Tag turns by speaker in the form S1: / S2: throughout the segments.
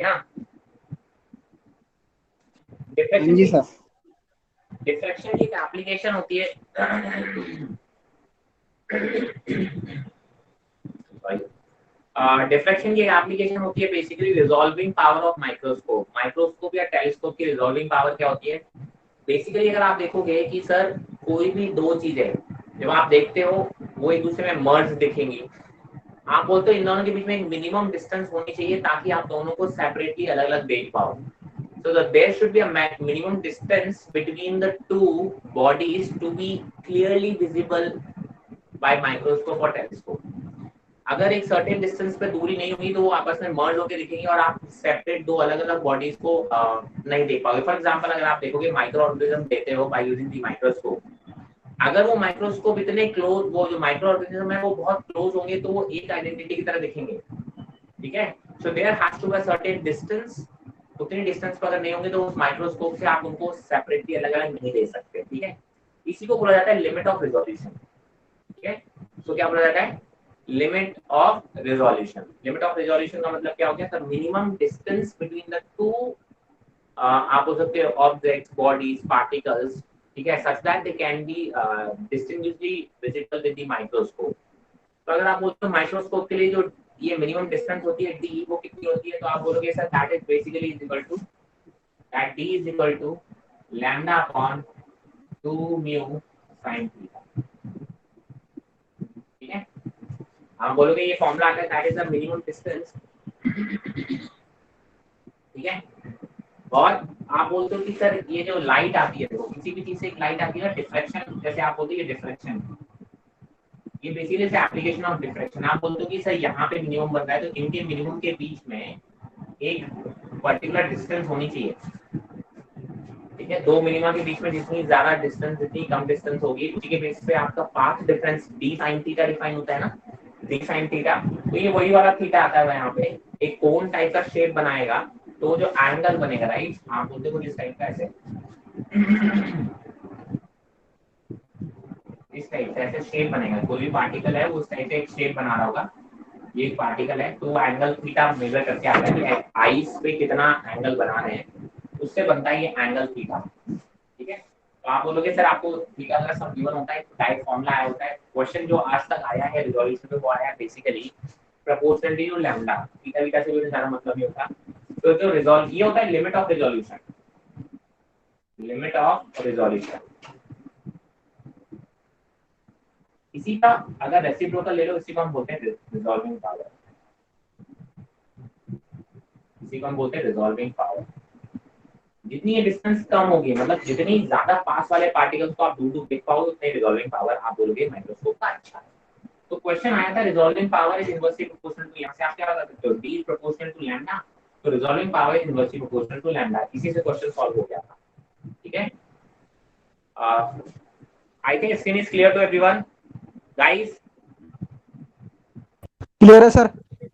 S1: क्या
S2: हाँ
S1: डिफ्रैक्शन
S2: जी
S1: की
S2: सर।
S1: डिफ्रैक्शन की एप्लीकेशन होती है डिफ्रैक्शन की एप्लीकेशन होती है basically resolving power of microscope. Microscope या टेलीस्कोप की रिजॉल्विंग पावर क्या होती है? बेसिकली अगर आप देखोगे कि सर कोई भी दो चीजें जब आप देखते हो वो एक दूसरे में मर्ज दिखेंगी, आप बोलते हो इन दोनों के बीच में एक मिनिमम डिस्टेंस होनी चाहिए ताकि आप दोनों को सेपरेटली अलग अलग देख पाओ। So that there should be a minimum distance between the two bodies to be clearly visible by microscope or telescope. अगर एक सर्टेन डिस्टेंस पे दूरी नहीं होगी तो वो आपस में मर्ज होकर दिखेंगे और आप सेपरेट दो अलग अलग बॉडीज को नहीं देख पाओगे। फॉर एग्जांपल अगर आप देखोगे माइक्रो ऑर्गेनिज्म देते हो बाय यूजिंग द माइक्रोस्कोप, अगर वो माइक्रोस्कोप इतने क्लोज, वो जो माइक्रो ऑर्गेनिज्म है वो बहुत क्लोज होंगे तो वो एक आइडेंटिटी की तरह दिखेंगे। ठीक है, so there has to be a certain distance. उतनी डिस्टेंस पर अगर नहीं होंगे तो उस माइक्रोस्कोप से आप उनको सेपरेटली अलग अलग नहीं देख सकते। ठीक है, इसी को बोला जाता है लिमिट ऑफ रिजोल्यूशन। ठीक है, सो क्या बोला जाता है? Limit of resolution. Limit of resolution का मतलब क्या हो गया sir? Minimum distance between the two, आप बोल सकते हो ऑब्जेक्ट्स, बॉडीज, पार्टिकल्स, ठीक है, such that they can be distinguishly visible with the microscope. तो अगर आप बोलते हो माइक्रोस्कोप के लिए जो ये मिनिमम डिस्टेंस होती है डी, वो कितनी होती है? तो आप बोलोगे sir that is basically is equal to, that D is equal to lambda upon 2 mu sin theta. ठीक है, आप बोलोगे ये फॉर्मूला आता है that is the minimum distance. ठीक है, और आप बोलते हो कि सर ये जो लाइट आती है, देखो किसी भी चीज से एक लाइट आती है ना, डिफ्रैक्शन, जैसे आप बोलते हो ये डिफ्रैक्शन, ये बेसिकली से एप्लीकेशन ऑफ डिफ्रैक्शन। आप बोलते हो कि सर यहाँ पे मिनिमम बन रहा है तो इनके मिनिमम के बीच में एक पर्टिकुलर डिस्टेंस होनी चाहिए। ठीक है, दो मिनिमा के बीच में जितनी ज्यादा डिस्टेंस, जितनी कम डिस्टेंस होगी, उसी के बेस पे आपका path difference D sine theta define होता है ना, डी साइन थीटा। तो ये वही वाला थीटा आता है यहाँ पे, एक कोन टाइप का शेप बनाएगा, तो जो एंगल बनेगा, राइट, आप बोलते हो इस टाइप का, ऐसे इस टाइप से ऐसे शेप बनेगा। कोई भी पार्टिकल है वो उस टाइप से एक शेप बना रहा होगा। ये एक पार्टिकल है तो एंगल थीटा मेजर करके आता है कि आइस पे कितना एंगल बना रहे हैं, उससे बनता है ये एंगल थीटा। ठीक है, तो आप बोलोगे सर आपको थीटा का सब गिवन होता है, डायरेक्ट फॉर्मूला आया होता है। क्वेश्चन जो आज तक आया है रिजोल्यूशन में वो आया है basically proportionally to lambda. Theta beta से भी ज्यादा मतलब नहीं होता। तो जो रिजोल्व ये होता है limit of resolution, limit of resolution. इसी का अगर रेसिप्रोकल ले लो, इसी को हम बोलते हैं रिजॉल्विंग पावर। इसी को हम बोलते हैं रिजॉल्विंग पावर। जितनी ये डिस्टेंस कम होगी, मतलब जितनी ज्यादा पास वाले पार्टिकल्स को आप दूर दूर देख पाओगे, उतनी रिजॉल्विंग पावर आप बोलोगे माइक्रोस्कोप का अच्छा है। तो क्वेश्चन आया था resolving power is inversely proportional to, यहाँ से आप क्या कर सकते हो, D is proportional to lambda, तो resolving power is inversely proportional to lambda. इसी से क्वेश्चन सॉल्व हो गया था। ठीक है, I think screen is clear to everyone guys.
S2: Clear है सर।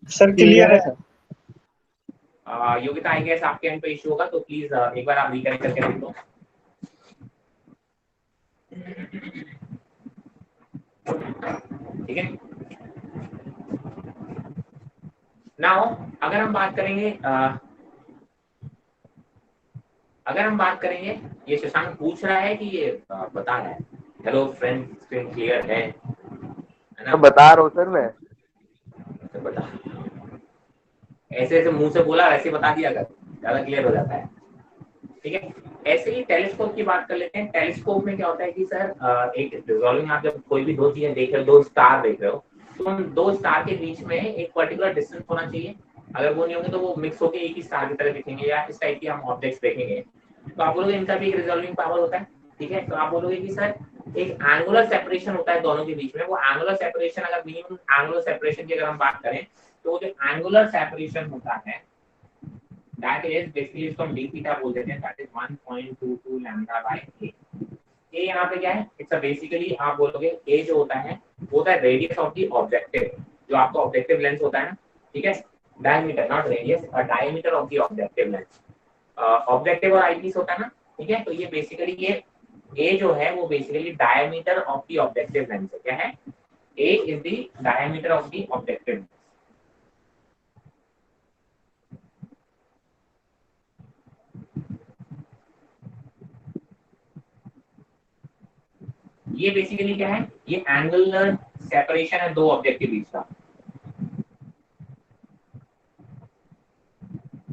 S3: सर
S2: क्लियर
S3: क्लियर
S2: है
S3: है।
S2: सर।
S1: योगिता आई गेस आपके एंड पे इशू होगा, तो प्लीज एक बार आप रिकनेक्ट करके देख लो। ठीक है, नाउ अगर हम बात करेंगे अगर हम बात करेंगे, ये शशांक पूछ रहा है कि ये बता रहा है, हेलो फ्रेंड स्क्रीन क्लियर है ना?
S4: तो बता रहा हूँ सर मैं।
S1: तो बता, ऐसे ऐसे मुंह से बोला वैसे बता दिया कर, ज्यादा क्लियर हो जाता है। ठीक है, ऐसे ही टेलीस्कोप की बात कर लेते हैं। टेलीस्कोप में क्या होता है कि सर एक रिजॉल्विंग, आप जब कोई भी दो चीजें देख रहे हो, दो स्टार देख रहे हो, तो उन दो स्टार के बीच में एक पर्टिकुलर डिस्टेंस होना चाहिए। अगर वो नहीं होंगे तो वो मिक्स होकर एक ही स्टार की तरह दिखेंगे, या इस टाइप की हम ऑब्जेक्ट्स देखेंगे। तो आप बोलोगे इनका भी एक रिजॉल्विंग पावर होता है। ठीक है, तो आप बोलोगे कि सर एक एंगुलर सेपरेशन होता है दोनों के बीच में। वो एंगुलर सेपरेशन, अगर मिनिमम एंगुलर सेपरेशन की अगर हम बात करें, तो जो एंगुलर सेपरेशन होता है that is basically इसको हम d theta बोल देते हैं, that is 1.22 lambda by a। a यहाँ पे क्या है? इट्स अ बेसिकली आप बोलोगे a जो होता है वो होता है रेडियस ऑफ द ऑब्जेक्टिव, जो आपका ऑब्जेक्टिव लेंस होता है ना। ठीक है, diameter not radius, diameter of the objective lens. Objective और आईपीस होता है ना। ठीक है, तो ये बेसिकली ये a जो है वो basically diameter of the objective lens है। क्या है? a is the diameter of the objective. ये बेसिकली क्या है, ये एंगुलर सेपरेशन है दो ऑब्जेक्ट के बीच का।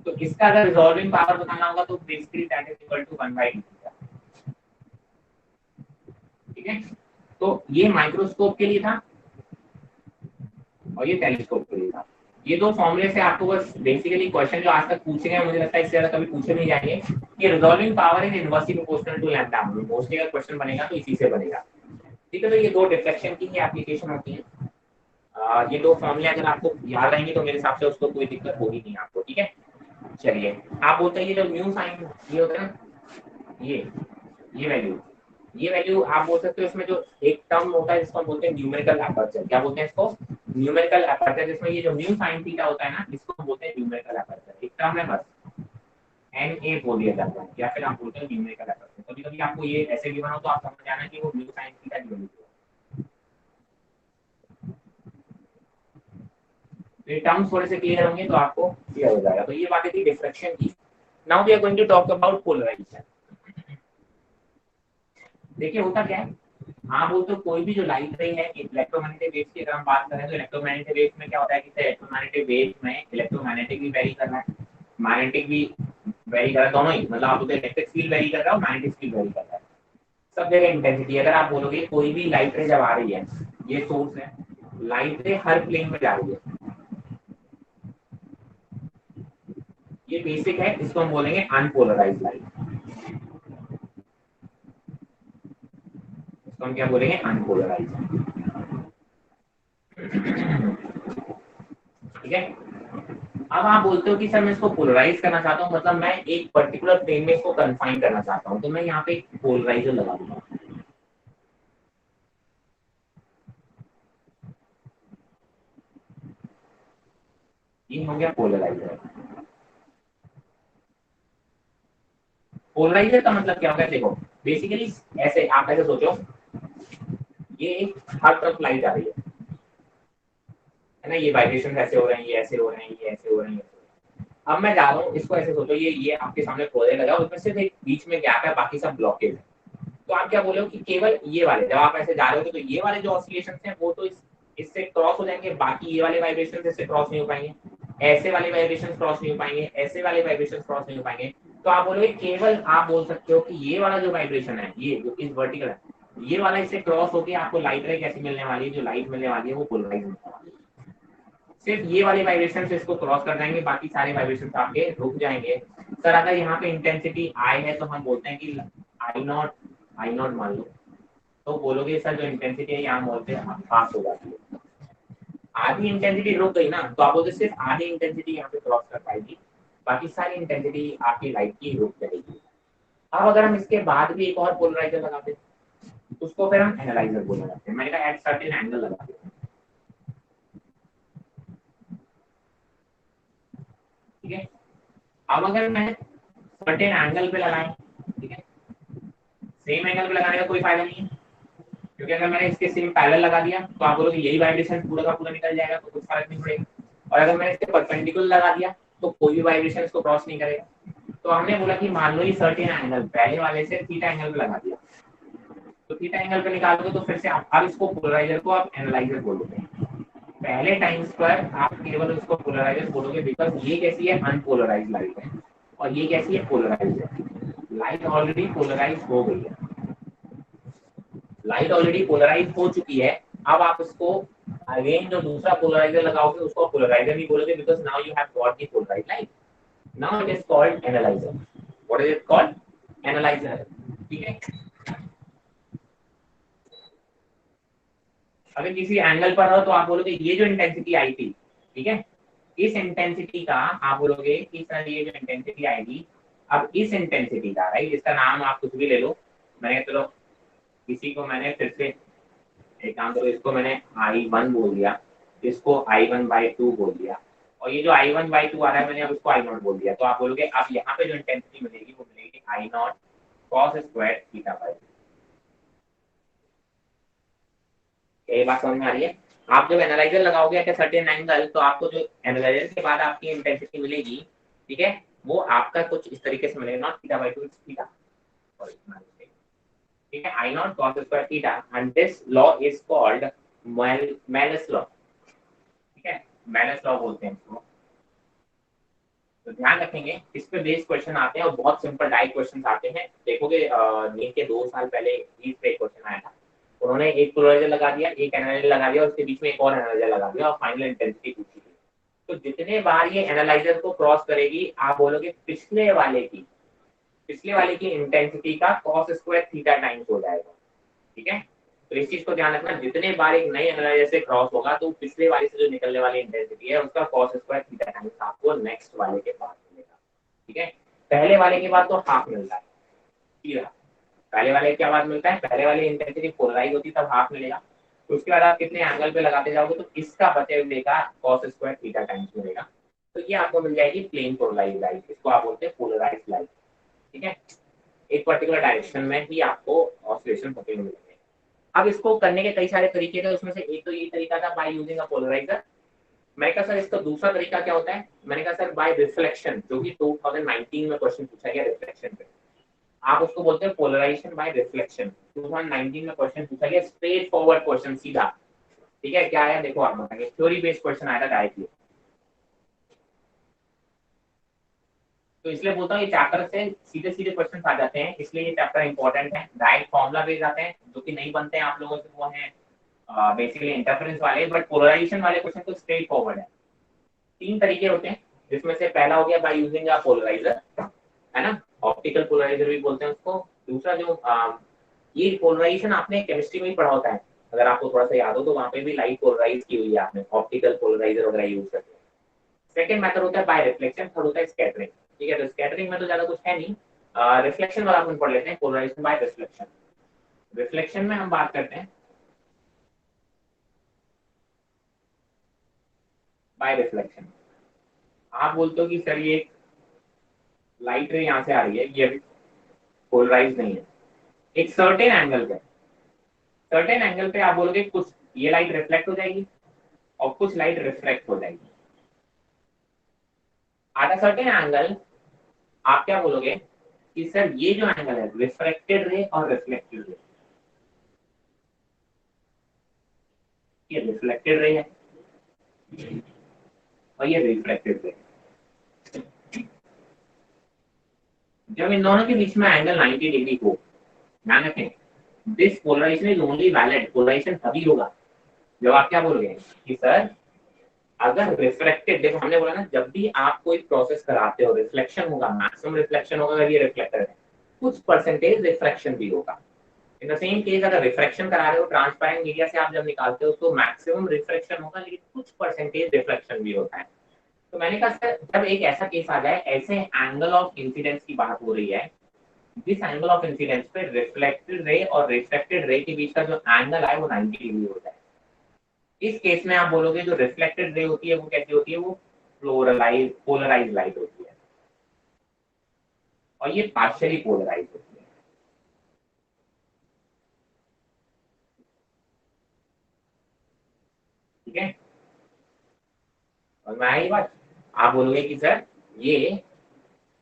S1: तो इसका अगर रिजॉल्विंग पावर बताना होगा तो basically that is equal to 1/d। ठीक है, तो ये माइक्रोस्कोप के लिए था और ये टेलीस्कोप के लिए था। ये दो फॉर्मूले से आपको बस बेसिकली क्वेश्चन जो आज तक पूछे गए, मुझे लगता है इससे ज्यादा कभी पूछे नहीं जाएंगे कि resolving power is inversely proportional to lambda. Mostly अगर क्वेश्चन बनेगा तो इसी से बनेगा। ठीक है, तो ये दो डिफ्लेक्शन की ही एप्लीकेशन होती है। ये दो फॉर्मूले अगर आपको याद रहेंगे तो मेरे हिसाब से उसको कोई दिक्कत होगी नहीं आपको। ठीक है, चलिए आप बोलते हैं ये जो म्यू साइन ये होता है ना, ये वैल्यू, ये वैल्यू आप बोल सकते हो। इसमें जो एक टर्म होता है जिसको हम बोलते हैं न्यूमेरिकल एपर्चर, क्या बोलते हैं इसको, न्यूमेरिकल एपर्चर, जिसमें ये जो म्यू साइन थीटा होता है ना, इसको हम बोलते हैं न्यूमेरिकल एपर्चर। एक टर्म है बस, एन ए बोल दिया जाता है, या फिर आप बोलते हैं न्यूमेरिकल एपर्चर। कभी कभी आपको ये ऐसे गिवन हो तो आप समझ जाना कि वो म्यू साइन थीटा की वैल्यू है। ये टर्म्स थोड़े से क्लियर होंगे तो आपको क्लियर हो जाएगा। तो ये बातें थी डिफ्रैक्शन की। Now we are going to talk about polarization. देखिए होता क्या है, हाँ बोलते हो कोई भी जो लाइट रे है इलेक्ट्रोमैग्नेटिक वेव्स की अगर हम बात करें तो इलेक्ट्रोमैग्नेटिक वेव्स में क्या होता है कि इलेक्ट्रोमैग्नेटिक वेव्स में इलेक्ट्रोमैग्नेटिक भी वेरी कर रहा है, मैग्नेटिक भी वेरी कर रहा है, दोनों ही, मतलब आप बोलते इलेक्ट्रिक फील्ड वेरी कर रहा है और मैग्नेटिक फील्ड वेरी कर रहा है। सब जगह इंटेंसिटी, अगर आप बोलोगे कोई भी लाइट रे जब आ रही है, ये सोर्स है, लाइट रे हर प्लेन में जा रही है, ये बेसिक है, इसको हम बोलेंगे अनपोलराइज्ड लाइट। इसको हम क्या बोलेंगे, अनपोलराइज्ड। ठीक है, अब आप बोलते हो कि सर मैं इसको पोलराइज करना चाहता हूँ, मतलब मैं एक पर्टिकुलर प्लेन में इसको कन्फाइन करना चाहता हूँ, तो मैं यहाँ पे एक पोलराइजर लगा दूंगा। ये हो गया पोलराइजर। पोलराइजर का मतलब क्या होगा, देखो बेसिकली ऐसे आप ऐसे सोचो, ये हर तरफ लाइट आ रही है ना, ये वाइब्रेशन ऐसे हो रहे हैं, ये ऐसे हो रहे हैं, ये ऐसे हो रहे हैं। अब मैं जा रहा हूँ, इसको ऐसे सोचो, ये आपके सामने पौधे लगा, उसमें सिर्फ एक बीच में गैप है, बाकी सब ब्लॉकेज है। तो आप क्या बोले हो कि केवल ये वाले, जब आप ऐसे जा रहे हो तो ये वाले जो ऑसिलेशन हैं वो तो इससे क्रॉस हो जाएंगे, बाकी ये वाले वाइब्रेशन इससे क्रॉस नहीं हो पाएंगे, ऐसे वाले वाइब्रेशन क्रॉस नहीं हो पाएंगे, ऐसे वाले वाइब्रेशन क्रॉस नहीं हो पाएंगे। तो आप बोलोगे केवल, आप बोल सकते हो कि ये वाला जो वाइब्रेशन है, ये जो इस वर्टिकल है, ये वाला इससे क्रॉस होकर आपको लाइट रे कैसी मिलने वाली है, जो लाइट मिलने वाली है वो पोलराइज मिलने वाली है। सिर्फ ये वाले वाइब्रेशन से इसको क्रॉस कर जाएंगे, बाकी सारे वाइब्रेशन आपके रुक जाएंगे। सर अगर यहाँ पे इंटेंसिटी आई है तो हम बोलते हैं कि आई नॉट मान लो, तो बोलोगे सर जो इंटेंसिटी है यहाँ बोलते हैं पास हो जाती है, आधी इंटेंसिटी रुक गई ना, तो आप बोलते सिर्फ आधी इंटेंसिटी यहाँ पे क्रॉस कर पाएगी, बाकी सारी इंटेंसिटी आपकी लाइट की रुक जाएगी। अब अगर हम इसके बाद भी एक और पोलराइजर लगा दें, उसको फिर हम एनालाइजर बोला जाते हैं। मैंने कहा एट सर्टेन एंगल लगा देते हैं। ठीक है, अब अगर मैं सर्टेन एंगल पे लगाएं, ठीक है, सेम एंगल पे लगाने का कोई फायदा नहीं है, क्योंकि अगर मैंने इसके सेम पैरेलल लगा दिया तो आप बोलोगे यही वाइब्रेशन पूरा का पूरा निकल जाएगा, तो कुछ फर्क नहीं पड़ेगा। और अगर मैंने इसके परपेंडिकुलर लगा दिया तो कोई भी वाइब्रेशन इसको क्रॉस नहीं करेगा। तो हमने बोला कि मान लो ये सर्टेन एंगल पहले वाले से थीटा एंगल पे लगा दिया, तो थीटा एंगल पे निकालोगे तो फिर से आप इसको पोलराइजर को आप एनालाइजर बोलोगे। पहले टाइम्स पर आप केवल उसको पोलराइजर बोलोगे, बिकॉज ये कैसी है, अनपोलराइज लाइट है, और ये कैसी है, पोलराइज है। लाइट ऑलरेडी पोलराइज हो गई है, लाइट ऑलरेडी पोलराइज हो चुकी है। अब आप इसको अगेन जो दूसरा पोलराइजर लगाओगे उसको पोलराइजर नहीं बोलोगे, because now you have got the polarized light. Now it is called analyzer. What is it called, analyzer. ठीक है, अगर किसी एंगल पर हो तो आप बोलोगे ये जो इंटेंसिटी आई थी, ठीक है, इस इंटेंसिटी का आप बोलोगे कि सर ये जो इंटेंसिटी आएगी, अब इस इंटेंसिटी का, राइट, इसका नाम आप कुछ भी ले लो, मैंने चलो किसी को मैंने फिर से एक काम करो, इसको मैंने I1 बोल दिया, इसको I1/2 बोल दिया, और ये जो I1/2 आ रहा है मैंने अब इसको I0 बोल दिया। तो आप बोलोगे अब यहाँ पे जो इंटेंसिटी मिलेगी वो मिलेगी I0 cos स्क्वायर थीटा/2। ये बात समझ में आ रही है। आप जब एनालाइजर लगाओगे एट अ सर्टेन एंगल, तो आपको जो एनालाइजर के बाद आपकी इंटेंसिटी मिलेगी, ठीक है, वो आपका कुछ इस तरीके से मिलेगा, नॉट थीटा/2, इट्स थीटा। ठीक है, I naught cos square theta, and this law is called Malus law. ठीक है, मेलिस लॉ बोलते हैं इसको। तो ध्यान रखेंगे, इस पे बेस्ड क्वेश्चन आते हैं और बहुत सिंपल डायरेक्ट क्वेश्चन आते हैं। देखोगे नीट के 2 साल पहले इस पे क्वेश्चन आया था, उन्होंने एक पोलराइजर लगा दिया, एक एनालाइजर लगा दिया, और उसके बीच में एक और एनालाइजर लगा दिया और फाइनल इंटेंसिटी पूछी थी। तो जितने बार ये एनालाइजर को क्रॉस करेगी, आप बोलोगे पिछले वाले की इंटेंसिटी का कॉस स्क्वायर थीटा टाइम्स हो जाएगा। ठीक है, तो इस चीज को ध्यान रखना, जितने बार एक नई एनालाइजर से क्रॉस होगा तो पिछले वाले से जो निकलने वाली इंटेंसिटी है उसका कॉस स्क्वायर थीटा टाइम्स आपको नेक्स्ट वाले के बाद मिलेगा। ठीक है, पहले वाले के बाद तो हाफ मिलता है सीधा। पहले वाले क्या बाद मिलता है, पहले वाली इंटेंसिटी पोलराइज होती तब हाफ मिलेगा, तो उसके बाद आप कितने एंगल पे लगाते जाओगे तो इसका बचे हुए का कॉस स्क्वायर थीटा टाइम्स मिलेगा। तो ये आपको मिल जाएगी प्लेन पोलराइज लाइट, इसको आप बोलते हैं पोलराइज लाइट। ठीक है, एक पर्टिकुलर डायरेक्शन में ही आपको ऑसिलेशन होते हुए मिलेंगे। अब इसको करने के कई सारे तरीके थे, उसमें से एक तो ये तरीका था बाय यूजिंग अ पोलराइजर। मैंने कहा सर इसका दूसरा तरीका क्या होता है, मैंने कहा सर बाय रिफ्लेक्शन, जो कि 2019 में क्वेश्चन पूछा गया रिफ्लेक्शन पे, आप उसको बोलते हैं पोलराइजेशन बाय रिफ्लेक्शन। 2019 में क्वेश्चन पूछा गया, स्ट्रेट फॉरवर्ड क्वेश्चन सीधा। ठीक है, क्या है देखो, आप बताएंगे, थ्योरी बेस्ड क्वेश्चन आया था डायरेक्टली। तो इसलिए बोलता हूँ ये चैप्टर से सीधे सीधे क्वेश्चन आ जाते हैं, इसलिए ये चैप्टर इंपॉर्टेंट है। डायरेक्ट फॉर्मुला बेस्ड आते हैं जो कि नहीं बनते हैं आप लोगों से, वो है बेसिकली इंटरफेरेंस वाले, बट पोलराइजेशन वाले क्वेश्चन तो स्ट्रेट फॉरवर्ड है। 3 तरीके होते हैं, जिसमें से पहला हो गया बाय यूजिंग अ पोलराइजर, है ना, ऑप्टिकल पोलराइजर भी बोलते हैं उसको। दूसरा जो ये पोलराइजेशन आपने केमिस्ट्री में ही पढ़ा होता है, अगर आपको थोड़ा सा याद हो तो वहां पे भी लाइट पोलराइज की हुई है आपने, ऑप्टिकल पोलराइजर वगैरह यूज करके। सेकंड मेथड होता है बाय रिफ्लेक्शन, थर्ड होता है स्कैटरिंग। ठीक है, तो स्कैटरिंग में तो ज्यादा कुछ है नहीं, रिफ्लेक्शन वाला अपन पढ़ लेते हैं, पोलराइजेशन बाय रिफ्लेक्शन। रिफ्लेक्शन में हम बात करते हैं बाय रिफ्लेक्शन। आप बोलते हो कि सर ये लाइट रे यहाँ से आ रही है, ये अभी पोलराइज नहीं है, एक सर्टेन एंगल पे आप बोलोगे कुछ ये लाइट रिफ्लेक्ट हो जाएगी और कुछ लाइट रिफ्लेक्ट हो जाएगी। एट अ सर्टेन एंगल आप क्या बोलोगे कि सर ये जो एंगल है रिफ्रेक्टेड रे और रिफ्लेक्टेड रे, ये रिफ्लेक्टेड रे है और ये रिफ्लेक्टेड रे। जब इन दोनों के बीच में एंगल 90 डिग्री हो, ध्यान रखें, this polarization is only valid, polarization तभी होगा जब आप क्या बोलोगे कि सर अगर रिफ्लेक्टेड, देखो हमने बोला ना जब भी आप कोई प्रोसेस कराते हो रिफ्लेक्शन होगा, मैक्सिमम रिफ्लेक्शन होगा अगर ये रिफ्लेक्टर है, कुछ परसेंटेज रिफ्रैक्शन भी होगा। इन द सेम केस अगर रिफ्रैक्शन करा रहे हो ट्रांसपेरेंट मीडिया से, आप जब निकालते हो तो मैक्सिमम रिफ्रैक्शन होगा लेकिन कुछ परसेंटेज रिफ्लेक्शन भी होता है। तो मैंने कहा सर जब एक ऐसा केस आ जाए, ऐसे एंगल ऑफ इंसिडेंस की बात हो रही है, जिस एंगल ऑफ इंसिडेंस पे रिफ्लेक्टेड रे और रिफ्रैक्टेड रे के बीच का जो एंगल है वो 90 डिग्री होता है, इस केस में आप बोलोगे जो रिफ्लेक्टेड रे होती है वो कैसी होती है, वो पोलराइज लाइट होती है और ये पार्शियली पोलराइज होती है। ठीक है, और मैं आई बात, आप बोलोगे कि सर ये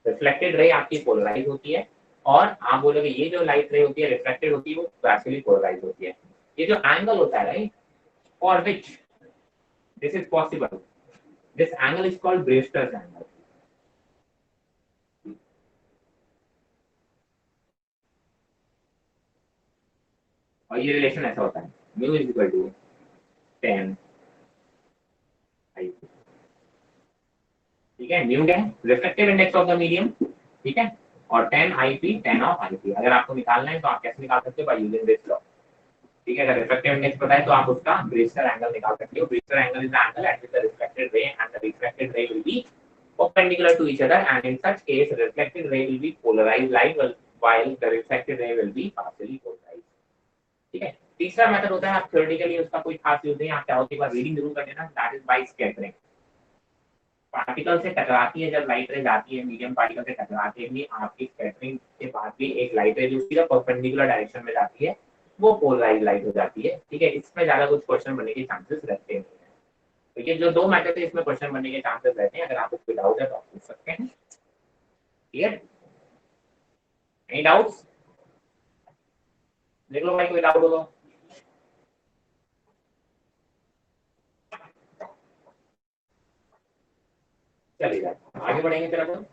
S1: रिफ्लेक्टेड रे आपकी पोलराइज होती है और आप बोलोगे ये जो लाइट रे होती है रिफ्लेक्टेड होती है वो पार्शियली पोलराइज होती है। ये जो एंगल होता है right, for which this is possible, this angle is called Brewster's angle. और ये रिलेशन ऐसा होता है, mu is equal to 10 i. ठीक है, म्यू क्या है, reflective index of the medium. ठीक है, और 10 आईपी 10 ऑफ आईपी, अगर आपको निकालना है तो आप कैसे निकाल सकते हो, बाय यूजिंग दिस लॉ। ठीक है, अगर रिफ्लेक्टिव इंडेक्स पता है तो आप उसका ब्रेस्टर एंगल निकाल सकते हो। Brewster angle is the angle at which the reflected ray and the reflected ray will be perpendicular to each other, and in such case reflected ray will be polarized light while the reflected ray will be partially polarized। ठीक है, तीसरा method होता है, आप theoretically उसका कोई खास use नहीं, आप चाहो तो एक बार रीडिंग जरूर कर लेना, that is by scattering. Particle से टकराती है जब लाइट रे जाती है, मीडियम पार्टिकल से टकराते ही आपकी स्कैटरिंग के बाद भी एक लाइट रे जो सीधा परपेंडिकुलर डायरेक्शन में जाती है वो पोलराइज लाइट हो जाती है। ठीक है, इसमें ज्यादा कुछ क्वेश्चन बनने के चांसेस रहते हैं। तो ये जो दो मेथड है इसमें क्वेश्चन बनने के चांसेस रहते हैं, अगर आपको कोई डाउट है तो आप पूछ सकते हैं। Clear, any doubts? देख लो भाई, कोई डाउट हो तो। चलिए आगे बढ़ेंगे फिर अपन।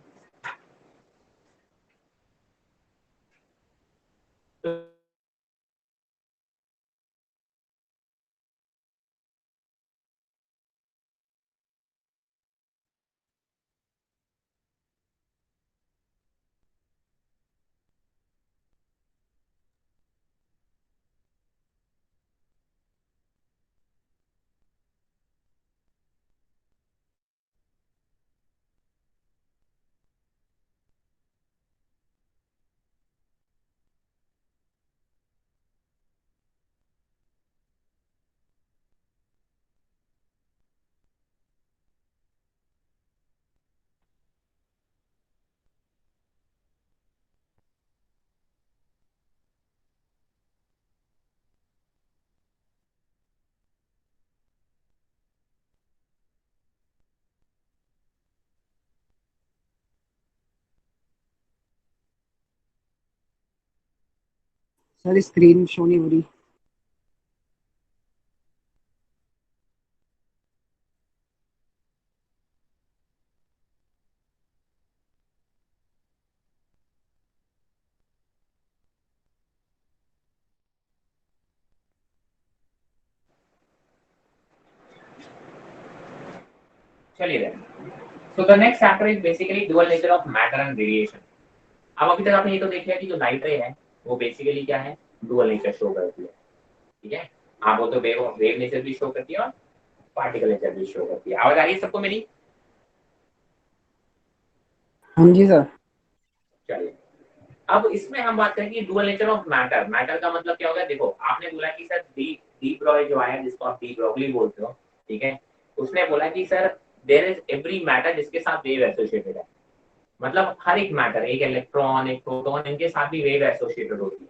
S2: सर स्क्रीन शो नहीं हो रही।
S1: चलिए, so the next chapter is basically dual nature of matter and radiation. अब अभी तक आपने ये तो देख लिया कि जो लाइट रे है वो बेसिकली क्या है, डुअल नेचर शो करती है। ठीक है, आप वो तो वेव वेव नेचर भी शो करती है और पार्टिकल नेचर भी शो करती है। आवाज आ रही है सबको मेरी?
S2: हाँ जी सर।
S1: चलिए, अब इसमें हम बात करेंगे dual nature of matter. Matter का मतलब क्या होगा? देखो, आपने बोला कि सर डी डी ब्रॉय जो आया, जिसको आप डी ब्रोगली बोलते हो, ठीक है, उसने बोला कि sir there is every matter जिसके साथ वेव एसोसिएटेड है। मतलब हर एक मैटर, एक इलेक्ट्रॉन, एक प्रोटॉन, इनके साथ भी वेव एसोसिएटेड होती है।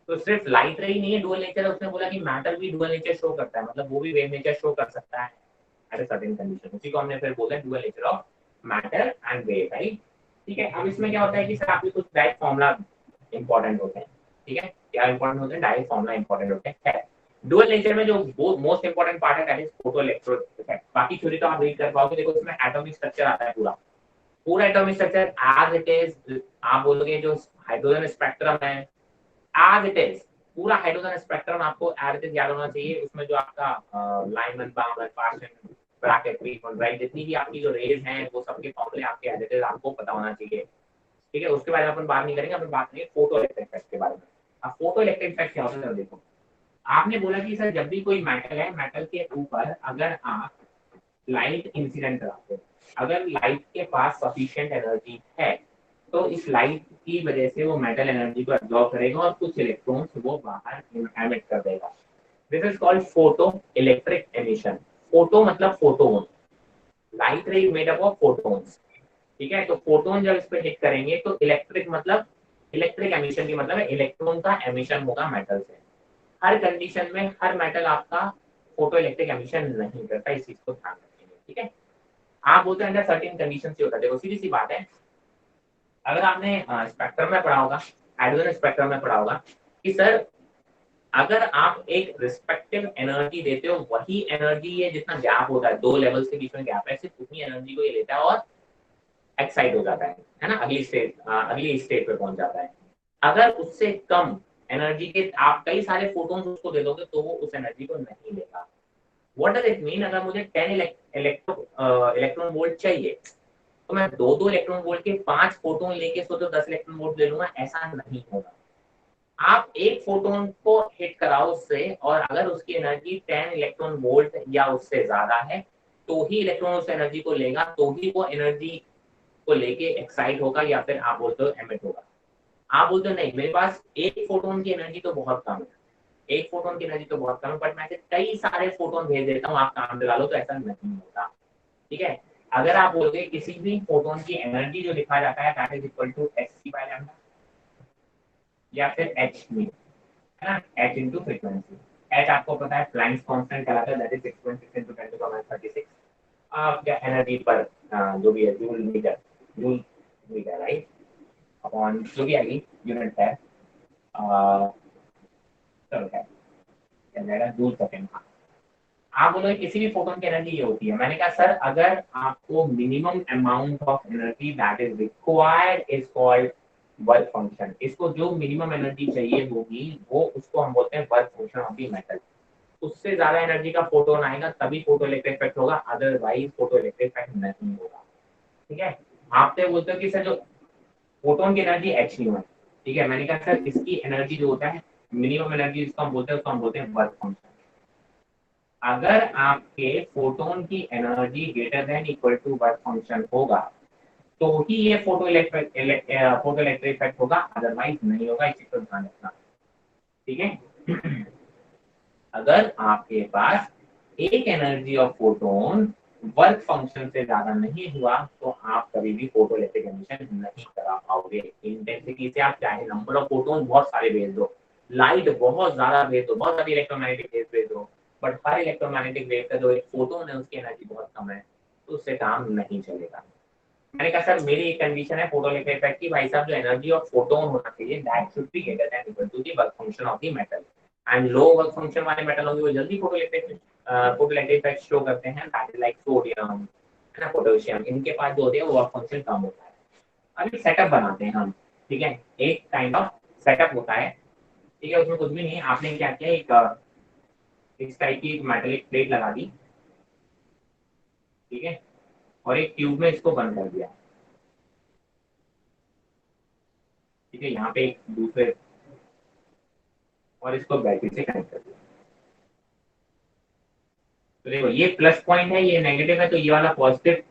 S1: तो सिर्फ लाइट रे ही नहीं है डुअल नेचर, उसने बोला कि मैटर भी डुअल नेचर शो करता है, मतलब वो भी वेव नेचर शो कर सकता है एट अ सर्टेन कंडीशन। उसी को हमने फिर बोला dual nature of matter and wave, right? ठीक है, अब इसमें क्या होता है कि सर आपके कुछ डायरेक्ट फॉर्मूला इंपॉर्टेंट होते हैं। ठीक है, क्या इंपॉर्टेंट होते हैं? डायरेक्ट फॉर्मूला इंपॉर्टेंट होते हैं। डुअल नेचर में जो मोस्ट इंपॉर्टेंट पार्ट है that is photo electrode effect. बाकी थ्योरी तो आप रीड कर पाओगे। देखो, इसमें एटॉमिक स्ट्रक्चर आता है पूरा, पूरा atomic structure as it is. आप बोलोगे जो हाइड्रोजन स्पेक्ट्रम है, एज इट इज पूरा हाइड्रोजन स्पेक्ट्रम आपको एज इट इज याद होना चाहिए। उसमें जो आपका Lyman, Balmer, Paschen, Brackett, Pfund, right, जितनी भी आपकी जो रेज हैं वो सबके फॉर्मूले आपके एज इट इज आपको पता होना चाहिए। ठीक है, उसके बारे में अपन बात नहीं करेंगे, अपन बात करेंगे फोटो इलेक्ट्रिक इफेक्ट के बारे में। अब फोटो इलेक्ट्रिक इफेक्ट क्या होता है? देखो, आपने बोला कि सर जब भी कोई मेटल है, मेटल के ऊपर अगर आप लाइट इंसिडेंट कराते हो, अगर लाइट के पास सफिशिएंट एनर्जी है, तो इस लाइट की वजह से वो मेटल एनर्जी को एब्जॉर्ब करेगा और कुछ इलेक्ट्रॉन्स वो बाहर एमिट कर देगा। This is called photo electric emission. Photo मतलब photon, light ray made up of photons. ठीक है, तो फोटोन जब इस पे हिट करेंगे तो इलेक्ट्रिक मतलब, इलेक्ट्रिक एमिशन की मतलब है इलेक्ट्रॉन का एमिशन होगा मेटल से। हर कंडीशन में हर मेटल आपका फोटो इलेक्ट्रिक एमिशन नहीं करता, इस चीज को ध्यान रखेंगे। ठीक है, आप बोलते हैं अंडर सर्टेन कंडीशन से होता है। देखो सीधी सी बात है, अगर आपने स्पेक्ट्रम में पढ़ा होगा, हाइड्रोजन स्पेक्ट्रम में पढ़ा होगा कि सर अगर आप एक रिस्पेक्टिव एनर्जी देते हो, वही एनर्जी ये जितना गैप होता है, दो लेवल्स के बीच में गैप है, सिर्फ उतनी एनर्जी को ये लेता है और एक्साइट हो जाता है ना, अगली स्टेट पे पहुंच जाता है। अगर उससे कम एनर्जी के आप कई सारे फोटोन्स उसको दे दोगे तो वो उस एनर्जी को नहीं लेगा। What does it mean? अगर मुझे 10 इलेक्ट्रॉन वोल्ट चाहिए, तो मैं दो दो इलेक्ट्रॉन वोल्ट के 5 फोटोन लेके सोचो 10 इलेक्ट्रॉन वोल्ट ले लूंगा, ऐसा नहीं होगा। आप एक फोटोन को हिट कराओ उससे, और अगर उसकी एनर्जी 10 इलेक्ट्रॉन वोल्ट या उससे ज्यादा है, तो ही इलेक्ट्रॉन उस एनर्जी को लेगा, तो ही वो एनर्जी को लेके एक्साइट होगा, या फिर आप बोलते हो एमिट होगा। आप बोलते हो नहीं, मेरे पास एक फोटोन की एनर्जी तो बहुत कम है, एक फोटोन की एनर्जी तो बहुत कम है, बट मैं कई सारे फोटोन भेज देता हूँ, आप काम लगा लो, तो ऐसा नहीं होता। ठीक है, अगर आप बोलोगे किसी भी फोटोन की एनर्जी जो लिखा जाता है that is equal to H C by lambda, या फिर एच मी, है ना, एच इंटू फ्रीक्वेंसी। एच आपको पता है प्लैंक्स कांस्टेंट कहलाता है, that is 6.6 into 10 to the power 36 आपका एनर्जी पर जो भी है joule metre, joule metre, right, upon जो भी आएगी यूनिट है चलो खैर, चल जाएगा, जूल सेकंड। आप बोलोगे किसी भी फोटोन की एनर्जी ये होती है। मैंने कहा सर अगर आपको minimum amount of energy that is required is called work function. इसको जो मिनिमम एनर्जी चाहिए होगी वो उसको हम बोलते हैं work function of the metal. उससे ज्यादा एनर्जी का फोटोन आएगा तभी फोटो इलेक्ट्रिक इफेक्ट होगा, अदरवाइज फोटो इलेक्ट्रिक इफेक्ट नहीं होगा। ठीक है। आपसे बोलते हो कि सर जो फोटोन की एनर्जी एच न्यू है, ठीक है, मैंने कहा सर इसकी एनर्जी जो होता है मिनिमम एनर्जी जिसको हम बोलते हैं उसको हम बोलते हैं वर्क फंक्शन। अगर आपके फोटोन की energy greater than equal to work function होगा तो ही ये फोटो इलेक्ट्रिक इफेक्ट होगा, अदरवाइज नहीं होगा। इसी को ध्यान रखना। ठीक है। अगर आपके पास एक energy of photon work function से ज्यादा नहीं हुआ तो आप कभी भी फोटो इलेक्ट्रिक एमिशन नहीं करा पाओगे। इंटेंसिटी से आप चाहे नंबर ऑफ फोटोन बहुत सारे भेज दो, लाइट बहुत ज्यादा भेज दो, बहुत सारी इलेक्ट्रोमैग्नेटिक वेव भेज दो, बट हर इलेक्ट्रोमैग्नेटिक वेव का जो एक फोटोन है उसकी एनर्जी बहुत कम है, तो उससे काम नहीं चलेगा। मैंने कहा सर मेरी एक कंडीशन है फोटो इलेक्ट्रिक इफेक्ट की, भाई साहब जो एनर्जी ऑफ फोटोन होना चाहिए that should be greater than equal to the work function of the metal. And low work function वाले मेटल होंगे वो जल्दी फोटो इलेक्ट्रिक इफेक्ट शो करते हैं, दैट इज लाइक सोडियम है ना, पोटेशियम, इनके पास जो होते हैं वो वर्क फंक्शन कम होता है। अभी सेटअप बनाते हैं हम। ठीक है, एक काइंड ऑफ सेटअप होता है। ठीक है, उसमें कुछ भी नहीं, आपने क्या किया, एक इस टाइप की मेटेलिक प्लेट लगा दी। ठीक है, और एक ट्यूब में इसको बंद कर दिया। ठीक है, यहाँ पे एक दूसरे और इसको बैटरी से कनेक्ट कर दिया। तो देखो ये प्लस पॉइंट है, ये नेगेटिव है, तो ये वाला पॉजिटिव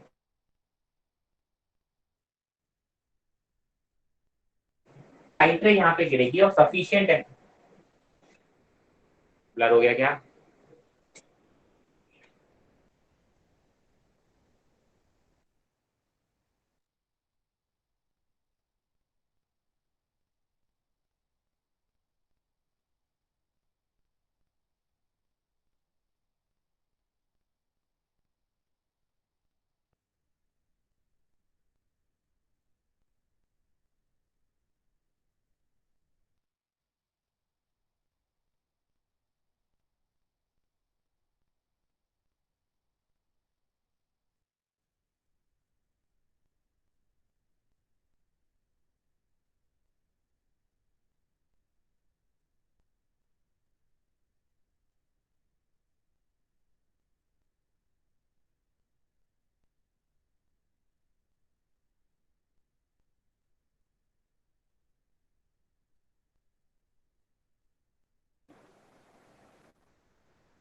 S1: लाइट यहाँ पे गिरेगी और सफिशियंट है। ब्लर हो गया क्या?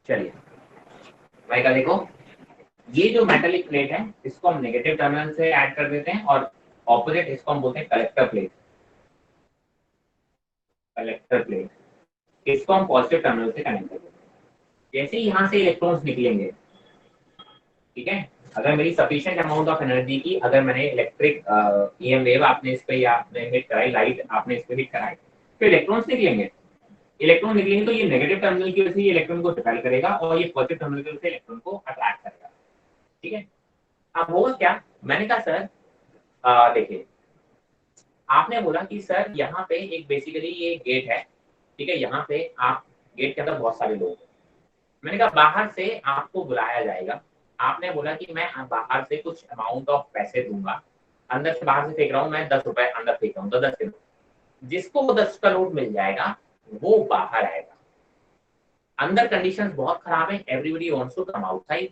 S1: चलिए भाई का देखो, ये जो मेटेलिक प्लेट है इसको हम नेगेटिव टर्मिनल से ऐड कर देते हैं और ऑपोजिट इसको हम बोलते हैं कलेक्टर प्लेट। कलेक्टर प्लेट इसको हम पॉजिटिव टर्मिनल से कनेक्ट कर देते हैं। जैसे ही यहाँ से इलेक्ट्रॉन्स निकलेंगे, ठीक है, अगर मेरी सफिशिएंट अमाउंट ऑफ एनर्जी की, अगर मैंने इलेक्ट्रिक ईएम वेव आपने इस पे या आपने हिट कराई, लाइट आपने इस पे हिट कराई, तो इलेक्ट्रॉन्स निकलेंगे। इलेक्ट्रॉन निकलेंगे तो ये नेगेटिव टर्मिनल की वजह से ये इलेक्ट्रॉन को रिपेल करेगा और ये पॉजिटिव टर्मिनल की वजह से इलेक्ट्रॉन को अट्रैक्ट करेगा। ठीक है, अब होगा क्या, मैंने कहा सर देखिए, आपने बोला कि सर यहाँ पे एक बेसिकली ये गेट है। ठीक है, यहाँ पे आप गेट के अंदर बहुत सारे लोग हैं। मैंने कहा बाहर से आपको बुलाया जाएगा। आपने बोला कि मैं बाहर से कुछ अमाउंट ऑफ पैसे दूंगा, अंदर से बाहर से फेंक रहा हूँ मैं 10 रुपए, अंदर फेंक रहा हूँ तो 10 किलो, जिसको वो 10 का नोट मिल जाएगा वो बाहर आएगा। अंदर कंडीशंस बहुत खराब है, everybody wants to come outside.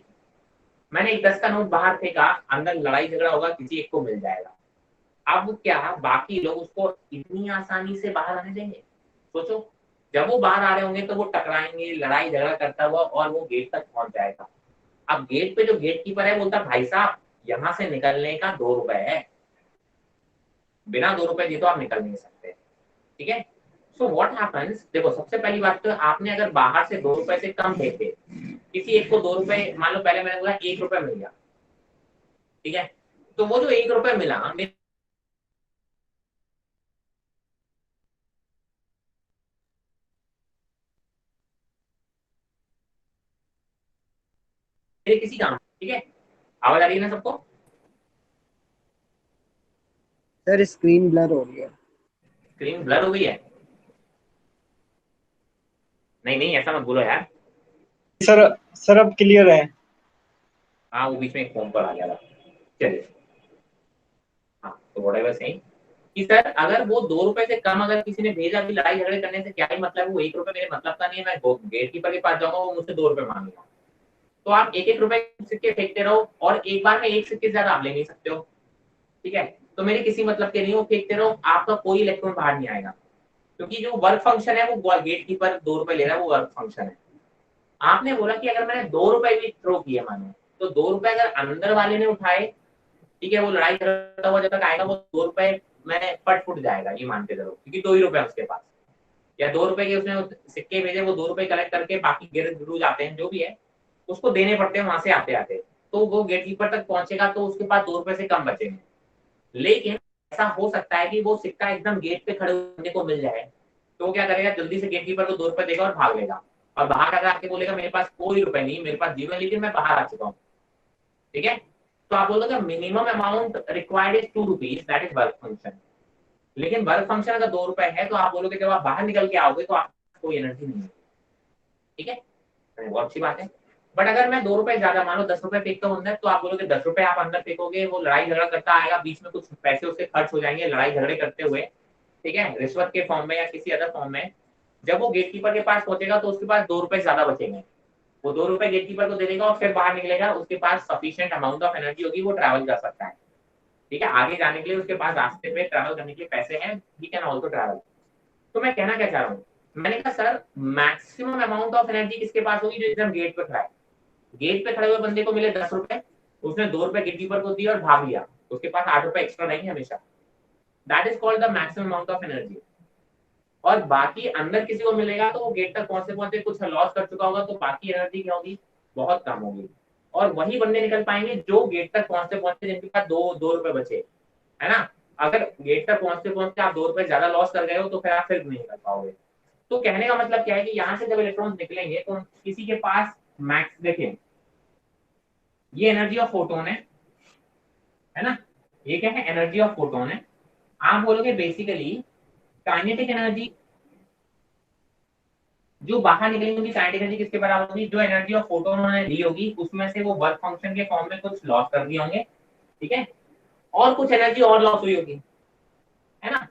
S1: मैंने एक 10 का नोट बाहर फेंका, अंदर लड़ाई झगड़ा होगा, किसी एक को मिल जाएगा। अब क्या बाकी लोग उसको इतनी आसानी से बाहर आने देंगे? सोचो, जब वो बाहर आ रहे होंगे तो वो टकराएंगे, लड़ाई झगड़ा करता हुआ, और वो गेट तक पहुंच जाएगा। अब गेट पे जो गेट कीपर है बोलता भाई साहब यहाँ से निकलने का 2 रुपए है, बिना 2 रुपए दिए तो आप निकल नहीं सकते। ठीक है, सो व्हाट हैपेंस, देखो सबसे पहली बात तो आपने अगर बाहर से 2 रुपए से कम देते, किसी एक को 2 रुपए, मान लो पहले मैंने बोला 1 रुपए मिल गया, ठीक है, तो वो जो 1 रुपए मिला मेरे किसी काम, ठीक है, आवाज आ रही है ना सबको?
S2: सर स्क्रीन ब्लर हो रही है।
S1: स्क्रीन ब्लर हो गई है? नहीं नहीं ऐसा मत बोलो यार।
S3: सर सर अब क्लियर है।
S1: हाँ वो बीच में एक फोन पर आ गया था। चलिए। हाँ तो व्हाटएवर सही कि सर अगर वो 2 रुपए से कम अगर किसी ने भेजा भी, लड़ाई झगड़े करने से क्या ही मतलब है, वो 1 रुपए मेरे मतलब का नहीं है, मैं गेट कीपर के पास जाऊंगा, वो मुझसे 2 रुपए मांगेगा। तो आप एक एक रुपए सिक्के फेंकते रहो और एक बार में एक सिक्के से ज्यादा आप ले नहीं सकते हो। ठीक है। तो मेरे किसी मतलब के नहीं हो, फेंकते रहो, आपका कोई इलेक्ट्रॉन बाहर नहीं आएगा। क्योंकि जो वर्क फंक्शन है वो गेट कीपर 2 रुपए ले रहा है, वो वर्क फंक्शन है। आपने बोला कि अगर मैंने 2 रुपए भी थ्रो किए मानो, तो 2 रुपए अगर अंदर वाले ने उठाए, ठीक है, वो लड़ाई करता हुआ जब तक आएगा वो 2 रुपए में पट फुट जाएगा, ये मानते चलो, क्योंकि 2 ही रुपए है उसके पास। या 2 रुपए के उसने सिक्के भेजे, वो 2 रुपए कलेक्ट करके बाकी गिर गिरू जाते हैं जो भी है, उसको देने पड़ते हैं वहां से आते आते। तो वो गेट कीपर तक पहुंचेगा तो उसके पास 2 रुपए से कम बचेंगे। लेकिन ऐसा हो सकता है कि वो सिक्का एकदम गेट पे खड़े होने को मिल जाए, तो वो क्या करेगा, जल्दी से गेट कीपर को 2 रुपए देगा और भाग लेगा। और बाहर अगर आके बोलेगा मेरे पास कोई रुपए नहीं, मेरे पास जीरो है, लेकिन मैं बाहर आ चुका हूँ। ठीक है। तो आप बोलोगे minimum amount required is 2 rupees, that is work function. लेकिन वर्क फंक्शन अगर 2 रुपए है तो आप बोलोगे जब आप बाहर निकल के आओगे तो आपको कोई एनर्जी नहीं है। ठीक है। बहुत अच्छी बात है। बट अगर मैं 2 रुपए ज्यादा, मान लो 10 रुपए फेंकता हूँ अंदर, तो आप बोलोगे 10 रुपए आप अंदर फेंकोगे, वो लड़ाई झगड़ा करता आएगा, बीच में कुछ पैसे उसके खर्च हो जाएंगे लड़ाई झगड़े करते हुए, ठीक है, रिश्वत के फॉर्म में या किसी अदर फॉर्म में। जब वो गेट कीपर के पास पहुंचेगा तो उसके पास 2 रुपए ज्यादा बचेंगे। वो 2 रुपए गेट कीपर को दे देगा और फिर बाहर निकलेगा, उसके पास सफिशिएंट अमाउंट ऑफ एनर्जी होगी, वो ट्रैवल कर सकता है। ठीक है। आगे जाने के लिए उसके पास रास्ते पे ट्रैवल करने के लिए पैसे हैं, ही कैन ऑल्सो ट्रैवल। तो मैं कहना क्या चाह रहा हूँ, मैंने कहा sir maximum amount of energy किसके पास होगी, जो एकदम गेट पे खड़ा है। गेट पे खड़े हुए बंदे को मिले 10 रुपए, उसने 2 रुपए गेट कीपर को दिए और भाग लिया, उसके पास 8 रुपए एक्स्ट्रा रहेंगे हमेशा। That is called the maximum amount of energy. और बाकी अंदर किसी को मिलेगा तो वो गेट तक पहुंचते पहुंचते कुछ लॉस कर चुका होगा, तो बाकी एनर्जी क्या होगी, बहुत कम होगी। और वही बंदे निकल पाएंगे जो गेट तक पहुंचते पहुंचते जिनके पास दो दो रुपए बचे, है ना। अगर गेट तक पहुंचते पहुंचते आप 2 रुपए ज्यादा लॉस कर गए हो तो फिर आप फिर नहीं कर पाओगे। तो कहने का मतलब क्या है कि यहाँ से जब इलेक्ट्रॉन्स निकलेंगे तो किसी के पास मैक्स, देखिए ये एनर्जी ऑफ फोटोन है ना, ये क्या है, एनर्जी ऑफ फोटोन है। आप बोलोगे बेसिकली काइनेटिक एनर्जी जो बाहर निकली होगी, काइनेटिक एनर्जी किसके बराबर होगी, जो एनर्जी ऑफ फोटोन उन्होंने ली होगी उसमें से वो वर्क फंक्शन के फॉर्म में कुछ लॉस कर दिए होंगे। ठीक है। और कुछ एनर्जी और लॉस हुई होगी, है ना,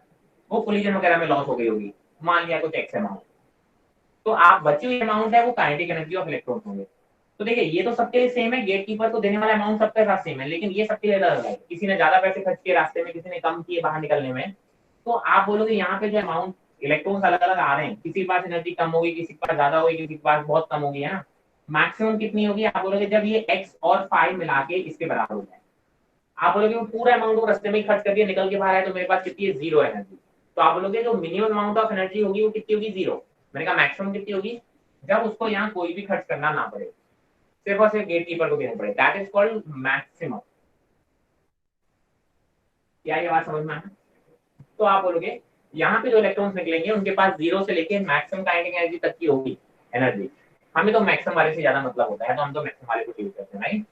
S1: वो कोलिजन वगैरह में लॉस हो गई होगी, मान लिया कुछ एक्स अमाउंट। तो आप बची हुई अमाउंट है वो काइनेटिक एनर्जी ऑफ इलेक्ट्रॉन होंगे। तो देखिए ये तो सबके लिए सेम है, गेट कीपर को देने वाला अमाउंट सबके साथ सेम है, लेकिन ये सबके लिए अलग अलग है, किसी ने ज्यादा पैसे खर्च किए रास्ते में, किसी ने कम किए बाहर निकलने में। तो आप बोलोगे यहाँ पे जो अमाउंट इलेक्ट्रॉन्स अलग अलग आ रहे हैं, किसी के पास एनर्जी कम होगी, किसी के पास ज्यादा होगी, किसी के पास बहुत कम होगी, है ना। मैक्सिमम कितनी होगी, आप बोलोगे जब ये एक्स और फाइव मिला के इसके बराबर हो जाए। आप बोलोगे वो पूरा अमाउंट वो रास्ते में ही खर्च कर दिया, निकल के बाहर आए तो मेरे पास कितनी है, जीरो एनर्जी। तो आप बोलोगे जो मिनिमम अमाउंट ऑफ एनर्जी होगी वो कितनी होगी, जीरो। मैंने कहा मैक्सिमम कितनी होगी, जब उसको यहाँ कोई भी खर्च करना ना पड़े, सिर्फ और सिर्फ गेट कीपर को देना पड़े, दैट इज कॉल्ड मैक्सिमम। क्या ये बात समझ में आया। तो आप बोलोगे यहाँ पे जो इलेक्ट्रॉन्स निकलेंगे उनके पास जीरो से लेके मैक्सिमम काइनेटिक एनर्जी तक की होगी एनर्जी। हमें तो मैक्सिमम वाले से ज्यादा मतलब होता है, तो हम तो मैक्सिमम वाले को यूज करते हैं, राइट।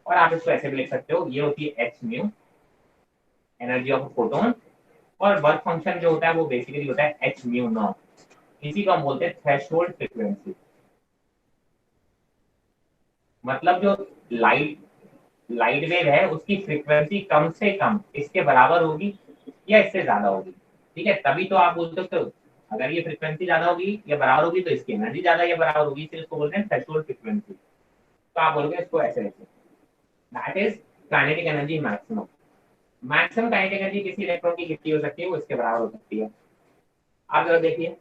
S1: और आप इसको ऐसे भी लिख सकते हो, ये होती है H mu, energy of photon. और वर्क फंक्शन जो होता है वो बेसिकली होता है एच म्यू नॉट। इसी को हम बोलते हैं थ्रेशोल्ड फ्रीक्वेंसी। मतलब जो लाइट लाइट वेव है उसकी फ्रीक्वेंसी कम से कम इसके बराबर होगी या इससे ज्यादा होगी। ठीक है, तभी तो आप बोल सकते हो अगर ये फ्रीक्वेंसी ज्यादा होगी या बराबर होगी तो इसकी एनर्जी ज्यादा या बराबर होगी, इसलिए इसको बोलते हैं थ्रेशोल्ड फ्रीक्वेंसी। तो आप बोलोगे इसको ऐसे लिखो, that is kinetic energy maximum. Maximum kinetic energy किसी इलेक्ट्रॉन की कितनी हो सकती है, वो इसके बराबर हो सकती है। आप जरा देखिए,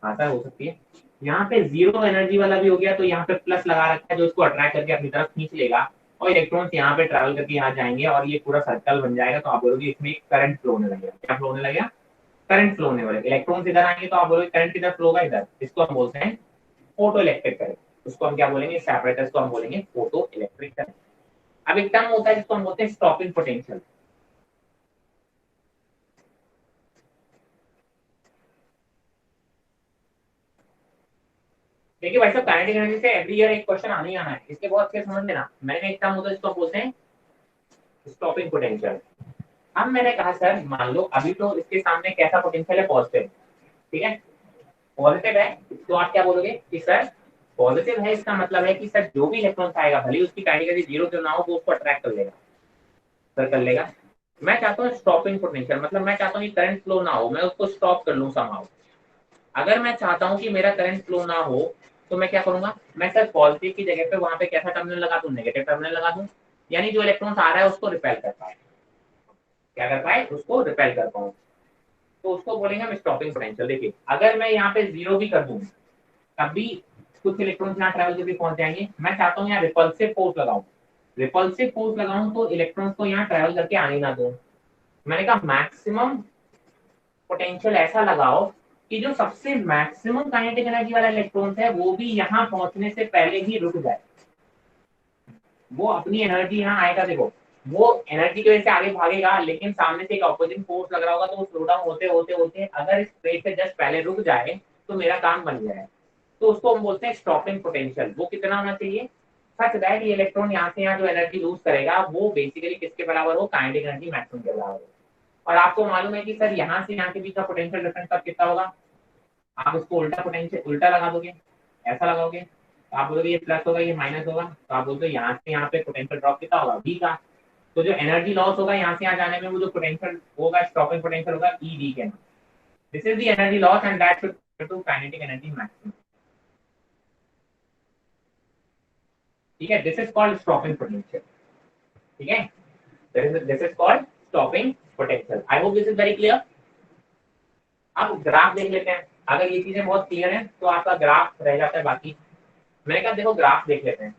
S1: आता हो सकती है। यहाँ पे जीरो एनर्जी वाला भी हो गया, तो यहाँ पे प्लस लगा रखा है जो इसको अट्रैक्ट करके अपनी तरफ खींच लेगा, और इलेक्ट्रॉन्स यहाँ पे ट्रैवल करके यहाँ जाएंगे और ये पूरा सर्कल बन जाएगा। तो आप बोलोगे इसमें एक करंट फ्लो होने लगेगा। क्या फ्लो होने लगेगा, करंट फ्लो होने वाले। इलेक्ट्रॉन्स इधर आएंगे तो आप बोलोगे करंट किधर फ्लो होगा, इधर। इसको हम बोलते हैं फोटो इलेक्ट्रिक करंट। उसको हम क्या बोलेंगे, सेपरेटर्स को हम बोलेंगे फोटो इलेक्ट्रिक करंट। अब एक टर्म होता है जिसको हम बोलते हैं स्टॉपिंग पोटेंशियल। देखिए भाई साहब, काइनेटिक एनर्जी से एवरी ईयर एक क्वेश्चन आने ही आना है, इसके बहुत अच्छे समझ लेना। मैंने एक टर्म होता है जिसको बोलते हैं स्टॉपिंग पोटेंशियल। अब मैंने कहा सर मान लो अभी तो इसके सामने कैसा पोटेंशियल है, पॉजिटिव। ठीक है, पॉजिटिव है तो आप क्या बोलोगे कि सर पॉजिटिव है, इसका मतलब है कि सर जो भी इलेक्ट्रॉन आएगा भले उसकी काइनेटिक एनर्जी जीरो क्यों ना हो वो उसको अट्रैक्ट कर लेगा, सर कर लेगा। मैं चाहता हूँ स्टॉपिंग पोटेंशियल, मतलब मैं चाहता हूँ कि करंट फ्लो ना हो, मैं उसको स्टॉप कर लूँ समहाउ। अगर मैं चाहता हूँ कि मेरा करंट फ्लो ना हो तो मैं क्या करूंगा, मैं सर पॉजिटिव की जगह पे वहां पे कैसा टर्मिनल लगा दूं, नेगेटिव टर्मिनल लगा दूं, यानी जो इलेक्ट्रॉन आ रहा है उसको रिपेल कर पाए, क्या कर पाए, उसको रिपेल कर पाऊं, तो उसको बोलेंगे हम स्टॉपिंग पोटेंशियल। देखिए अगर मैं यहाँ पे जीरो भी कर दूं तब भी कुछ इलेक्ट्रॉन यहाँ ट्रैवल करके पहुंच जाएंगे। मैं चाहता हूँ यहाँ रिपल्सिव फोर्स लगाऊं, रिपल्सिव फोर्स लगाऊं तो इलेक्ट्रॉन्स को यहाँ ट्रैवल करके आने ना दूं। मैंने कहा मैक्सिमम पोटेंशियल ऐसा लगाओ कि जो सबसे मैक्सिमम काइनेटिक एनर्जी वाला इलेक्ट्रॉन है वो भी यहाँ पहुंचने से पहले ही रुक जाए, वो अपनी एनर्जी यहाँ आएगा, देखो वो एनर्जी की वजह से आगे भागेगा लेकिन सामने से एक ऑपोजिट फोर्स लग रहा होगा तो वो स्लो डाउन होते होते होते अगर इस प्लेट से जस्ट पहले रुक जाए तो मेरा काम बन जाए, तो उसको हम बोलते हैं स्टॉपिंग पोटेंशियल। वो कितना होना चाहिए, सच दैट ये इलेक्ट्रॉन यहाँ से यहाँ जो एनर्जी लूज करेगा वो बेसिकली किसके बराबर हो, काइनेटिक एनर्जी मैक्सिमम के बराबर हो। और आपको मालूम है कि सर यहाँ से यहाँ के बीच का पोटेंशियल डिफरेंस तब कितना होगा, आप उसको उल्टा पोटेंशियल उल्टा लगा दोगे, ऐसा लगाओगे तो आप बोलोगे ये प्लस होगा ये माइनस होगा, तो आप बोलते हो यहाँ से यहाँ पे पोटेंशियल ड्रॉप कितना होगा, v का। तो जो एनर्जी लॉस होगा यहाँ से यहाँ जाने में वो जो पोटेंशियल होगा स्टॉपिंग पोटेंशियल होगा ई वी के। This is the energy loss and that should to kinetic energy maximum, ठीक है, this is called stopping potential, ठीक है, this is called stopping potential. I hope this is very clear. अब graph देख लेते हैं, अगर ये चीजें बहुत क्लियर हैं तो आपका ग्राफ रह जाता है बाकी। मैंने कहा देखो ग्राफ देख लेते हैं,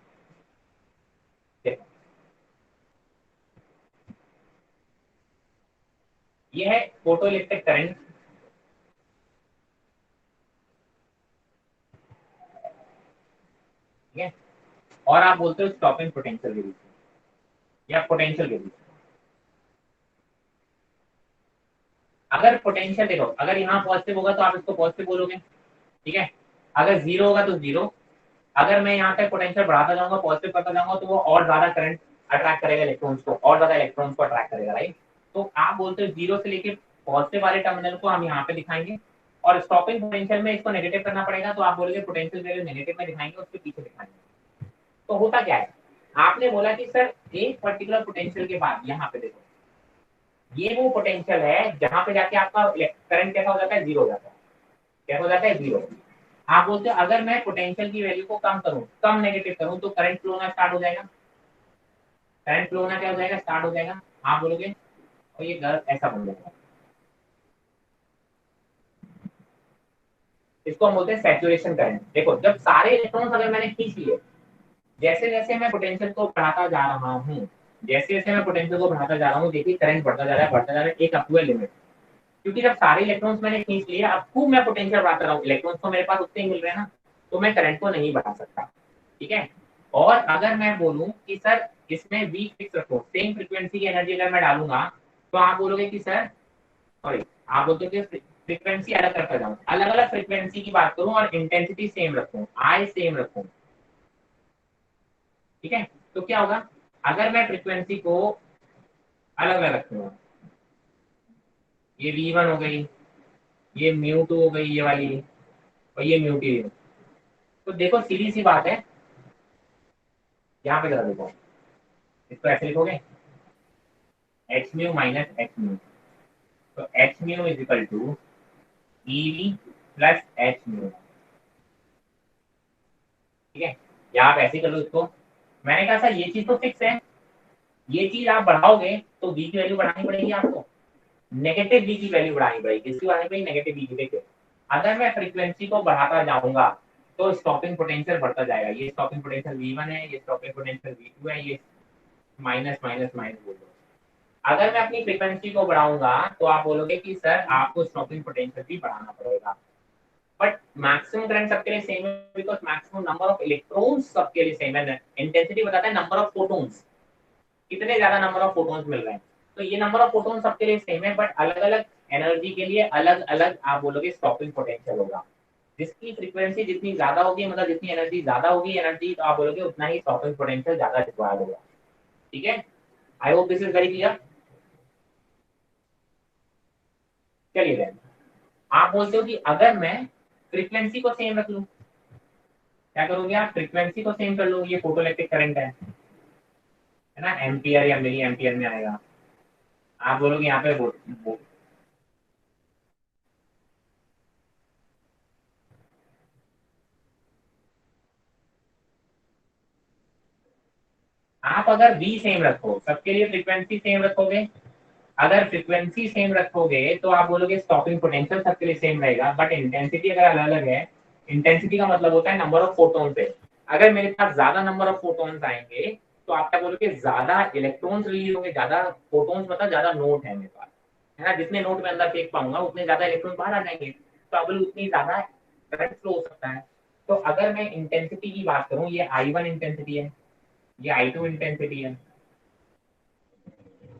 S1: देखो ये है फोटोइलेक्ट्रिक करंट, ठीक है, और आप बोलते हो स्टॉपिंग पोटेंशियल के बीच में या पोटेंशियल के बीच में। अगर पोटेंशियल देखो अगर यहाँ पॉजिटिव होगा तो आप इसको पॉजिटिव बोलोगे, ठीक है, अगर जीरो होगा तो जीरो। अगर मैं यहाँ पे पोटेंशियल बढ़ाता जाऊंगा पॉजिटिव करता जाऊंगा तो वो और ज्यादा करंट अट्रैक्ट करेगा इलेक्ट्रॉन्स को, और ज्यादा इलेक्ट्रॉन्स को अट्रैक्ट करेगा, राइट। तो आप बोलते हो जीरो से लेके पॉजिटिव वाले टर्मिनल को हम यहाँ पे दिखाएंगे और स्टॉपिंग पोटेंशियल में इसको नेगेटिव करना पड़ेगा, तो आप बोलोगे पोटेंशियल वैल्यू नेगेटिव में दिखाएंगे उसके पीछे दिखाएंगे। तो होता क्या है, आपने बोला कि सर एक पर्टिकुलर पोटेंशियल के बाद यहाँ पे देखो ये वो पोटेंशियल है जहां पे जाके आपका करंट कैसा हो जाता है, जीरो हो जाता है, कैसा हो जाता है, जीरो। आप बोलते हो अगर मैं पोटेंशियल की वैल्यू को कम करूं, कम नेगेटिव करूं तो करंट फ्लो होना स्टार्ट हो जाएगा, करंट फ्लो होना क्या हो जाएगा, स्टार्ट हो जाएगा। आप बोलोगे और ये गलत, ऐसा बन जाएगा, इसको हम बोलते हैं सैचुरेशन करंट। देखो जब सारे इलेक्ट्रॉन्स अगर मैंने खींच लिए, जैसे जैसे मैं पोटेंशियल को बढ़ाता जा रहा हूँ, जैसे जैसे मैं पोटेंशियल को बढ़ाता जा रहा हूँ देखिए करंट बढ़ता जा रहा है बढ़ता जा रहा है, एक अप टू लिमिट, क्योंकि जब सारे इलेक्ट्रॉन्स मैंने खींच लिए अब खूब मैं पोटेंशियल बढ़ाता रहा हूँ, इलेक्ट्रॉन्स तो मेरे पास उतने ही मिल रहे हैं ना, तो मैं करंट को नहीं बढ़ा सकता, ठीक है। और अगर मैं बोलूं कि सर इसमें वी फिक्स रखो, सेम फ्रीक्वेंसी की एनर्जी अगर मैं डालूंगा तो आप बोलोगे कि सर सॉरी आप बोलते हो कि फ्रीक्वेंसी अलग करता जाऊं, अलग अलग फ्रीक्वेंसी की बात करूं और इंटेंसिटी सेम रखूं, आई सेम रखूं, ठीक है। तो क्या होगा अगर मैं फ्रीक्वेंसी को अलग अलग रखूंगा, ये V1 हो गई, ये म्यू2 हो गई ये वाली, और ये म्यू2, तो देखो सीधी सी बात है, यहाँ पे जरा देखो इसको ऐसे लिखोगे h mu minus h mu, तो h mu is equal to eV plus h mu, ठीक है, या आप ऐसे कर लो इसको। मैंने कहा सर ये चीज तो फिक्स है, ये चीज आप बढ़ाओगे तो वी की वैल्यू बढ़ानी पड़ेगी आपको, नेगेटिव वी की वैल्यू बढ़ानी पड़ेगी, किसकी बढ़ानी पड़ेगी, नेगेटिव वी की। देखिए अगर मैं फ्रीक्वेंसी को बढ़ाता जाऊंगा तो स्टॉपिंग पोटेंशियल बढ़ता जाएगा, ये स्टॉपिंग पोटेंशियल V1 है, ये स्टॉपिंग पोटेंशियल V2 है, ये माइनस माइनस माइनस बोल दो। अगर मैं अपनी फ्रीक्वेंसी को बढ़ाऊंगा तो आप बोलोगे कि सर आपको स्टॉपिंग पोटेंशियल भी बढ़ाना पड़ेगा, बट मैक्सिमम करंट सबके लिए सेम है because maximum number of electrons सबके लिए सेम है। इंटेंसिटी बताता है नंबर ऑफ फोटॉन्स, कितने ज्यादा नंबर ऑफ फोटॉन्स मिल रहे हैं, तो ये नंबर ऑफ फोटॉन सबके लिए सेम है, बट अलग अलग एनर्जी के लिए अलग अलग आप बोलोगे स्टॉपिंग पोटेंशियल होगा। जिसकी फ्रीक्वेंसी जितनी ज्यादा होगी, मतलब जितनी एनर्जी ज्यादा होगी एनर्जी, तो आप बोलोगे उतना ही स्टॉपिंग पोटेंशियल ज्यादा रिक्वायर्ड होगा, ठीक है। आई hope this is very clear. चलिए आप बोलते हो कि अगर मैं फ्रीक्वेंसी को सेम रख लो। क्या करोगे आप, फ्रीक्वेंसी को सेम कर लो, ये फोटोइलेक्ट्रिक करंट है ना, एम्पियर या मिली एम्पियर में आएगा। आप बोलोगे यहाँ पे आप अगर बी सेम रखो, सबके लिए फ्रीक्वेंसी सेम रखोगे, अगर फ्रीक्वेंसी सेम रखोगे तो आप बोलोगे स्टॉपिंग पोटेंशियल सबके लिए सेम रहेगा, बट इंटेंसिटी अगर अलग अलग है, इंटेंसिटी का मतलब होता है नंबर ऑफ फोटोन पे। अगर मेरे पास ज्यादा नंबर ऑफ फोटोन्स आएंगे तो आप क्या बोलोगे, ज्यादा इलेक्ट्रॉन्स रिलीज होंगे, ज्यादा फोटोन्स मतलब ज्यादा नोट है मेरे पास, है ना, जितने नोट में अंदर फेंक पाऊंगा उतने ज्यादा इलेक्ट्रॉन बाहर आ जाएंगे, तो आप बोलोगे उतनी ज्यादा करंट फ्लो हो सकता है। तो अगर मैं इंटेंसिटी की बात करूं, ये I1 इंटेंसिटी है, ये I2 इंटेंसिटी है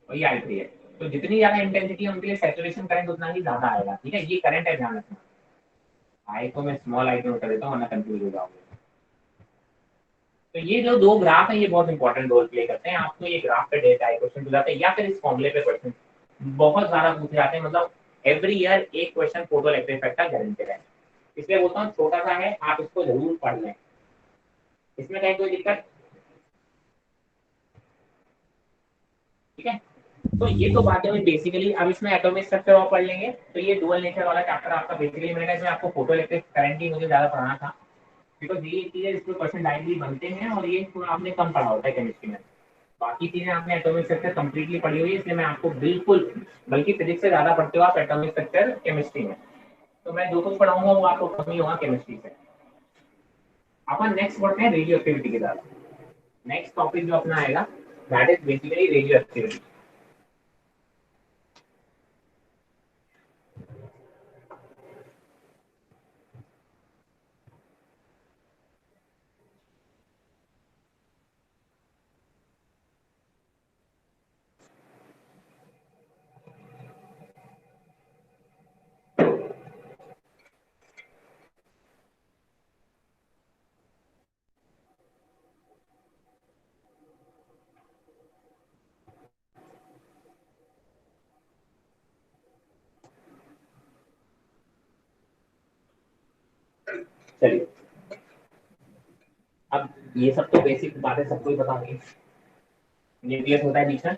S1: और ये I3 है। तो जितनी ज्यादा इंटेंसिटी है उनके लिए सैचुरेशन करंट उतना ही ज्यादा आएगा, ठीक है, ये करंट है, ध्यान रखना। आई को मैं स्मॉल आई नोट कर देता हूँ वरना कंफ्यूज हो जाओगे। तो ये जो दो ग्राफ है ये बहुत इंपॉर्टेंट रोल प्ले करते हैं, आपको ये ग्राफ पे डेटा आई क्वेश्चन पूछ जाते हैं या फिर इस फॉर्मूले पे क्वेश्चन बहुत ज्यादा पूछे जाते हैं, मतलब एवरी ईयर एक क्वेश्चन फोटो इलेक्ट्रिक इफेक्ट का गारंटेड है। इसलिए बोलता हूँ छोटा सा है, आप इसको जरूर पढ़ लें, इसमें कहीं कोई दिक्कत, ठीक है। तो ये तो बातें हुई बेसिकली, अब इसमें एटॉमिक स्ट्रक्चर और पढ़ लेंगे। तो ये डुअल नेचर वाला चैप्टर आपका बेसिकली मैंने इसमें आपको फोटो इलेक्ट्रिक करंट ही मुझे ज्यादा पढ़ाना था, बिकॉज ये चीजें इसमें क्वेश्चन डायरेक्टली बनते हैं और ये थोड़ा आपने कम पढ़ा होता है केमिस्ट्री में। बाकी चीजें आपने एटॉमिक स्ट्रक्चर कंप्लीटली पढ़ी हुई है, इसलिए मैं आपको बिल्कुल, बल्कि फिजिक्स से ज्यादा पढ़ते हो आप एटॉमिक स्ट्रक्चर केमिस्ट्री में, तो मैं जो कुछ पढ़ाऊंगा वो आपको कम ही होगा केमिस्ट्री से। अपन नेक्स्ट बढ़ते हैं रेडियो एक्टिविटी के साथ। नेक्स्ट टॉपिक जो अपना आएगा that is basically radio activity. चलिए, अब ये सब तो बेसिक बातें सबको ही पता होंगी। न्यूक्लियस होता है बीच में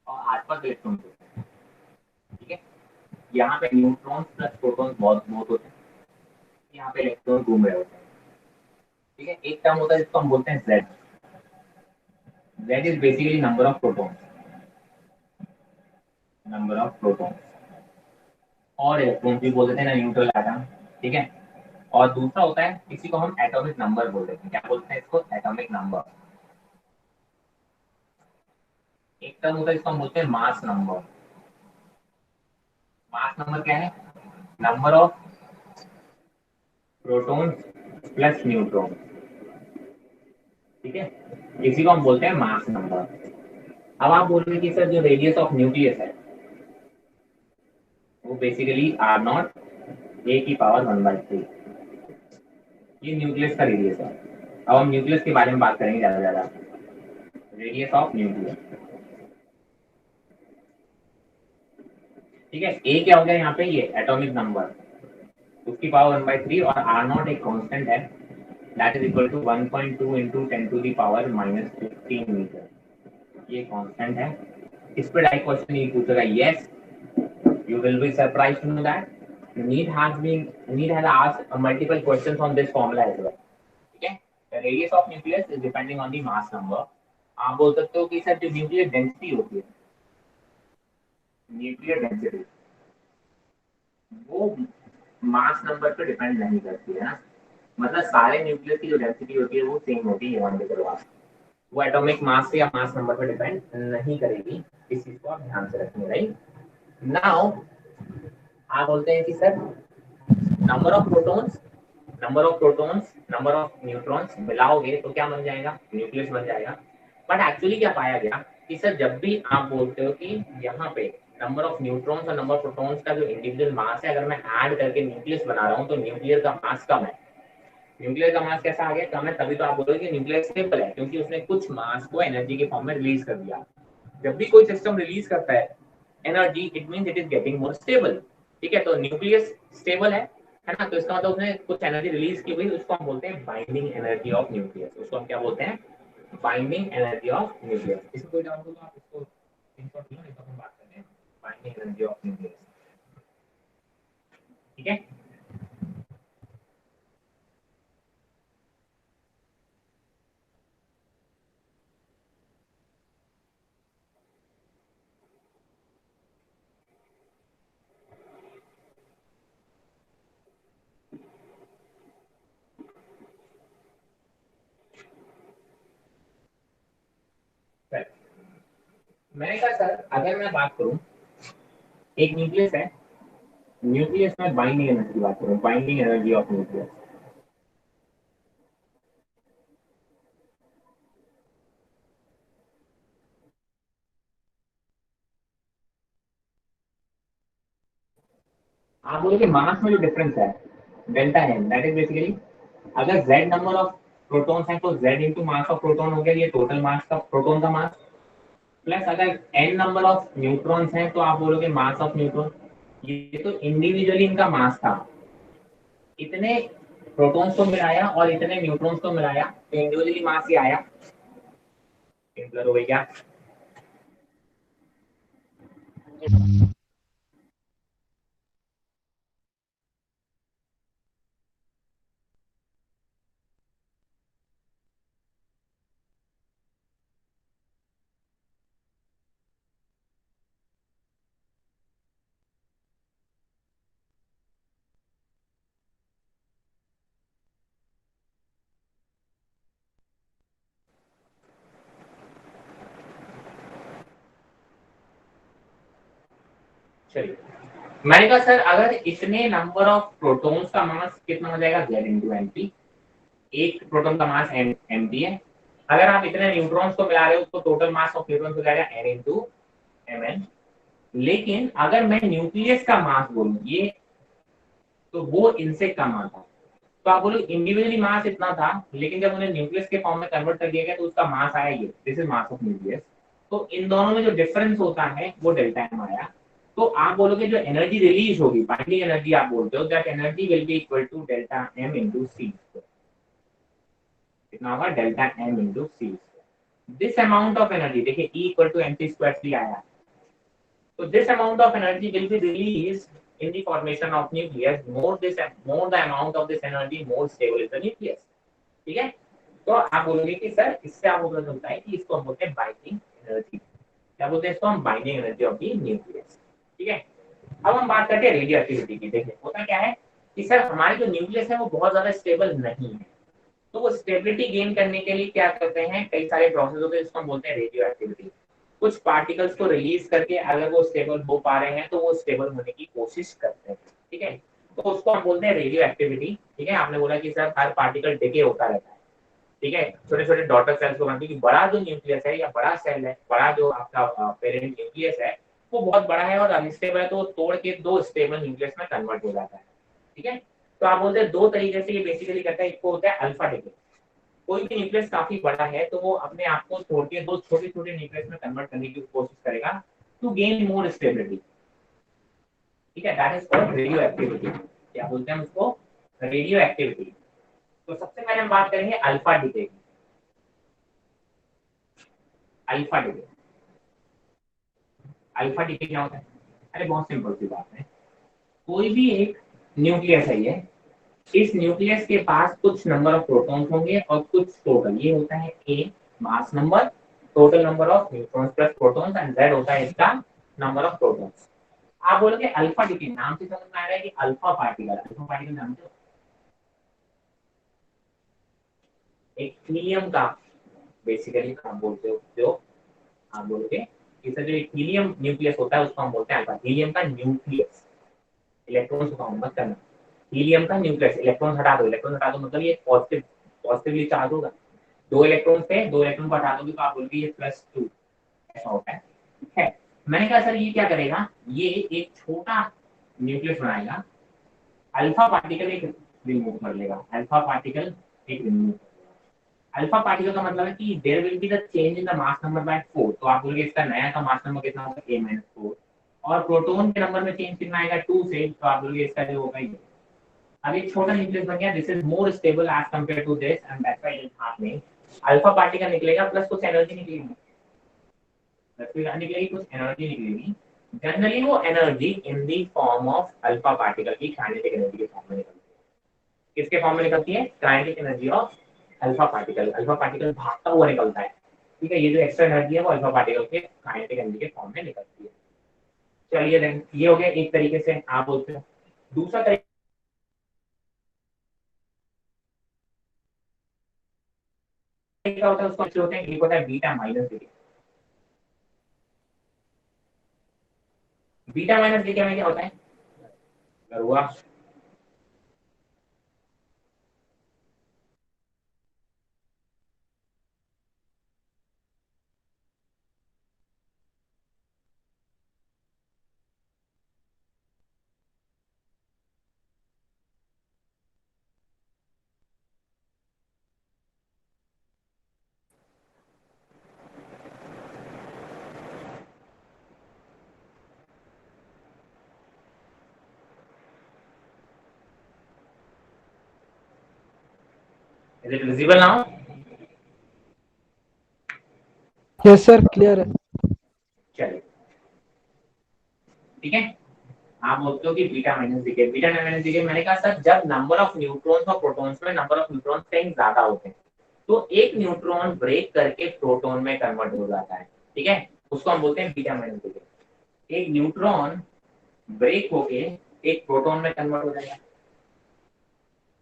S1: और आसपास इलेक्ट्रॉन होते हैं, ठीक है। यहाँ पे न्यूट्रॉन्स प्लस प्रोटॉन्स बहुत बहुत होते हैं, यहाँ पे इलेक्ट्रॉन घूम रहे होते हैं, ठीक है। एक टर्म होता है जिसको हम बोलते हैं Z, Z is basically number of protons, number of protons, और इलेक्ट्रॉन भी बोल देते हैं ना, न्यूट्रल एटम, ठीक है। और दूसरा होता है किसी को हम एटॉमिक नंबर बोल देते हैं, क्या बोलते हैं इसको, एटॉमिक नंबर। एक टर्म होता है जिसको हम बोलते हैं मास नंबर। मास नंबर क्या है, number of protons plus neutron, ठीक है, इसी को हम बोलते हैं मास नंबर। अब आप बोल रहे हैं कि सर जो रेडियस ऑफ न्यूक्लियस है वो बेसिकली आर नॉट ए की पावर 1/3, ये न्यूक्लियस का रेडियस है। अब हम न्यूक्लियस के बारे में बात करेंगे ज्यादा ज्यादा, रेडियस ऑफ न्यूक्लियस, ठीक है। ए क्या हो गया यहाँ पे, ये एटॉमिक नंबर, उसकी पावर 1/3, और आर नॉट एक कांस्टेंट है, that is equal to 1.2 into 10⁻⁻15 metre, ये कांस्टेंट है। इस पर डायरेक्ट क्वेश्चन ये पूछेगा, yes you will be surprised to know that NEET has asked multiple questions on this formula as well, ठीक है। the radius of nucleus is depending on the mass number। आप बोल सकते हो कि सर जो न्यूक्लियर डेंसिटी होती है, न्यूक्लियर डेंसिटी वो मास नंबर पर डिपेंड नहीं करती है ना, मतलब सारे न्यूक्लियस की जो डेंसिटी होती है वो सेम होती है, वन के बाद वो एटॉमिक मास या मास नंबर पर डिपेंड नहीं करेगी, इस चीज को आप ध्यान से रखेंगे, राइट। नाउ आप बोलते हैं कि sir number of protons, number of protons, number of neutrons मिलाओगे तो क्या बन जाएगा, न्यूक्लियस बन जाएगा। बट एक्चुअली क्या पाया गया कि सर जब भी आप बोलते हो कि यहाँ पे नंबर ऑफ न्यूट्रॉन्स और नंबर ऑफ प्रोटॉन्स का जो इंडिविजुअल मास है अगर मैं ऐड करके न्यूक्लियस बना रहा हूँ तो न्यूक्लियर का मास कम है। न्यूक्लियर का मास कैसा आ गया, कम है, तभी तो आप बोलोगे कि न्यूक्लियर स्टेबल है, क्योंकि उसने कुछ मास को एनर्जी के फॉर्म में रिलीज कर दिया। जब भी कोई सिस्टम रिलीज करता है energy, it means it is getting more stable. ठीक है, तो न्यूक्लियस स्टेबल है ना, तो इसका मतलब उसने कुछ एनर्जी रिलीज की हुई, उसको हम बोलते हैं बाइंडिंग एनर्जी ऑफ न्यूक्लियस। उसको हम क्या बोलते हैं? Binding energy of nucleus. इसमें कोई डाउट हो तो आप इसको स्क्रीनशॉट लो, नहीं तो हम बात करते हैं बाइंडिंग एनर्जी ऑफ न्यूक्लियस। ठीक है, मैंने कहा सर अगर मैं बात करूं, एक न्यूक्लियस है, न्यूक्लियस में बाइंडिंग एनर्जी की बात करूं, बाइंडिंग एनर्जी ऑफ न्यूक्लियस। आप बोलोगे मास में जो डिफरेंस है delta N, that is basically अगर z नंबर ऑफ प्रोटॉन्स हैं तो z into mass of proton हो गया, ये टोटल मास का प्रोटॉन का मास, प्लस अगर n नंबर ऑफ न्यूट्रॉन्स हैं तो आप बोलोगे मास ऑफ न्यूट्रॉन। ये तो इंडिविजुअली इनका मास था, इतने प्रोटॉन्स को मिलाया और इतने न्यूट्रॉन्स को मिलाया तो इंडिविजुअली मास ही आया। सिंपल हो गई क्या? चलिए, मैंने कहा सर अगर इतने नंबर ऑफ प्रोटॉन्स का मास कितना हो जाएगा, z इंटू एम पी। एक प्रोटॉन का मास एम पी है, अगर आप इतने न्यूट्रॉन्स को मिला रहे हो तो टोटल मास ऑफ न्यूट्रॉन्स हो जाएगा n इंटू एम एन। लेकिन अगर मैं न्यूक्लियस का मास बोलूं ये, तो वो इनसे कम आता। तो आप बोलो इंडिविजुअली मास इतना था, लेकिन जब उन्हें न्यूक्लियस के फॉर्म में कन्वर्ट कर दिया गया तो उसका मास आया ये, this is mass of nucleus. तो इन दोनों में जो डिफरेंस होता है वो डेल्टा एम आया। तो आप बोलोगे जो एनर्जी रिलीज होगी, बाइंडिंग एनर्जी आप बोलते हो, that energy will be equal to delta m into c. कितना होगा? Delta m into c. This amount of energy देखिए E equal to m c square भी आया। So this amount of energy will be released in the formation of nucleus. More the amount of this energy, more stable is the nucleus. ठीक है? तो आप बोलोगे कि sir इससे आपको पता चलता है कि इसको हम बोलते हैं बाइंडिंग एनर्जी। क्या बोलते हैं इसको हम? Binding energy of the nucleus. ठीक है, अब हम बात करते हैं रेडियो एक्टिविटी की। देखिए होता क्या है कि सर हमारी जो न्यूक्लियस है वो बहुत ज्यादा स्टेबल नहीं है, तो वो स्टेबिलिटी गेन करने के लिए क्या करते हैं, कई सारे प्रोसेस होते हैं जिसको हम बोलते हैं रेडियो एक्टिविटी। कुछ पार्टिकल्स को रिलीज करके अगर वो स्टेबल हो पा रहे हैं तो वो स्टेबल होने की कोशिश करते हैं। ठीक है, तो उसको हम बोलते हैं रेडियो एक्टिविटी। ठीक है, आपने बोला कि सर हर पार्टिकल डिके होता रहता है। ठीक है, छोटे छोटे डॉटर सेल्स को बनती है, बड़ा जो न्यूक्लियस है या बड़ा सेल है, बड़ा जो आपका पेरेंट न्यूक्लियस है वो बहुत बड़ा है और अनस्टेबल है, तो वो तोड़ के दो स्टेबल न्यूक्लियस में कन्वर्ट हो जाता है। ठीक है, तो आप बोलते हैं दो तरीके से ये बेसिकली करता है। एक को होता है अल्फा डिके, कोई भी न्यूक्लियस काफी बड़ा है तो वो अपने आप को तोड़ के दो छोटे छोटे न्यूक्लियस में कन्वर्ट करने की कोशिश करेगा टू गेन मोर स्टेबिलिटी। ठीक है, that is called radio activity. क्या बोलते हैं हम उसको? Radio activity. तो सबसे पहले हम बात करेंगे अल्फा डिके की। अल्फा डिके, अल्फा डिके क्या होता है? अरे बहुत सिंपल सी बात है, कोई भी एक न्यूक्लियस है ये, इस न्यूक्लियस के पास कुछ नंबर ऑफ प्रोटॉन्स होंगे और कुछ टोटल, ये होता है A mass number, total number of neutrons plus protons, and Z होता है इसका नंबर ऑफ प्रोटॉन्स। आप बोलोगे अल्फा डिके, नाम से समझ में आ रहा है कि अल्फा पार्टिकल, अल्फा पार्टिकल नाम से एक हीलियम का बेसिकली आप बोलते हो, जो आप बोलोगे इसका जो हीलियम न्यूक्लियस होता है उसको हम बोलते हैं अल्फा। हीलियम का न्यूक्लियस, इलेक्ट्रॉन्स को काउंट मत करना, हीलियम का न्यूक्लियस, इलेक्ट्रॉन हटा दो, इलेक्ट्रॉन हटा दो मतलब ये पॉजिटिव, पॉजिटिवली चार्ज होगा। दो इलेक्ट्रॉन थे, दो इलेक्ट्रॉन को हटा दोगे तो आप बोलोगे ये +2, ऐसा होता है। ठीक है, मैंने कहा सर ये क्या करेगा, ये एक छोटा न्यूक्लियस बनाएगा, अल्फा पार्टिकल एक रिमूव कर लेगा, अल्फा पार्टिकल एक रिमूव। अल्फा पार्टिकल का मतलब है कि there will be the change in the mass number by 4। तो आप बोलोगे इसका नया का मास नंबर कितना होगा, a-4। और प्रोटॉन के नंबर में चेंज कितना आएगा 2 से, तो आप बोलोगे इसका जो होगा ये। अब एक छोटा न्यूक्लियस बन गया, this is more stable as compare to this and that's why it is happening. Alpha particle निकलेगा प्लस कुछ एनर्जी निकलेगी, प्लस फिर निकलेगी कुछ एनर्जी निकलेगी। जनरली वो energy in the form of alpha particle की काइनेटिक एनर्जी के फॉर्म में निकलती है। किसके फॉर्म में निकलती है? Kinetic energy of alpha particle. Alpha particle भागता हुआ निकलता है, ठीक है। ये जो एक्स्ट्रा एनर्जी है वो अल्फा पार्टिकल के काइनेटिक एनर्जी के फॉर्म में निकलती है। चलिए देन ये हो गया एक तरीके से आप बोलते हो। दूसरा तरीका क्या होता है, उसको होते हैं, एक होता है beta minus decay. Beta minus decay में क्या होता है, अगर हुआ is it visible now?
S2: Yes sir, clear है।
S1: चलिए ठीक है। आप बोलते हो कि beta minus decay, beta minus decay मैंने कहा सर जब नंबर ऑफ न्यूट्रॉन्स और प्रोटॉन्स में नंबर ऑफ न्यूट्रॉन्स कहीं ज्यादा होते हैं तो एक न्यूट्रॉन ब्रेक करके प्रोटॉन में कन्वर्ट हो जाता है, ठीक है। उसको हम बोलते हैं बीटा माइनस डीके। एक न्यूट्रॉन ब्रेक होके एक प्रोटॉन में कन्वर्ट हो जाएगा,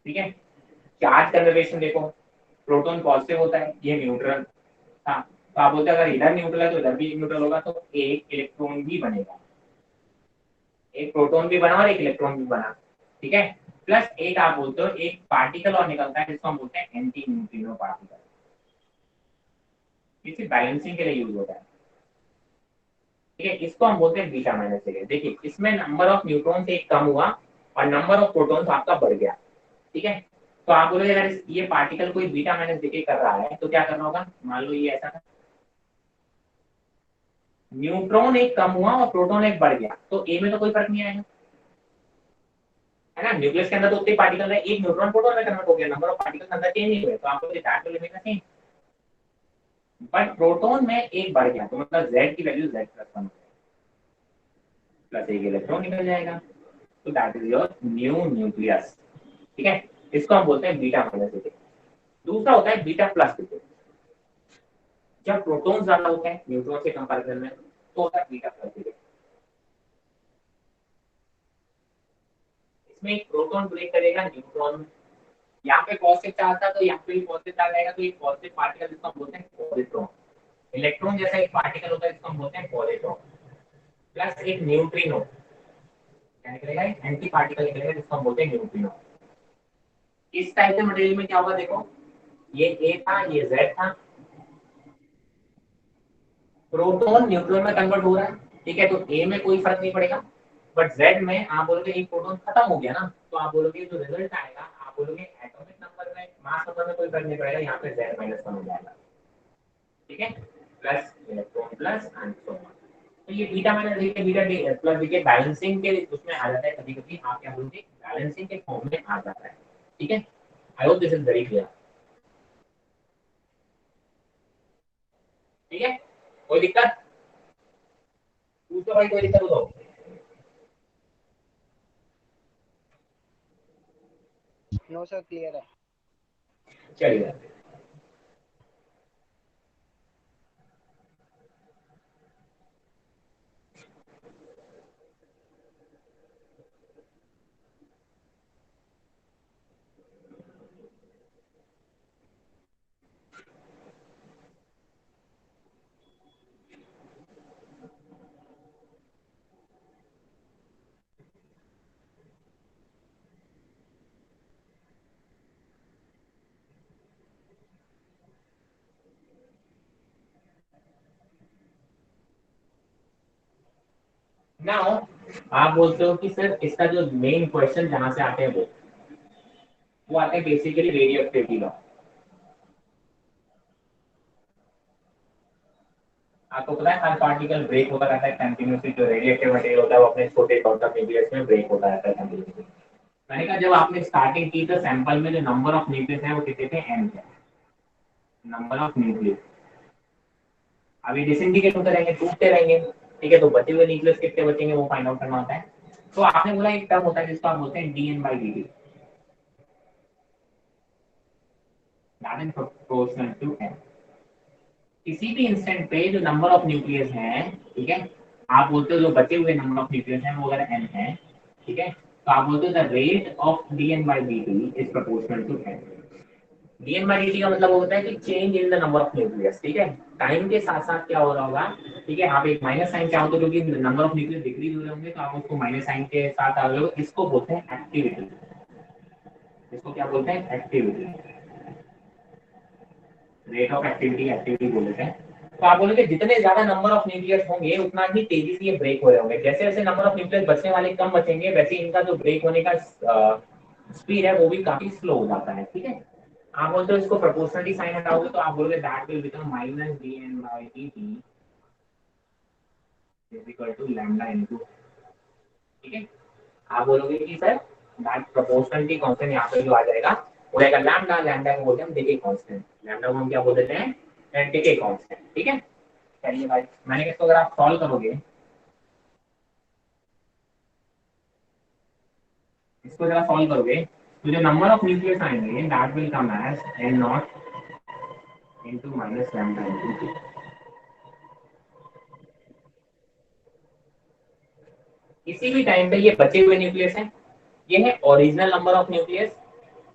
S1: ठीक है। चार्ज कंजर्वेशन देखो, प्रोटॉन पॉजिटिव होता है, ये न्यूट्रल था, तो आप बोलते हैं अगर इधर न्यूट्रल है तो इधर भी न्यूट्रल होगा, तो एक इलेक्ट्रॉन भी बनेगा, एक प्रोटॉन भी बना और एक इलेक्ट्रॉन भी बना, ठीक है। प्लस एक आप बोलते हो एक पार्टिकल और निकलता है जिसको हम बोलते हैं एंटी न्यूट्रिनो पार्टिकल। इसे बैलेंसिंग के लिए यूज होता है, ठीक है। इसको हम बोलते हैं बीटा माइनस डीके। देखिए इसमें नंबर ऑफ न्यूट्रॉन एक कम हुआ और नंबर ऑफ प्रोटॉन्स आपका बढ़ गया, ठीक है। तो आप बोलोगे अगर ये पार्टिकल कोई बीटा माइनस डीके कर रहा है तो क्या करना होगा, मान लो ये ऐसा था, न्यूट्रॉन एक कम हुआ और प्रोटॉन एक बढ़ गया, तो ए में तो कोई फर्क नहीं आएगा, है ना। न्यूक्लियस के अंदर तो उतने पार्टिकल है, एक न्यूट्रॉन प्रोटॉन में कन्वर्ट हो गया, नंबर ऑफ पार्टिकल्स अंदर चेंज नहीं हुए, तो आपको that will remain the same. But proton में एक बढ़ गया तो मतलब Z की वैल्यू Z प्लस 1 प्लस एक इलेक्ट्रॉन निकल जाएगा, तो that is your new nucleus, ठीक है। इसको हम बोलते हैं बीटा माइनस डीके। दूसरा होता है बीटा प्लस डीके। जब प्रोटॉन ज्यादा होते हैं न्यूट्रॉन के कंपैरिजन में तो होता है बीटा प्लस डीके। इसमें एक प्रोटॉन ब्रेक करेगा न्यूट्रॉन, यहाँ पे पॉजिटिव चार्ज था तो यहाँ पे भी पॉजिटिव चार्ज आएगा, तो एक पॉजिटिव पार्टिकल जिसको हम बोलते हैं पॉजिट्रॉन। इलेक्ट्रॉन जैसा एक पार्टिकल होता है जिसको हम बोलते हैं पॉजिट्रॉन, प्लस एक न्यूट्रिनो, क्या निकलेगा, एक एंटी पार्टिकल निकलेगा जिसको हम बोलते हैं न्यूट्रिनो। इस टाइप के मटेरियल में क्या होगा, देखो ये ए था ये जेड था, प्रोटॉन न्यूट्रॉन में कन्वर्ट हो रहा है, ठीक है। तो ए में कोई फर्क नहीं पड़ेगा, बट जेड में आप बोलोगे एक प्रोटॉन खत्म हो गया ना, तो आप बोलोगे जो रिजल्ट आएगा आप बोलोगे एटॉमिक नंबर में मास नंबर में कोई फर्क नहीं पड़ेगा, यहाँ पे जेड माइनस 1 हो जाएगा, ठीक है। Plus electron plus and so on. तो ये beta minus decay beta plus decay balancing के उसमें आ जाता है, कभी कभी आप क्या बोलोगे बैलेंसिंग के फॉर्म में आ जाता है, ठीक है। आई hope this is very clear, ठीक है। कोई दिक्कत पूछो भाई, कोई दिक्कत हो तो।
S2: नो सर, क्लियर है।
S1: चलिए नाउ आप बोलते हो कि सर इसका जो मेन क्वेश्चन जहां से आते हैं वो आते हैं बेसिकली रेडियो एक्टिविटी लॉ। आपको पता है हर पार्टिकल ब्रेक होता रहता है कंटिन्यूसली, जो रेडिएटिव मटेरियल होता है वो अपने छोटे शॉर्ट न्यूक्लियस में ब्रेक होता रहता है कंटिन्यूसली। मैंने कहा जब आपने स्टार्टिंग की तो सैंपल में जो नंबर ऑफ न्यूक्लियस है वो कितने थे, n थे, नंबर ऑफ न्यूक्लियस। अभी डिसइंटीग्रेट होते रहेंगे, टूटते रहेंगे, ठीक है, तो बचे हुए न्यूक्लियस कितने बचेंगे वो फाइंड आउट करना होता है। तो आपने बोला एक टर्म होता है जिसको आप बोलते हैं dn/dt, that is proportional to n। किसी भी इंस्टेंट पे जो नंबर ऑफ न्यूक्लियस है, ठीक है, आप बोलते हो जो बचे हुए नंबर ऑफ न्यूक्लियस है वो अगर n है, ठीक है, तो आप बोलते हो the rate of dn/dt is proportional to n। dn/dt का मतलब होता है कि change in the number of nucleus, ठीक है, टाइम के साथ साथ क्या हो रहा होगा, ठीक है, आप एक माइनस साइन चाहो तो क्योंकि नंबर ऑफ न्यूक्लियस डिक्रीज हो रहे होंगे तो आप उसको माइनस साइन के साथ आ रहे हो, इसको बोलते हैं एक्टिविटी। इसको क्या बोलते हैं, activity, rate of activity, activity बोल देते हैं। तो आप बोलोगे जितने ज्यादा नंबर ऑफ न्यूक्लियस होंगे उतना ही तेजी से ये ब्रेक हो रहे होंगे, जैसे जैसे नंबर ऑफ न्यूक्लियस बचने वाले कम बचेंगे वैसे इनका जो ब्रेक होने का स्पीड है वो भी काफी स्लो हो जाता है, ठीक है। आप बोलते हो इसको प्रोपोर्शनली साइन हटाओगे तो आप बोलोगे that will become minus dn/dt is equal to lambda into, ठीक है। आप बोलोगे कि सर दैट प्रोपोर्शनलिटी कांस्टेंट यहाँ पे जो आ जाएगा वो रहेगा लैम्डा, लैम्डा को बोलते हैं हम डिके कांस्टेंट, लैम्डा को हम क्या बोल देते हैं, डिके कांस्टेंट, ठीक है। चलिए भाई, मैंने इसको अगर आप सॉल्व करोगे, इसको जरा सॉल्व करोगे तो जो नंबर ऑफ न्यूक्लियस आएंगे that will come as n0 into minus lambda into T. किसी भी टाइम पे ये बचे हुए न्यूक्लियस हैं, ये है original number of nucleus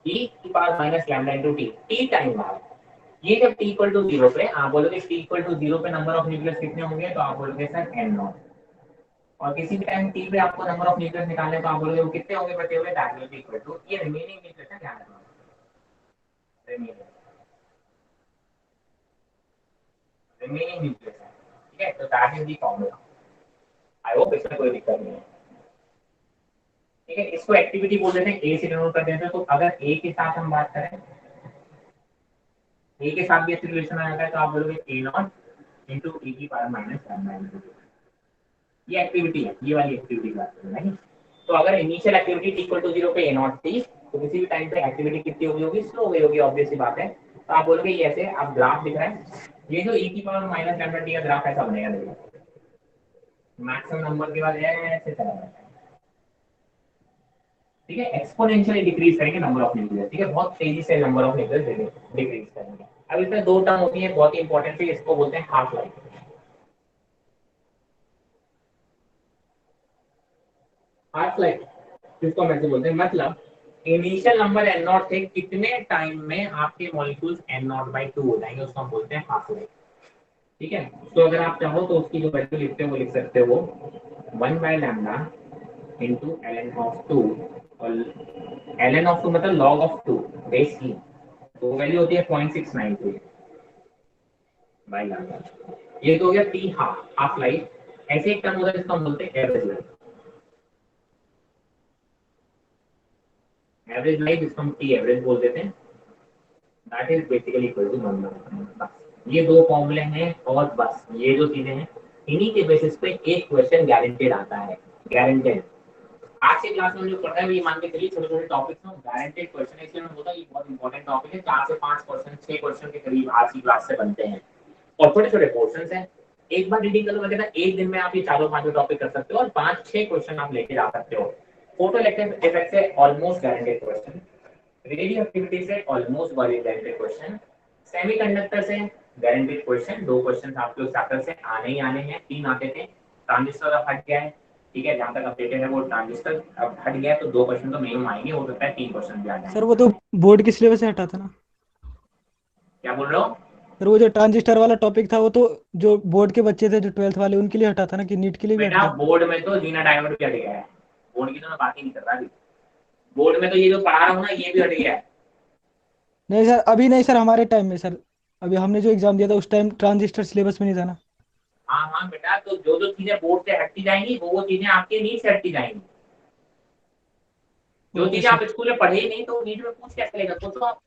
S1: e की power minus lambda into T, T time बाद। ये जब t इक्वल टू 0 पे आप बोलोगे t इक्वल टू 0 पे नंबर ऑफ न्यूक्लियस कितने होंगे, तो आप बोलोगे सर n0। और किसी भी टाइम t पे आपको नंबर ऑफ न्यूक्लियस निकालने तो आप बोलोगे वो कितने होंगे बचे हुए, that will be equal to, ये रिमेनिंग न्यूक्लियस है, ध्यान रखना, रिमेनिंग न्यूक्लियस है, ठीक है। तो that is the formula. I hope इसमें कोई दिक्कत नहीं है, ठीक है। इसको एक्टिविटी बोल देते हैं, ए से डिनोट कर देते हैं। तो अगर ए के साथ हम बात करें, ए के साथ भी ऐसी रिलेशन आ जाता है तो आप बोलोगे ए नॉट इंटू ई की पावर माइनस लैम्डा इंटू, ये एक्टिविटी है, ये वाली एक्टिविटी की बात कर रहे हैं। तो अगर initial activity t equal to 0 पे ए नॉट थी तो किसी भी टाइम पे एक्टिविटी कितनी होगी, होगी स्लो हो गई होगी, ऑब्वियस सी बात है। तो आप बोलोगे ये ऐसे आप ग्राफ दिख रहा है, ये जो e की पावर माइनस लैम्डा टी का ग्राफ ऐसा बनेगा, देखिए मैक्सिमम नंबर के बाद ऐसे चला जाता है, ठीक है। एक्सपोनेंशियली डिक्रीज करेंगे नंबर ऑफ न्यूक्लियस, ठीक है, बहुत तेजी से नंबर ऑफ न्यूक्लियस डिक्रीज करेंगे। अब इसमें दो टर्म होती है बहुत ही इंपॉर्टेंट है, इसको बोलते हैं हाफ लाइफ। हाफ लाइफ जिसको हम ऐसे बोलते हैं, मतलब इनिशियल नंबर एन नॉट से कितने टाइम में आपके मॉलिक्यूल्स n0/2 हो जाएंगे, उसको हम बोलते हैं हाफ लाइफ, ठीक है। तो अगर आप चाहो तो उसकी जो वैल्यू लिखते हो वो लिख सकते हो 1/λ इंटू ln(2), और ln(2) मतलब log(2) बेस की, तो वैल्यू होती है 0.692 बाई लैम्डा। ये तो हो गया टी हाफ लाइफ। ऐसे एक टर्म होता है जिसको हम बोलते हैं एवरेज लाइफ, एवरेज लाइफ जिसको हम टी एवरेज बोल देते हैं, that is basically equal to 1/. ये दो फॉर्मूले हैं और बस ये जो चीजें हैं इन्हीं के बेसिस पे एक क्वेश्चन गारंटेड आता है, गारंटेड। आज के क्लास में जो पढ़ रहे हैं ये मान के चलिए छोटे छोटे टॉपिक्स में गारंटेड क्वेश्चन है, इसलिए मैं बोलता हूं ये बहुत इंपॉर्टेंट टॉपिक है, 4 से 5 क्वेश्चन 6 क्वेश्चन के करीब आज की क्लास से बनते हैं और छोटे छोटे पोर्शंस हैं। एक बार रीडिंग कर लो, एक दिन में आप ये चारों पांचों टॉपिक कर सकते हो और 5-6 क्वेश्चन आप लेके जा सकते हो। फोटो इफेक्ट से almost guaranteed question, radio activity से ऑलमोस्ट गारंटेड क्वेश्चन, सेमीकंडक्टर से गारंटेड क्वेश्चन, 2 क्वेश्चन आपके उस चैप्टर से आने ही आने हैं, 3 आते थे। ट्रांजिस्टर अब हट गया है, ठीक है, जहां तक अपडेटेड है वो ट्रांजिस्टर अब हट गया है, तो 2 क्वेश्चन तो मिनिमम आएंगे, हो सकता है 3 क्वेश्चन भी आ जाए।
S2: सर वो तो बोर्ड के सिलेबस से हटा था ना।
S1: क्या बोल रहे हो?
S2: सर वो जो ट्रांजिस्टर वाला टॉपिक था वो तो जो बोर्ड के बच्चे थे जो 12th वाले उनके लिए हटा था ना, कि नीट के लिए भी
S1: बेटा
S2: हटा था।
S1: बोर्ड में तो जीना डायोड भी हट गया है, बोर्ड की तो मैं बात ही नहीं कर रहा अभी। बोर्ड में तो ये जो पढ़ा रहा हूँ ना ये भी हट गया है।
S2: नहीं सर, अभी नहीं सर, हमारे टाइम में सर, अभी हमने जो एग्जाम दिया था उस टाइम ट्रांजिस्टर सिलेबस में नहीं था ना।
S1: हाँ हाँ बेटा, तो जो जो चीजें बोर्ड से हटती जाएंगी वो चीजें आपके नीट से हटती जाएंगी। जो
S2: ओके
S1: चीजें आप
S2: सर।
S1: स्कूल में पढ़े ही नहीं तो नीट में पूछ कैसे लेगा, सोचो आप।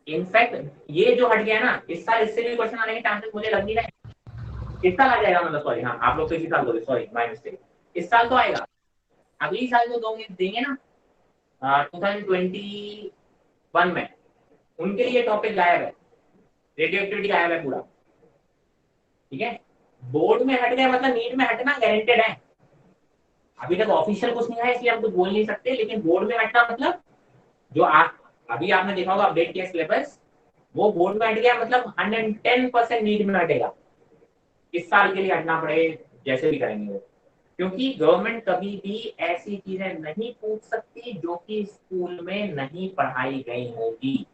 S1: इनफैक्ट ये जो हट गया ना इस साल इससे भी क्वेश्चन आने के चांसेस मुझे लग नहीं रहे। इस साल आ जाएगा मतलब, सॉरी हाँ आप लोग तो इसी साल बोले, सॉरी माय मिस्टेक, इस साल तो आएगा, अगली साल जो दोगे देंगे ना 2021 में, उनके लिए टॉपिक गायब है, रेडियो एक्टिविटी गायब है पूरा, ठीक है। बोर्ड में हट गया मतलब नीट में हटना गारंटेड है, अभी तक ऑफिशियल कुछ नहीं है इसलिए हम कुछ बोल नहीं सकते, लेकिन बोर्ड में हटना मतलब जो आप अभी आपने देखा होगा अपडेट किया सिलेबस, वो बोर्ड में हट गया मतलब 110% नीट में हटेगा, इस साल के लिए हटना पड़े जैसे भी करेंगे वो, क्योंकि गवर्नमेंट कभी भी ऐसी चीजें नहीं पूछ सकती जो कि स्कूल में नहीं पढ़ाई गई होगी।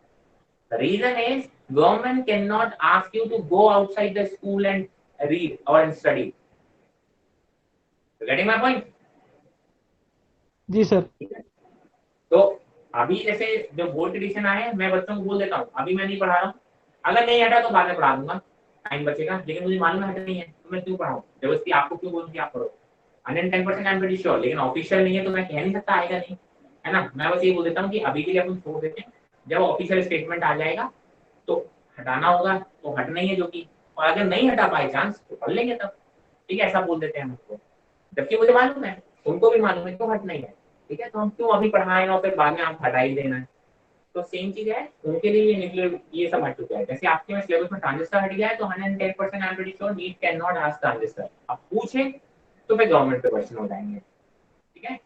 S1: The reason is government cannot ask you to go outside the school and read or study. Getting my point?
S2: जी सर।
S1: तो अभी जैसे जो बोर्ड एडिशन आए मैं बच्चों को बोल देता हूँ अभी मैं नहीं पढ़ा रहा हूँ, अगर नहीं हटा तो बाद में पढ़ा दूंगा, टाइम बचेगा, लेकिन मुझे मालूम है हटा नहीं है तो मैं क्यों पढ़ाऊँ, जबरदस्ती आपको क्यों बोलूँ कि आप पढ़ो, 110% आई एम वेरी श्योर, लेकिन ऑफिशियल नहीं है तो मैं कह नहीं सकता आएगा नहीं, है ना। मैं बस ये बोल देता हूँ कि अभी के लिए अपन छोड़ देते हैं, जब ऑफिशियल स्टेटमेंट आ जाएगा तो हटाना होगा तो हटना ही है जो कि, और अगर नहीं हटा बाई चांस तो पढ़ लेंगे तब, ठीक है, ऐसा बोल देते हैं हम उसको, जबकि मुझे मालूम है उनको भी मालूम है क्यों हटना ही है, ठीक है, तो हम क्यों अभी पढ़ाएं और फिर बाद में आप हटा ही देना है, तो सेम चीज है उनके लिए ये न्यूक्लियर ये सब हट चुका है, जैसे आपके में सिलेबस में ट्रांजिस्टर हट गया है तो 110% I am pretty sure NEET can not ask transistor, आप पूछें तो फिर गवर्नमेंट पे क्वेश्चन हो जाएंगे, ठीक है,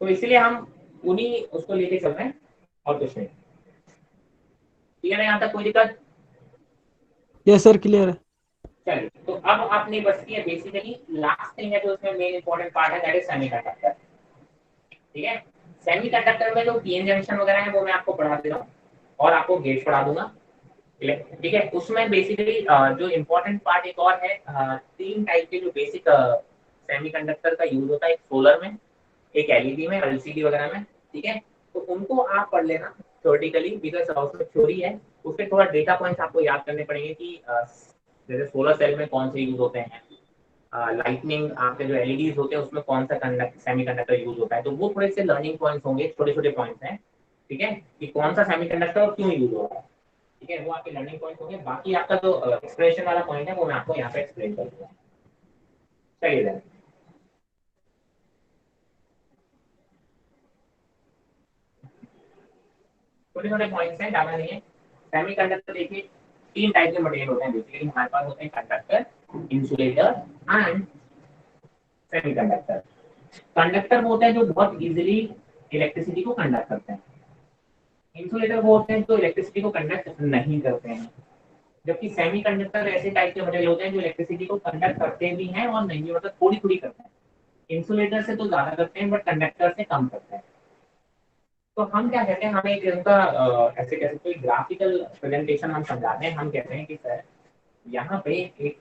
S1: तो इसलिए हम उन्हीं उसको लेके चल रहे हैं और कुछ नहीं, ठीक है ना, यहाँ तक कोई दिक्कत।
S2: यस सर, क्लियर है।
S1: चलिए तो अब आपने बचती है बेसिकली लास्ट थिंग है जो उसमें मेन इंपॉर्टेंट पार्ट है, दैट इज सेमीकंडक्टर, ठीक है। सेमीकंडक्टर में जो पीएन जंक्शन वगैरह है वो मैं आपको पढ़ा दे रहा हूँ और आपको गेट पढ़ा दूंगा, ठीक है। उसमें बेसिकली जो इम्पोर्टेंट पार्ट एक और है, तीन टाइप के जो बेसिक सेमीकंडक्टर का यूज होता है, एक सोलर में, एक एलईडी में, एलसीडी वगैरह में, ठीक है, तो उनको आप पढ़ लेना थ्योरेटिकली, बिकॉज उसमें थ्योरी है, उसके थोड़ा डेटा पॉइंट्स आपको याद करने पड़ेंगे कि जैसे सोलर सेल में कौन से यूज होते हैं, लाइटनिंग आपके जो एलईडीज होते हैं उसमें कौन सा सेमीकंडक्टर यूज होता है, तो वो थोड़े से लर्निंग पॉइंट्स होंगे, छोटे छोटे पॉइंट्स हैं, ठीक है, कि कौन सा सेमीकंडक्टर और क्यों यूज हो रहा है, ठीक है, वो आपके लर्निंग पॉइंट होंगे, बाकी आपका जो एक्सप्रेशन वाला पॉइंट है वो मैं आपको यहाँ पे एक्सप्लेन कर दूंगा, चलिए। छोटे छोटे पॉइंट्स हैं, ज्यादा नहीं है। सेमीकंडक्टर देखिए तीन टाइप के मटेरियल होते हैं बेसिकली हमारे पास, होते हैं conductor, insulator and semiconductor. Conductor वो होते हैं जो बहुत इजीली इलेक्ट्रिसिटी को कंडक्ट करते हैं, इंसुलेटर वो होते हैं जो इलेक्ट्रिसिटी को कंडक्ट नहीं करते हैं, जबकि सेमीकंडक्टर ऐसे टाइप के मटेरियल होते हैं जो इलेक्ट्रिसिटी को कंडक्ट करते भी हैं और नहीं, मतलब थोड़ी थोड़ी करते हैं, इंसुलेटर से तो ज्यादा करते हैं बट कंडक्टर से कम करते हैं। तो हम क्या कहते हैं, हमें एक इनका ऐसे कैसे कोई ग्राफिकल प्रेजेंटेशन हम समझाते हैं, हम कहते हैं कि सर यहाँ पे एक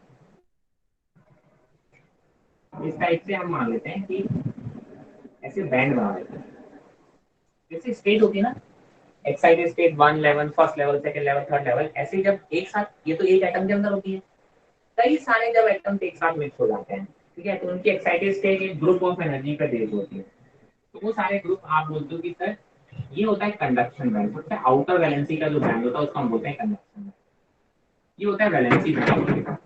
S1: इस टाइप से हम मान लेते हैं कि ऐसे बैंड बना लेते हैं, जैसे स्टेज होती है ना, excited state 1 level, first level, second level, third level, ऐसे जब एक साथ, ये तो एक एटम के अंदर होती है, कई सारे जब एटम एक साथ मिक्स हो जाते हैं, ठीक है, तो उनकी एक्साइटेड स्टेट एक ग्रुप ऑफ एनर्जी पे बेस्ड होती है, तो वो सारे ग्रुप आप बोलते हो कि सर ये होता है कंडक्शन बैंड, होता है आउटर वैलेंसी का जो बैंड होता है उसको हम बोलते हैं कंडक्शन बैंड, ये होता है वैलेंसी बैंड।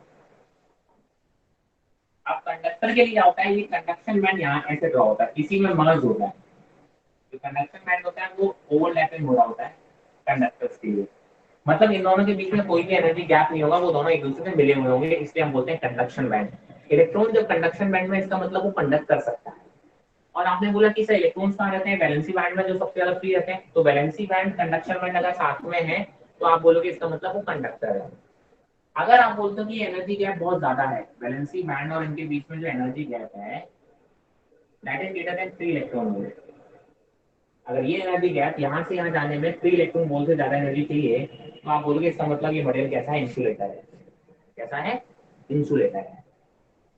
S1: अब कंडक्टर के लिए क्या होता है, ये कंडक्शन बैंड यहाँ ऐसे ड्रॉ होता है, इसी में मर्ज होता है, जो कंडक्शन बैंड होता है वो ओवरलैपिंग हो रहा होता है कंडक्टर्स के लिए, मतलब इन दोनों के बीच में कोई भी एनर्जी गैप नहीं होगा, वो दोनों एक दूसरे से मिले हुए होंगे, इसलिए हम बोलते हैं कंडक्शन बैंड। इलेक्ट्रॉन जब कंडक्शन बैंड में, इसका मतलब वो कंडक्ट कर सकता है। और आपने बोला कि सर इलेक्ट्रॉन्स कहाँ रहते हैं, वैलेंसी बैंड में जो सबसे ज्यादा फ्री रहते हैं, तो वैलेंसी बैंड कंडक्शन बैंड अगर साथ में है तो आप बोलोगे इसका मतलब वो कंडक्टर है। अगर आप बोलते हो कि एनर्जी गैप बहुत ज्यादा है, वैलेंसी बैंड और इनके बीच में जो एनर्जी गैप है that is greater than 3 electron volt, अगर ये एनर्जी गैप यहाँ से यहाँ जाने में 3 इलेक्ट्रॉन वोल्ट से ज्यादा एनर्जी चाहिए, तो आप बोलोगे इसका मतलब ये मटेरियल कैसा है, इंसुलेटर है, कैसा है, इंसुलेटर है,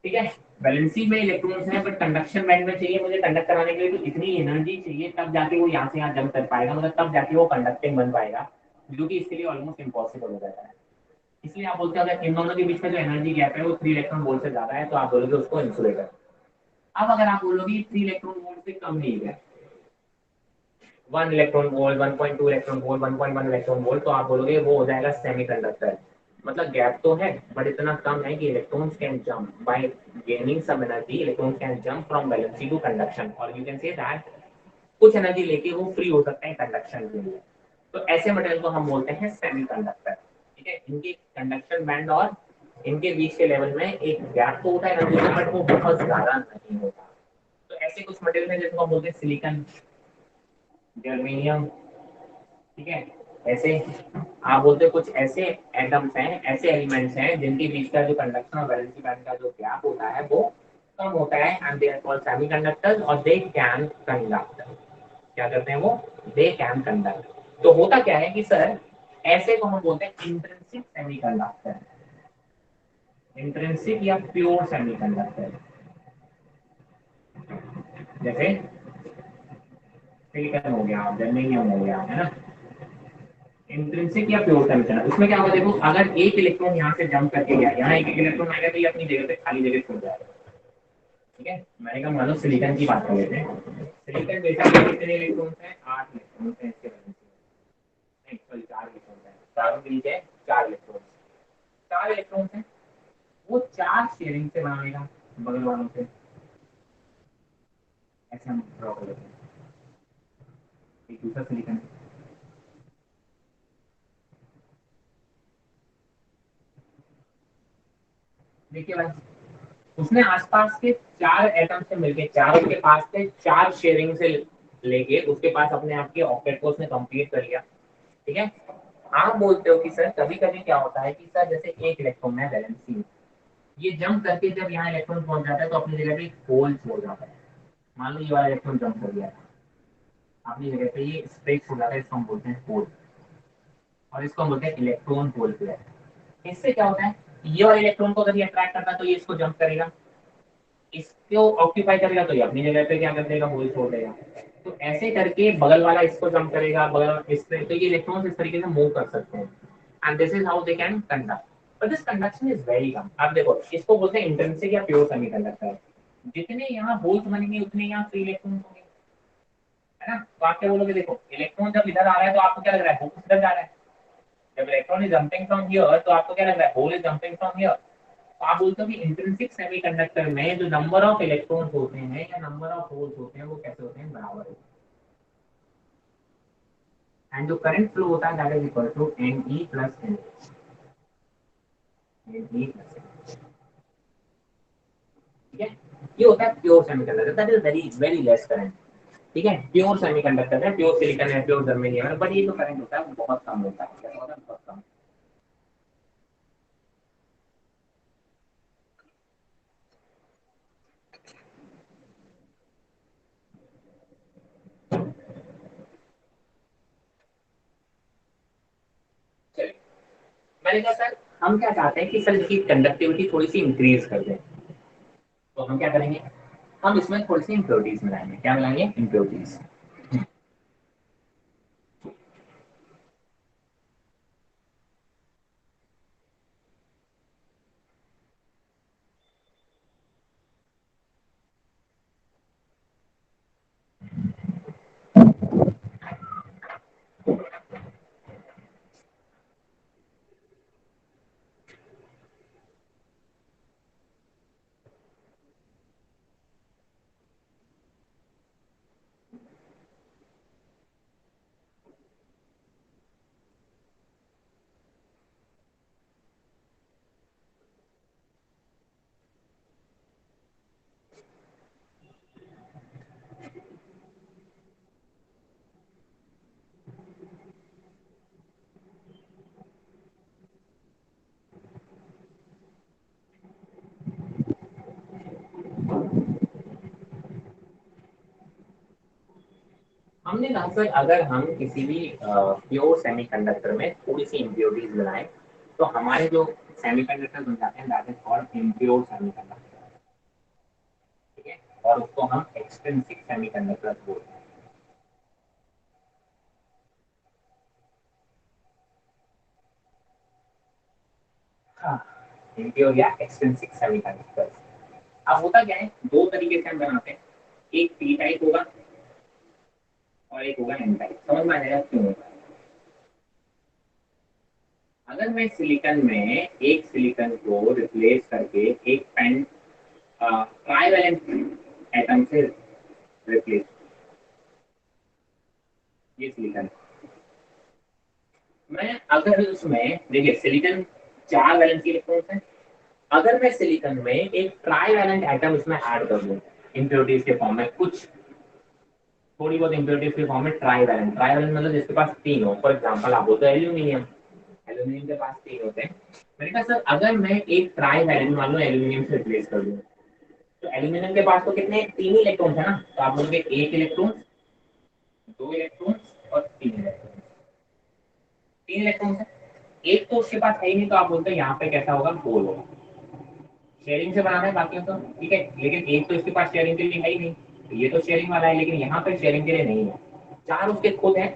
S1: ठीक है। वैलेंसी में इलेक्ट्रॉन्स हैं बट कंडक्शन बैंड में चाहिए मुझे कंडक्ट कराने के लिए तो इतनी एनर्जी चाहिए, तब जाके वो यहाँ से यहाँ जंप कर पाएगा, मतलब तब जाके वो कंडक्टिंग बन पाएगा, जो कि इसके लिए ऑलमोस्ट इम्पॉसिबल हो जाता है। इसलिए आप बोलते हैं अगर इन दोनों के बीच में जो एनर्जी गैप है वो 3 इलेक्ट्रॉन वोल्ट से ज्यादा है तो आप बोलोगे उसको इंसुलेटर। अब अगर आप बोलोगे 3 इलेक्ट्रॉन वोल्ट से कम नहीं है, 1 electron volt, 1.2 electron volt, 1.1 electron volt, तो आप बोलोगे वो हो जाएगा सेमीकंडक्टर। मतलब गैप तो है बट इतना कम है कि electrons can jump by gaining some energy, electron can jump from valency to conduction, और यू कैन से दैट कुछ एनर्जी लेके वो फ्री हो सकते हैं कंडक्शन के लिए। तो ऐसे मटेरियल को हम बोलते हैं सेमीकंडक्टर। ठीक है, इनके कंडक्शन बैंड और इनके बीच के लेवल में एक गैप तो होता है एनर्जी का, बट वो बहुत ज्यादा नहीं होता। तो ऐसे कुछ मटेरियल है जिसको हम बोलते हैं सिलिकॉन, जर्मेनियम। ठीक है, ऐसे आप बोलते हैं कुछ ऐसे एटम्स हैं, ऐसे एलिमेंट्स हैं जिनके बीच का जो कंडक्शन और वैलेंसी बैंड का जो गैप होता है वो कम होता है, and they are called semiconductors, और दे कैन कंडक्ट। क्या करते हैं वो? They can conduct. तो होता क्या है कि सर ऐसे को हम बोलते हैं इंट्रिंसिक सेमीकंडक्टर, इंट्रिंसिक या प्योर सेमीकंडक्टर। जैसे सिलिकॉन हो गया, जर्मेनियम हो गया, है ना, इंट्रिंसिक या प्योर सेमीकंडक्टर। उसमें क्या होगा, देखो अगर एक इलेक्ट्रॉन यहाँ से जंप करके गया, यहाँ एक इलेक्ट्रॉन आएगा तो ये अपनी जगह पे खाली जगह छोड़ जाएगा। ठीक है, मैंने कहा मानो सिलिकॉन की बात कर लेते हैं। सिलिकॉन बेसिकली कितने इलेक्ट्रॉन्स हैं? 8 इलेक्ट्रॉन्स हैं इसके वजह से। नहीं सॉरी, 4 इलेक्ट्रॉन्स हैं, चारों के नीचे 4 इलेक्ट्रॉन्स, 4 इलेक्ट्रॉन्स हैं। वो 4 शेयरिंग से बनाएगा बगल वालों से, ऐसे हम ड्रॉ कर लेते हैं। एक दूसरा सिलिकॉन, देखिए भाई, उसने आसपास के 4 एटम से मिलके, चारों के पास से 4 शेयरिंग से लेके उसके पास अपने आप के ऑक्टेट को उसने कंप्लीट कर लिया। ठीक है, आप बोलते हो कि सर कभी कभी क्या होता है कि सर जैसे एक इलेक्ट्रॉन है वैलेंसी में, ये जंप करके जब यहाँ इलेक्ट्रॉन पहुंच जाता है तो अपनी जगह पे एक होल छोड़ जाता है। मान लो ये वाला इलेक्ट्रॉन जंप कर गया अपनी जगह पे, ये स्ट्रेट हो जाता है, इसको हम बोलते हैं होल, और इसको हम बोलते हैं इलेक्ट्रॉन होल पेयर। इससे क्या होता है, ये वाले इलेक्ट्रॉन को अगर ये अट्रैक्ट करता है तो ये इसको जंप करेगा, इसको ऑक्यूपाई करेगा तो ये अपनी जगह पे क्या कर देगा, होल छोड़ देगा। तो ऐसे करके बगल वाला इसको जंप करेगा, बगल इससे, तो ये इलेक्ट्रॉन्स इस तरीके से मूव कर सकते हैं, and this is how they can conduct. But this conduction is very कम। आप देखो इसको बोलते हैं इंट्रिंसिक या प्योर सेमीकंडक्टर। जितने यहाँ होल्स बनेंगे उतने यहाँ फ्री इलेक्ट्रॉन्स होंगे, है ना। तो आप क्या बोलोगे, देखो इलेक्ट्रॉन जब इधर आ रहा है तो आपको क्या लग रहा है, होल इधर जा रहा है। जब electron is jumping from here तो आपको क्या लग रहा है, hole is jumping from here. तो आप बोलते हो कि इंट्रिंसिक सेमीकंडक्टर में जो नंबर ऑफ इलेक्ट्रॉन्स होते हैं या नंबर ऑफ होल्स होते हैं वो कैसे होते हैं, बराबर होते हैं। एंड जो करंट फ्लो होता है that is equal to N E plus N, N E plus N. ठीक है, ये होता है pure semiconductor, that is very very less current. ठीक है, प्योर सेमीकंडक्टर है, प्योर सिलिकॉन है, प्योर जर्मेनियम है, बट ये जो करंट होता है वो बहुत कम होता है, कैसा होता है, बहुत कम। चलिए, मैंने कहा सर हम क्या चाहते हैं कि सर इसकी कंडक्टिविटी थोड़ी सी इंक्रीज कर दें, तो हम क्या करेंगे, हम इसमें थोड़ी सी इम्प्योरिटीज मिलाएंगे। क्या मिलाएंगे, इम्प्योरिटीज। हमने कहा सर अगर हम किसी भी प्योर सेमीकंडक्टर में थोड़ी सी इम्प्योरिटीज मिलाएं तो हमारे जो सेमीकंडक्टर बन जाते हैं that is called impure semiconductor. ठीक है, और उसको हम एक्सट्रिंसिक सेमीकंडक्टर बोलते हैं। हाँ, इम्प्योर या एक्सट्रिंसिक सेमीकंडक्टर। अब होता क्या है, दो तरीके से हम बनाते हैं, एक पी टाइप होगा और एक होगा एन टाइप। समझ में आ जाएगा क्यों होगा। अगर मैं सिलिकॉन में एक सिलिकॉन को रिप्लेस करके एक पेन ट्राइवेलेंट एटम से रिप्लेस, ये सिलिकॉन, मैं अगर उसमें देखिए सिलिकॉन 4 वैलेंसी इलेक्ट्रॉन्स हैं, अगर मैं सिलिकॉन में एक ट्राइवेलेंट एटम इसमें ऐड कर दूं इम्प्योरिटीज के फॉर्म में, कुछ थोड़ी बहुत इम्प्योरिटीज के फॉर्म में, ट्राइवेलेंट, ट्राइवेलेंट मतलब जिसके पास 3 हो, फॉर एग्जांपल आप बोलते हो एल्यूमिनियम, एल्यूमिनियम के पास 3 होते हैं। मैंने कहा सर अगर मैं एक ट्राइवेलेंट मान लो एल्यूमिनियम से रिप्लेस कर दूं, तो एल्यूमिनियम के पास तो कितने 3 ही इलेक्ट्रॉन है ना, तो आप बोलोगे 1 इलेक्ट्रॉन, 2 इलेक्ट्रॉन और 3 इलेक्ट्रॉन, 3 इलेक्ट्रॉन है, एक तो उसके पास है ही नहीं, तो आप बोलते हैं यहाँ पे कैसा होगा, होल होगा, शेयरिंग से बनाना है बाकी तो ठीक है, लेकिन एक तो इसके पास शेयरिंग के लिए है ही नहीं, तो ये तो शेयरिंग वाला है, लेकिन यहाँ पे शेयरिंग के लिए नहीं है, 4 उसके खुद है,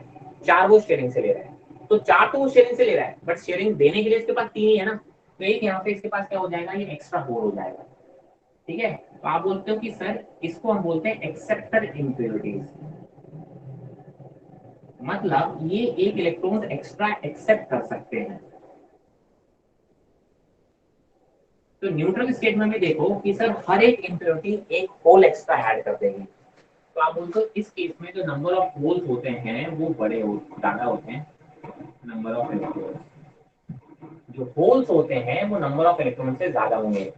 S1: 4 वो शेयरिंग से ले रहा है, तो 4 तो वो शेयरिंग से ले रहा है, बट शेयरिंग देने के लिए इसके पास 3 ही है ना, तो एक यहाँ पे इसके पास क्या हो जाएगा, ये एक्स्ट्रा होल हो जाएगा, ठीक है। तो आप बोलते हो कि सर इसको हम बोलते हैं एक्सेप्टर इम्प्योरिटीज, मतलब ये एक इलेक्ट्रॉन एक्स्ट्रा एक्सेप्ट कर सकते हैं। तो न्यूट्रल स्टेट में भी देखो कि सर हर एक इम्प्योरिटी एक होल एक्स्ट्रा ऐड कर देंगे, तो आप बोलते हो इस केस में जो नंबर ऑफ होल्स होते हैं वो बड़े ज्यादा होते हैं, नंबर ऑफ इलेक्ट्रॉन, जो होल्स होते हैं वो नंबर ऑफ इलेक्ट्रॉन से ज्यादा होंगे,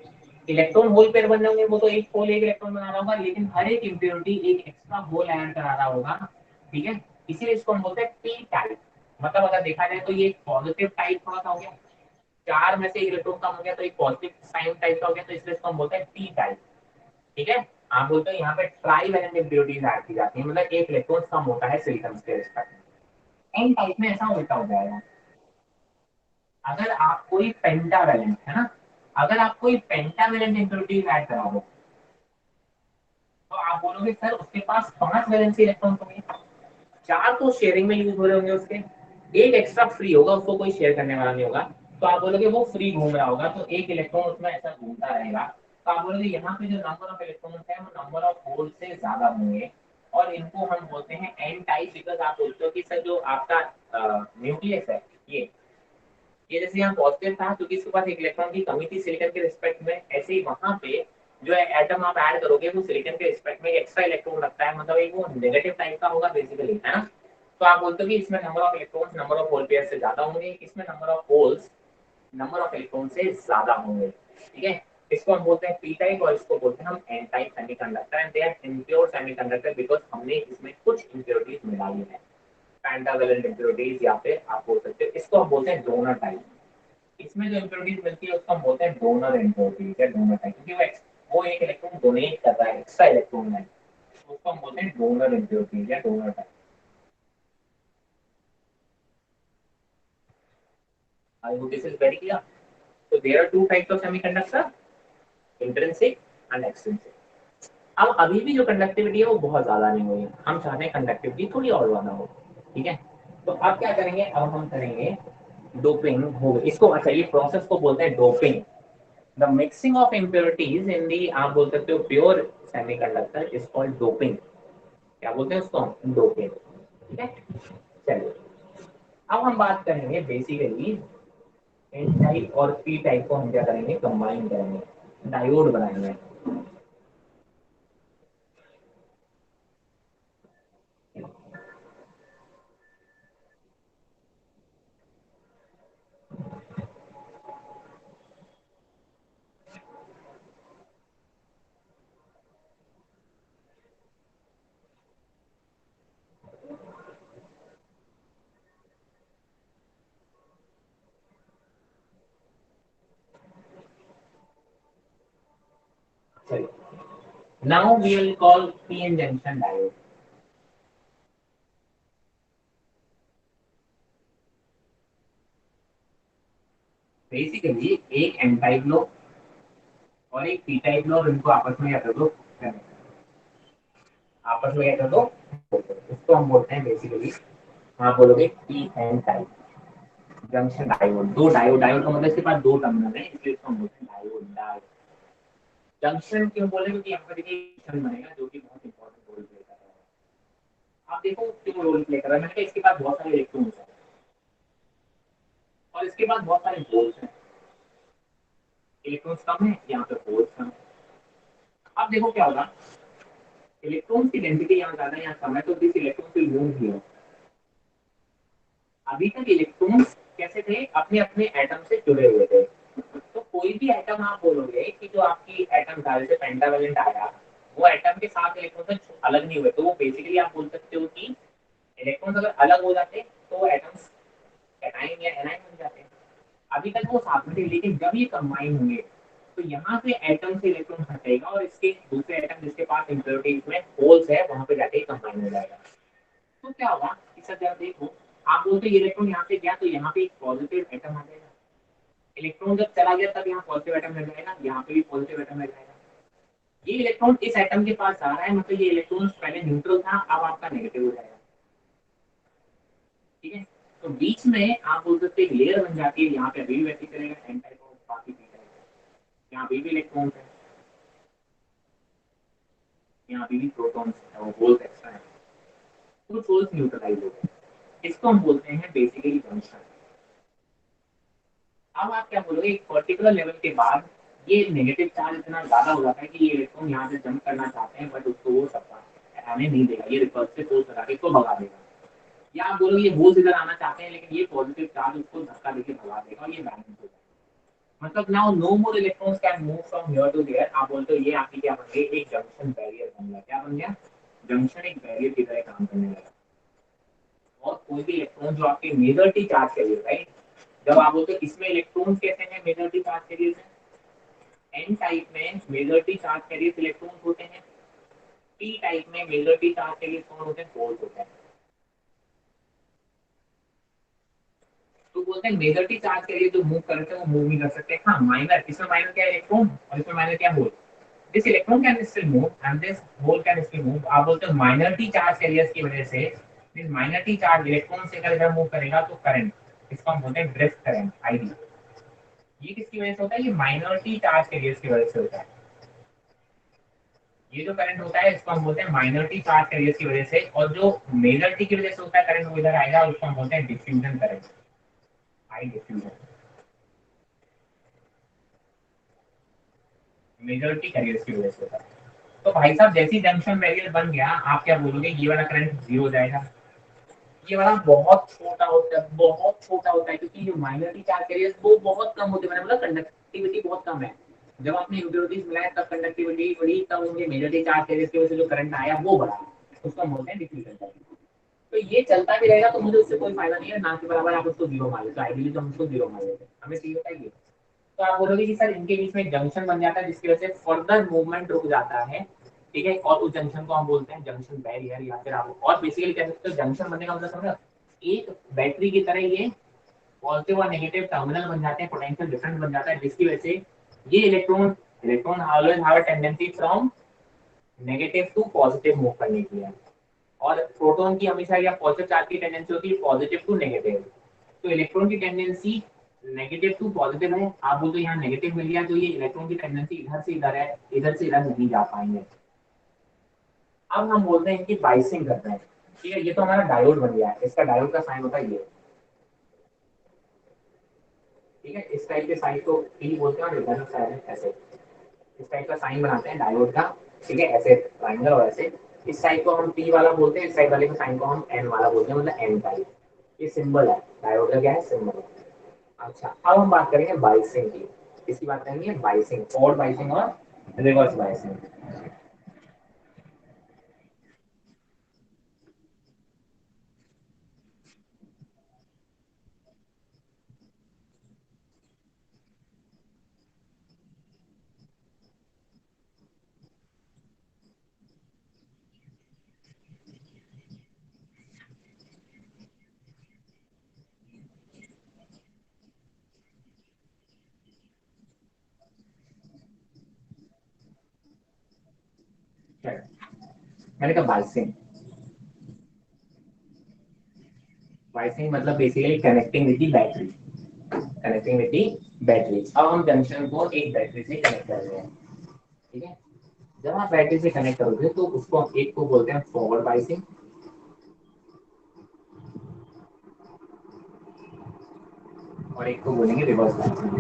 S1: इलेक्ट्रॉन होल पेयर बन होंगे, वो तो एक होल एक इलेक्ट्रॉन बना रहा होगा, लेकिन हर एक इम्प्योरिटी एक एक्स्ट्रा होल ऐड करा रहा होगा, ठीक है, इसीलिए इसको हम बोलते हैं पी टाइप, मतलब अगर देखा जाए तो ये पॉजिटिव टाइप थोड़ा सा हो गया, 4 में से एक इलेक्ट्रॉन कम हो गया तो एक पॉजिटिव साइन टाइप का हो गया, तो इसलिए इसको हम बोलते हैं पी टाइप, ठीक है। आप बोलते हैं यहाँ पे ट्राइवेलेंट इम्प्योरिटीज ऐड की जाती है, मतलब एक इलेक्ट्रॉन कम होता है सिलिकॉन के रिस्पेक्ट में। एन टाइप में ऐसा उल्टा हो जाएगा, अगर आप कोई पेंटावेलेंट है ना, अगर आप कोई पेंटावेलेंट इम्प्योरिटीज ऐड करा दो, तो आप बोलोगे सर उसके पास 5 वैलेंसी इलेक्ट्रॉन होंगे, 4 तो शेयरिंग में यूज हो रहे होंगे उसके, एक एक्स्ट्रा फ्री होगा, उसको कोई शेयर करने वाला नहीं होगा, तो आप बोलोगे वो फ्री घूम रहा होगा, तो एक इलेक्ट्रॉन उसमें ऐसा घूमता रहेगा, तो आप बोलोगे यहाँ पे जो नंबर ऑफ इलेक्ट्रॉन है वो नंबर ऑफ होल से ज्यादा होंगे, और इनको हम बोलते हैं एन टाइप, बिकॉज आप बोलते हो कि सर जो आपका न्यूक्लियस है ये जैसे यहाँ पॉजिटिव था क्योंकि इसके पास एक इलेक्ट्रॉन की कमी थी सिलिकॉन के रिस्पेक्ट में, ऐसे ही वहां पे जो एटम आप ऐड करोगे वो सिलिकॉन के रिस्पेक्ट में एक्स्ट्रा इलेक्ट्रॉन रखता है, मतलब एक वो नेगेटिव टाइप का होगा बेसिकली, है ना। तो आप बोलते हो कि इसमें number of electrons number of hole pair से ज्यादा होंगे, इसमें number of holes number of electron से ज्यादा होंगे, ठीक है। इसको हम बोलते हैं पी टाइप और इसको बोलते हैं हम N type semiconductor, and they are impure semiconductor because हमने इसमें कुछ इम्प्योरिटीज मिला ली है, पेंटावेलेंट इम्प्योरिटीज, या फिर आप बोल सकते हो इसको हम बोलते हैं डोनर टाइप, इसमें जो इम्प्योरिटीज मिलती है उसको हम बोलते हैं डोनर इम्प्योरिटीज या डोनर टाइप, क्योंकि वो एक इलेक्ट्रॉन डोनेट कर रहा है, एक्स्ट्रा इलेक्ट्रॉन है, तो उसको हम बोलते हैं डोनर इम्प्योरिटीज या donor type. I hope this is very clear. So there are two types of semiconductor, intrinsic and extrinsic। अब अभी भी जो कंडक्टिविटी है वो बहुत ज्यादा नहीं हुई, हम चाहते हैं कंडक्टिविटी थोड़ी और ज्यादा हो, ठीक है। तो अब क्या करेंगे, अब हम करेंगे डोपिंग हो गई इसको, अच्छा ये प्रोसेस को बोलते हैं doping, the mixing of impurities in the, आप बोल सकते हो pure semiconductor is called doping, क्या बोलते हैं उसको, डोपिंग, ठीक है। चलिए अब हम बात करेंगे बेसिकली एन टाइप और पी टाइप को हम क्या करेंगे, कंबाइन करेंगे, डायोड बनाएंगे। चलिए now we will call p-n junction diode। Basically एक एन टाइप लो और एक पी टाइप लो और इनको आपस में क्या कर दो, आपस में क्या कर दो, उसको हम बोलते हैं बेसिकली, आप बोलोगे P N type junction diode, दो डायोड, डायोड का मतलब इसके पास दो टर्मिनल है इसलिए इसको हम बोलते हैं डायोड, डायोड जंक्शन क्यों बोले, क्योंकि यहाँ पर देखिए जंक्शन बनेगा जो कि बहुत इंपॉर्टेंट रोल प्ले कर रहा है। आप देखो क्यों रोल प्ले कर रहा है, मैंने कहा इसके पास बहुत सारे इलेक्ट्रॉन्स हैं और इसके बाद बहुत सारे होल्स हैं, इलेक्ट्रॉन्स कम है, यहाँ पे होल्स कम है। अब देखो क्या होगा, इलेक्ट्रॉन्स की डेंसिटी यहाँ ज्यादा है, यहाँ कम है, तो this electron will move here. अभी तक इलेक्ट्रॉन्स कैसे थे, अपने अपने एटम से जुड़े हुए थे। तो कोई भी एटम आप बोलोगे कि जो आपकी एटम था, जैसे पेंटावेलेंट आया, वो एटम के साथ इलेक्ट्रॉन से अलग नहीं हुए, तो वो बेसिकली आप बोल सकते हो कि इलेक्ट्रॉन्स अगर अलग हो जाते तो वो एटम्स कैटाइन या एनाइन बन जाते हैं। अभी तक वो साथ में थे, लेकिन जब ये कंबाइन होंगे तो यहाँ से एटम से इलेक्ट्रॉन हटेगा और इसके दूसरे एटम जिसके पास इम्प्योरिटीज में होल्स है वहां पे जाके कंबाइन हो जाएगा। तो क्या होगा, इस तरह देखो, आप बोलते ये इलेक्ट्रॉन यहाँ से गया तो यहाँ पे एक पॉजिटिव एटम आ जाएगा, इलेक्ट्रॉन जब चला गया तब यहाँ पॉजिटिव एटम लग जाएगा, यहाँ पे भी पॉजिटिव एटम लग जाएगा। ये इलेक्ट्रॉन इस एटम के पास आ रहा है, मतलब ये इलेक्ट्रॉन पहले न्यूट्रल था, अब आपका नेगेटिव हो जाएगा। ठीक है, तो बीच में आप बोल सकते हैं लेयर बन जाती है, यहाँ पे अभी भी वैसे करेगा एन टाइप और बाकी पी टाइप, यहाँ अभी भी इलेक्ट्रॉन है, यहाँ अभी भी प्रोटॉन्स है और होल्स एक्स्ट्रा है, तो होल्स न्यूट्रलाइज हो गए। इसको हम बोलते हैं बेसिकली जंक्शन। अब आप क्या बोलोगे, एक पर्टिकुलर लेवल के बाद ये नेगेटिव चार्ज इतना ज्यादा हो जाता है कि ये इलेक्ट्रॉन यहाँ से जंप करना चाहते हैं, बट उसको वो सकता आने नहीं देगा, ये रिवर्स से फोर्स लगा के इसको भगा देगा। या आप बोलोगे ये होल्स इधर आना चाहते हैं, लेकिन ये पॉजिटिव चार्ज उसको धक्का देके भगा देगा और ये बैलेंस हो जाएगा। मतलब now no more electrons can move from here to there. आप बोलते हो ये आपकी क्या बन गई, एक जंक्शन बैरियर बन गया। क्या बन गया, जंक्शन एक बैरियर की तरह काम करने लगा। और कोई भी इलेक्ट्रॉन जो आपके मेजॉरिटी चार्ज कैरियर, राइट, जब आप बोलते हो इसमें इलेक्ट्रॉन कैसे हैं मेजॉरिटी चार्ज कैरियर में, एन टाइप में मेजॉरिटी चार्ज कैरियर इलेक्ट्रॉन होते हैं, पी टाइप में मेजॉरिटी चार्ज कैरियर कौन होते हैं, होल्स होते हैं। तो बोलते हैं मेजॉरिटी चार्ज कैरियर जो मूव करते हैं वो मूव नहीं कर सकते। हाँ माइनर, इसमें माइनर क्या है, इलेक्ट्रॉन, और इसमें माइनर क्या, hole. This electron can still move and this hole can still move. आप बोलते हैं माइनॉरिटी चार्ज कैरियर्स की वजह से, दिस माइनॉरिटी चार्ज इलेक्ट्रॉन से अगर इधर मूव करेगा तो करंट, इसको हम बोलते हैं ड्रिफ्ट करंट, आईडी। ये किसकी वजह से होता है, ये माइनॉरिटी चार्ज कैरियर्स की वजह से होता है। ये जो करंट होता है इसको हम बोलते हैं माइनॉरिटी चार्ज कैरियर्स की वजह से, और जो मेजॉरिटी की वजह से होता है करंट, वो इधर आएगा, उसको हम बोलते हैं डिफ्यूजन करंट, आई डिफ्यूजन। मेजॉरिटी कैरियर्स की वजह से होता है। तो भाई साहब जैसी जंक्शन बैरियर बन गया, आप क्या बोलोगे, ये वाला करंट जीरो हो जाएगा। ये वाला बहुत छोटा होता है, बहुत छोटा होता है, क्योंकि जो माइनॉरिटी चार्ज कैरियर्स वो बहुत कम होते हैं, मैंने बोला कंडक्टिविटी बहुत कम है। जब आपने इम्प्योरिटीज मिलाया तब कंडक्टिविटी बढ़ी, तब उनके मेजॉरिटी चार्ज कैरियर्स की वजह से जो करंट आया वो बढ़ा, उसको हम बोलते हैं डिफ्यूजन करंट। तो ये चलता भी रहेगा तो मुझे उससे कोई फायदा नहीं है, ना के बराबर आप उसको जीरो मान लेते, आइडियली तो हम उसको जीरो मान लेते, हमें चाहिए होता है ये। तो आप बोलोगे कि सर इनके बीच में जंक्शन बन जाता है जिसकी वजह से फर्दर मूवमेंट रुक जाता है। ठीक है, और उस जंक्शन को हम बोलते हैं जंक्शन बैरियर, या फिर आप और बेसिकली कह सकते हो जंक्शन बनने का मतलब समझ, एक बैटरी की तरह ये पॉजिटिव और नेगेटिव टर्मिनल बन जाते हैं, पोटेंशियल डिफरेंस बन जाता है, जिसकी वजह से ये electron electron always have a tendency from negative to positive move करने की है। और प्रोटॉन की हमेशा या पॉजिटिव चार्ज की टेंडेंसी होती है पॉजिटिव टू नेगेटिव। तो इलेक्ट्रॉन की टेंडेंसी नेगेटिव टू पॉजिटिव है, आप बोलते यहाँ नेगेटिव मिल गया, तो ये इलेक्ट्रॉन की टेंडेंसी इधर से इधर है, इधर से इधर नहीं जा पाएंगे। अब हम बोलते हैं कि बाइसिंग करते हैं। ठीक है, ये तो हमारा डायोड बन गया है, इसका डायोड का साइन होता है ये। ठीक है, इस टाइप के साइन को पी बोलते हैं और इधर साइन ऐसे, इस टाइप का साइन बनाते हैं डायोड का। ठीक है, ऐसे ट्रायंगल और ऐसे, इस साइड को हम पी वाला बोलते हैं, इस साइड वाले को साइन को हम एन वाला बोलते हैं, मतलब एन टाइप। ये सिंबल है डायोड का, क्या है, सिंबल है। अच्छा, अब हम बात करेंगे बाइसिंग की। इसकी बात करेंगे बाइसिंग, फॉरवर्ड बाइसिंग और रिवर्स बाइसिंग। मैंने कहा बाइसिंग, बाइसिंग मतलब basically connecting with the battery, connecting with the battery. अब हम जंक्शन को एक बैटरी से कनेक्ट कर रहे हैं। ठीक है, जब आप बैटरी से कनेक्ट करोगे तो उसको एक को बोलते हैं फॉरवर्ड बाइसिंग, और एक को बोलेंगे रिवर्स बाइसिंग।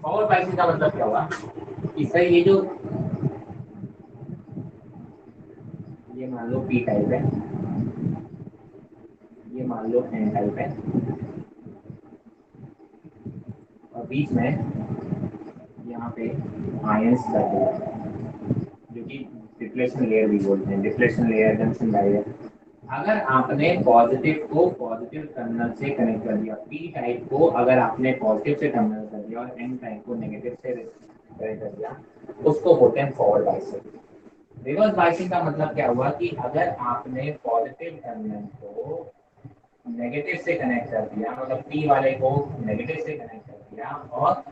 S1: फॉरवर्ड बाइसिंग का मतलब क्या हुआ कि सर ये मान लो पी टाइप है, ये मान लो एन टाइप है, और बीच में यहाँ पे आयंस कर दिया जो कि डिप्लेशन लेयर भी बोलते हैं, डिप्लेशन लेयर, जंक्शन डायरेक्ट। अगर आपने पॉजिटिव को पॉजिटिव टर्मिनल से कनेक्ट कर दिया, पी टाइप को अगर आपने पॉजिटिव से टर्मिनल कर दिया और एन टाइप को नेगेटिव से कनेक्ट कर दिया, उसको बोलते हैं फॉरवर्ड बाइसिंग। रिवर्स बाइसिंग का मतलब क्या हुआ कि अगर आपने पॉजिटिव टर्मिनल को नेगेटिव से कनेक्ट कर दिया, मतलब पी वाले को नेगेटिव से कनेक्ट कर दिया और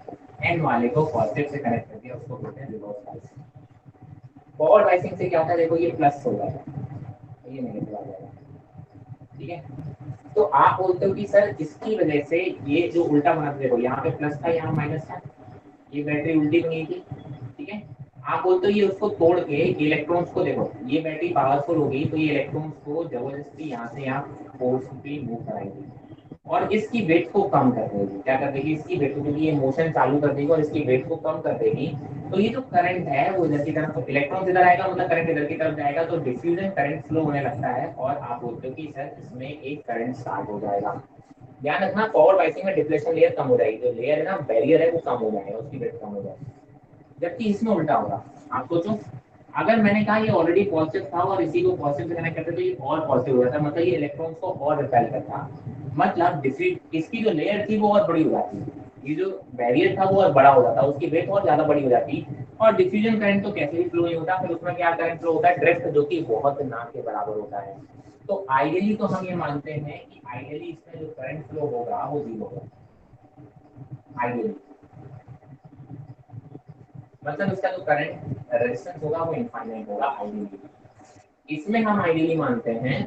S1: एन वाले को पॉजिटिव से कनेक्ट कर दिया, उसको बोलते हैं रिवर्स बाइसिंग। फॉरवर्ड बाइसिंग से क्या होता है, देखो ये प्लस हो जाएगा, ये नेगेटिव आ जाएगा, ठीक है। तो आप बोलते हो कि सर इसकी वजह से ये जो उल्टा बना, देखो यहाँ पे प्लस था, यहाँ माइनस था, ये बैटरी उल्टी बनी थी, ठीक है। आप बोलते हो ये उसको तोड़ के इलेक्ट्रॉन्स को, देखो ये बैटरी पावरफुल होगी तो ये इलेक्ट्रॉन्स को जबरदस्ती यहाँ से यहाँ फोर्सफुली मूव कराएगी और इसकी वेट को कम कर देगी। क्या कर देगी, इसकी वेट को, क्योंकि ये मोशन चालू कर देगी और इसकी वेट को कम कर देगी, तो ये जो करंट है वो इधर की तरफ, इलेक्ट्रॉन इधर आएगा, मतलब करंट इधर की तरफ जाएगा, तो डिफ्यूजन करंट फ्लो होने लगता है और आप बोलते हो कि सर इसमें एक करंट स्टार्ट हो जाएगा। ध्यान रखना, फॉरवर्ड बाइसिंग में डिप्लेशन लेयर कम हो जाएगी, जो लेयर है ना, बैरियर है, वो कम हो जाएगा, उसकी वेट कम हो जाएगी। जबकि इसमें उल्टा होगा। आप सोचो, अगर मैंने कहा ये ऑलरेडी पॉजिटिव था और इसी को पॉजिटिव से कनेक्ट करते तो ये और पॉजिटिव हो जाता, मतलब ये इलेक्ट्रॉन्स को और रिपेल करता, मतलब इसकी जो लेयर थी वो और बड़ी हो जाती, ये जो बैरियर था वो और बड़ा हो जाता, उसकी वेट और ज्यादा बड़ी हो जाती, और डिफ्यूजन करंट तो कैसे भी फ्लो नहीं होता, फिर उसमें क्या करंट फ्लो होता है, ड्रिफ्ट, जो कि बहुत ना के बराबर होता है। तो आइडियली तो हम ये मानते हैं कि आइडियली इसमें जो करंट फ्लो होगा वो जीरो होगा, आइडियली, मतलब इसका जो करंट रेजिस्टेंस होगा वो इनफाइनाइट होगा आइडियली। इसमें हम आइडियली मानते हैं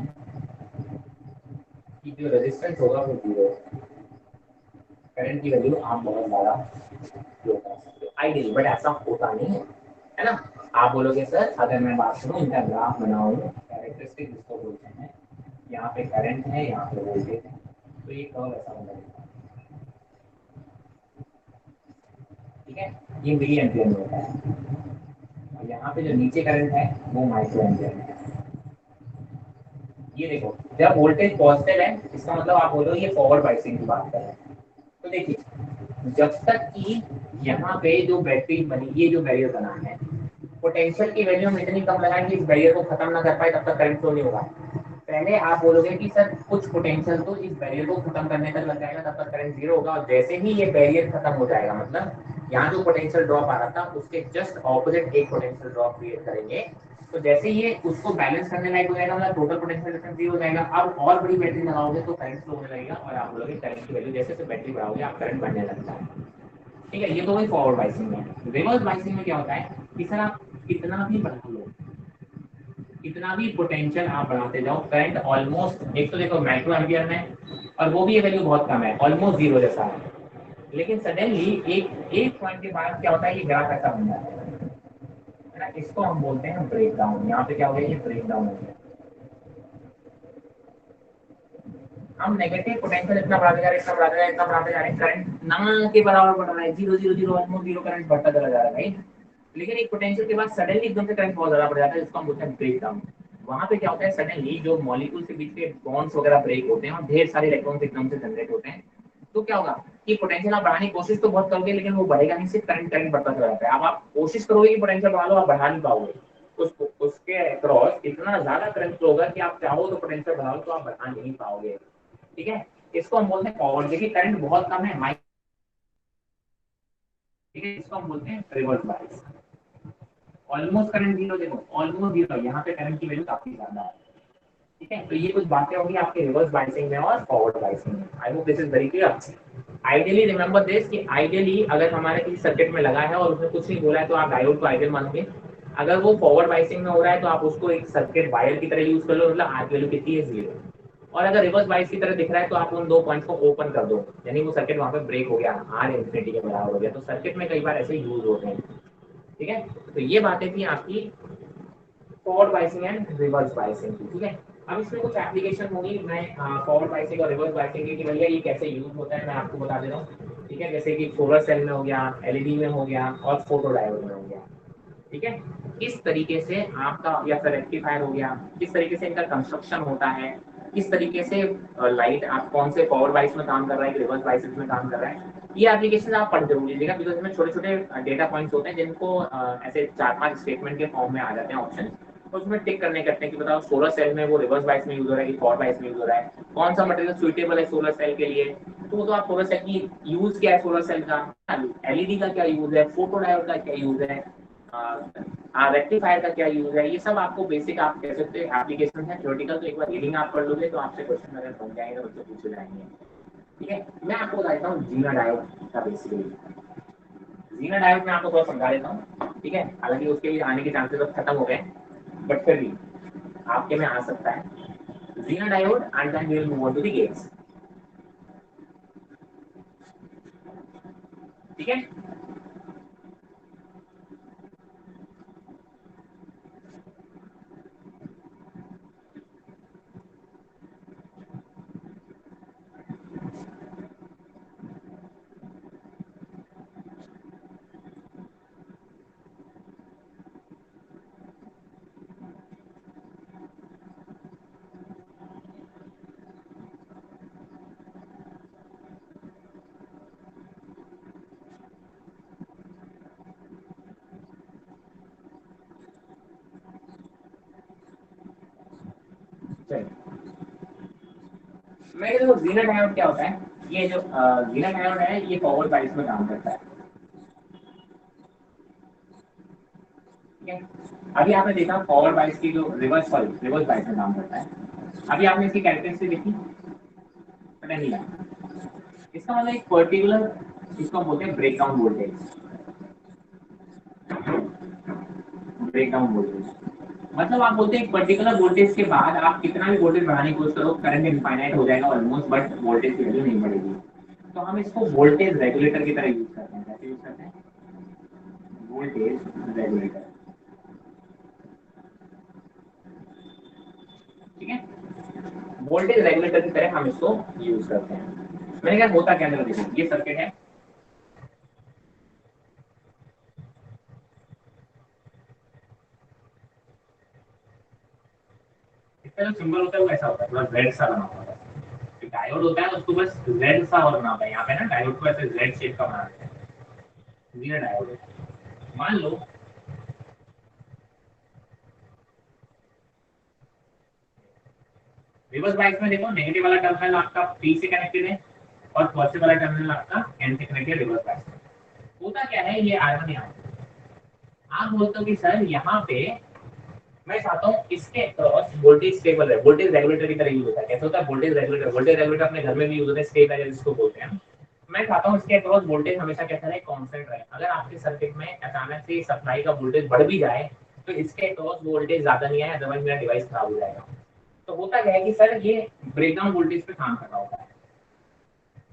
S1: कि जो रेजिस्टेंस होगा वो जीरो, करंट की वैल्यू आप बहुत ज्यादा फ्लो कर सकते हो आइडियली, बट ऐसा होता नहीं है ना। आप बोलोगे सर अगर मैं बात करूँ, इनका ग्राफ बनाऊँ, कैरेक्टरिस्टिक जिसको बोलते हैं, यहाँ पे करंट है, यहाँ पे वोल्टेज है, तो ये कर्व ऐसा बनेगा, ठीक है, ये मिली एम्पियर में होता है, और यहाँ पे जो नीचे करंट है वो माइक्रो एम्पियर में है। ये देखो, जब वोल्टेज पॉजिटिव है इसका मतलब आप बोलो ये फॉरवर्ड बाइसिंग की बात कर रहे हैं। तो देखिए, जब तक कि यहाँ पे जो बैटरी बनी, ये जो बैरियर बना है, पोटेंशियल की वैल्यू हम इतनी कम लगाएंगे इस बैरियर को खत्म ना कर पाए, तब तक करंट फ्लो नहीं होगा। पहले आप बोलोगे कि सर कुछ पोटेंशियल तो इस बैरियर को खत्म करने तक लग जाएगा, तब तक करंट जीरो होगा, और जैसे ही ये बैरियर खत्म हो जाएगा, मतलब यहाँ जो पोटेंशियल ड्रॉप आ रहा था उसके जस्ट ऑपोजिट एक पोटेंशियल ड्रॉप क्रिएट करेंगे, तो जैसे ये उसको बैलेंस करने लायक हो जाएगा, मतलब टोटल पोटेंशियल डिफरेंस जीरो हो जाएगा। अब और बड़ी बैटरी लगाओगे तो करंट फ्लो होने लगेगा, और आप बोलोगे करंट की वैल्यू जैसे बैटरी बढ़ाओगे आप करंट बढ़ने लगता है, ठीक है। ये तो वही फॉरवर्ड बाइसिंग में। रिवर्स बाइसिंग में क्या होता है कि सर आप कितना भी बढ़ा लो, कितना भी पोटेंशियल आप बढ़ाते जाओ, करंट ऑलमोस्ट, एक तो देखो माइक्रो एम्पियर में, और वो भी ये वैल्यू बहुत कम है, ऑलमोस्ट जीरो जैसा है, लेकिन सडनली एक पॉइंट के बाद क्या होता है, ये ग्राफ ऐसा बन जाता है ना, इसको हम बोलते हैं ब्रेक डाउन। यहाँ पे क्या हो गया, ये ब्रेक डाउन हो गया, हम नेगेटिव पोटेंशियल इतना बढ़ाते जा रहे हैं, इतना बढ़ाते जा रहे हैं, इतना बढ़ाते जा रहे हैं, करंट ना के बराबर बढ़ रहा है, zero zero zero, almost zero current बढ़ता चला जा रहा है, राइट। लेकिन एक पोटेंशियल के बाद सडनली एकदम से करंट बहुत ज्यादा बढ़ जाता है, जिसको हम बोलते हैं ब्रेक डाउन। वहां पे क्या होता है, सडनली जो मॉलिक्यूल के बीच के बॉन्ड्स वगैरह ब्रेक होते हैं और ढेर सारे इलेक्ट्रॉन्स एकदम से जनरेट होते हैं, तो क्या होगा कि पोटेंशियल आप बढ़ाने की कोशिश तो बहुत करोगे, लेकिन वो बढ़ेगा नहीं, सिर्फ करंट करंट बढ़ता चला जाता है। अब आप कोशिश करोगे कि पोटेंशियल बढ़ा लो, आप बढ़ा नहीं पाओगे, उसके अक्रॉस इतना ज्यादा करंट फ्लो होगा कि आप चाहो तो पोटेंशियल बढ़ाओ तो आप बढ़ा नहीं पाओगे, ठीक है। इसको हम बोलते हैं फॉरवर्ड, देखिए करंट बहुत कम है, ठीक है, इसको हम बोलते हैं reverse bias. Almost current zero, देखो ऑलमोस्ट जीरो, यहाँ पे करंट की वैल्यू काफी ज्यादा है, ठीक है। तो ये कुछ बातें होंगी आपके रिवर्स बाइसिंग में और फॉरवर्ड बाइसिंग में। आई hope this is very clear. Ideally remember this कि आइडियली अगर हमारे किसी सर्किट में लगा है और उसने कुछ नहीं बोला है तो आप डायोड को आइडियल मानोगे। अगर वो फॉरवर्ड बाइसिंग में हो रहा है तो आप उसको एक सर्किट वायर की तरह यूज कर लो, मतलब आर की वैल्यू कितनी है, जीरो। और अगर रिवर्स बाइस की तरह दिख रहा है तो आप उन दो पॉइंट्स को ओपन कर दो, यानी वो सर्किट वहां पे ब्रेक हो गया, आर इंफिनिटी के बराबर हो गया। तो सर्किट में कई बार ऐसे यूज होते हैं, ठीक है। तो ये बातें थी आपकी forward biasing and reverse biasing की, ठीक है। अब इसमें कुछ एप्लीकेशन होगी, मैं फॉरवर्ड बाइसिंग और रिवर्स बाइसिंग की भैया ये कैसे यूज होता है मैं आपको बता दे रहा हूँ, ठीक है। जैसे कि सोलर सेल में हो गया, एलईडी में हो गया और फोटो डायोड में हो गया, ठीक है। इस तरीके से आपका, या फिर रेक्टिफायर हो गया, किस तरीके से इनका कंस्ट्रक्शन होता है, किस तरीके से लाइट आप कौन से पावर बाइस में काम कर रहा है कि रिवर्स बाइस में काम कर रहा है, ये एप्लीकेशन आप पढ़ जरूर लीजिएगा, बिकॉज इसमें छोटे छोटे डेटा पॉइंट्स होते हैं जिनको ऐसे 4-5 स्टेटमेंट के फॉर्म में आ जाते हैं ऑप्शन, तो उसमें टिक करने करते हैं कि बताओ सोलर सेल में वो रिवर्स बाइस में यूज हो रहा है कि फॉरवर्ड बाइस में यूज हो रहा है, कौन सा मटेरियल सुइटेबल है सोलर सेल के लिए। तो वो तो आप सोलर सेल की यूज क्या है, सोलर सेल का एलईडी का क्या यूज है, फोटो डायोड का क्या यूज है, रेक्टिफायर का क्या यूज है, ये सब आपको बेसिक आप कह सकते हैं एप्लीकेशन है। थ्योरेटिकल तो एक बार रीडिंग आप पढ़ लोगे तो आपसे क्वेश्चन अगर बन जाएंगे तो पूछे जाएंगे, ठीक है। मैं आपको बता देता हूँ जीना डायोड का बेसिकली। जीना डायोड में आपको थोड़ा समझा देता हूँ, ठीक है। हालांकि उसके भी आने के चांसेस अब खत्म हो गए, बट फिर भी आपके में आ सकता है। Zener diode and then we will move on to the gates, ठीक है। चलिए, मैं कहता हूँ जीना डायोड क्या होता है। ये जो जीना डायोड है ये फॉरवर्ड बाइस में काम करता है, ठीक है। अभी आपने देखा फॉरवर्ड बाइस की जो रिवर्स बाइस में काम करता है। अभी आपने इसकी कैरेक्टरिस्टिक देखी, पता नहीं लगा। इसका मतलब एक पर्टिकुलर, इसको हम बोलते हैं ब्रेकडाउन वोल्टेज। ब्रेकडाउन वोल्टेज मतलब आप बोलते हैं एक पर्टिकुलर वोल्टेज के बाद आप कितना भी वोल्टेज बढ़ाने की कोशिश करो, करंट इनफाइनाइट हो जाएगा ऑलमोस्ट, बट वोल्टेज की वैल्यू नहीं बढ़ेगी। तो हम इसको वोल्टेज रेगुलेटर की तरह यूज करते हैं। कैसे यूज करते हैं? वोल्टेज रेगुलेटर, ठीक है। वोल्टेज रेगुलेटर की तरह हम इसको यूज करते हैं। मैंने कहा होता क्या, देखिए ये सर्किट है, इसका जो सिंबल होता है वो ऐसा होता है, थोड़ा जेड सा बना होता है। डायोड होता है उसको बस जेड सा और बना होता है, यहाँ पे ना डायोड को ऐसे जेड शेप का बना देते हैं, ये डायोड है। मान लो रिवर्स बाइस में देखो नेगेटिव वाला टर्मिनल आपका पी से कनेक्टेड है और पॉजिटिव वाला टर्मिनल आपका एन से कनेक्टेड रिवर्स बाइस में। होता क्या है, ये R1 यहाँ पे आप बोलते हो कि सर यहाँ पे मैं चाहता हूँ इसके अक्रॉस वोल्टेज स्टेबल है, वोल्टेज रेगुलेटर की तरह यूज होता है। कैसे होता है वोल्टेज रेगुलेटर? वोल्टेज रेगुलेटर अपने घर में भी यूज होता है, स्टेबलाइजर जिसको बोलते हैं। मैं चाहता हूँ इसके अक्रॉस वोल्टेज हमेशा कैसा रहे, कांस्टेंट रहे। अगर आपके सर्किट में अचानक से सप्लाई का वोल्टेज बढ़ भी जाए तो इसके अक्रॉस वोल्टेज ज्यादा नहीं आए, अदरवाइज मेरा डिवाइस खराब हो जाएगा। तो होता क्या है कि सर ये ब्रेकडाउन वोल्टेज पे काम कर रहा होता है।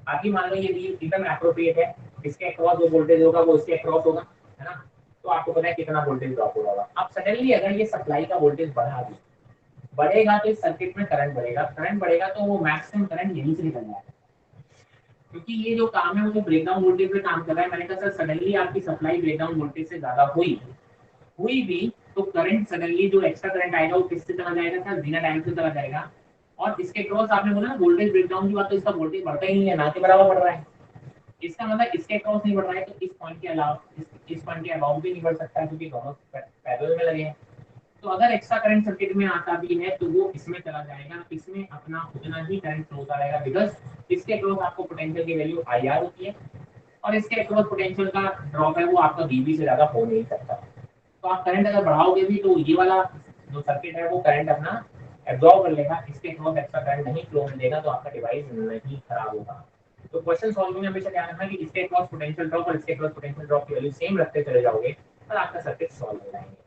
S1: बाकी मान लो ये एकदम एप्रोप्रिएट है, इसके अक्रॉस जो वोल्टेज होगा वो इसके अक्रॉस होगा, है ना। तो आपको पता है कितना वोल्टेज ड्रॉप होगा। अब सडनली अगर ये सप्लाई का वोल्टेज बढ़ा दी, बढ़ेगा तो इस सर्किट में करंट बढ़ेगा, करंट बढ़ेगा तो वो मैक्सिमम करंट यहीं से निकल जाएगा, क्योंकि ये जो काम है वो ब्रेकडाउन वोल्टेज पे काम कर रहा है। मैंने कहा सर सडनली आपकी सप्लाई ब्रेकडाउन वोल्टेज से ज्यादा हुई भी तो करंट सडनली जो एक्स्ट्रा करंट आएगा वो किससे चला जाएगा सर, बिना टाइम से चला जाएगा। और इसके क्रॉस आपने बोला ना वोल्टेज ब्रेकडाउन की बात, तो इसका वोल्टेज बढ़ता ही नहीं है, ना के बराबर बढ़ रहा है। इसका मतलब इसके क्रॉस नहीं बढ़ रहा है तो इस पॉइंट के अलावा इस पॉइंट के अबाउट भी नहीं बढ़ सकता है, क्योंकि दोनों पैरेलल में लगे हैं। तो अगर एक्स्ट्रा करंट सर्किट में आता भी है तो वो इसमें चला जाएगा, इसमें अपना उतना ही करंट फ्लो होता रहेगा, बिकॉज इसके अक्रॉस आपको पोटेंशियल की वैल्यू IR होती है और इसके अक्रॉस पोटेंशियल का ड्रॉप है वो आपका VB से ज्यादा हो नहीं सकता। तो आप करंट अगर बढ़ाओगे भी तो ये वाला जो सर्किट है वो करंट अपना एब्जॉर्ब कर लेगा, इसके अक्रॉस एक्स्ट्रा करंट नहीं फ्लो होने देगा, तो आपका डिवाइस नहीं खराब होगा। तो क्वेश्चन सॉल्विंग में हमेशा ध्यान रखना कि इसके अक्रॉस पोटेंशियल ड्रॉप और इसके अक्रॉस पोटेंशियल ड्रॉप की वैल्यू सेम रखते चले जाओगे और आपका सर्किट सॉल्व हो जाएंगे।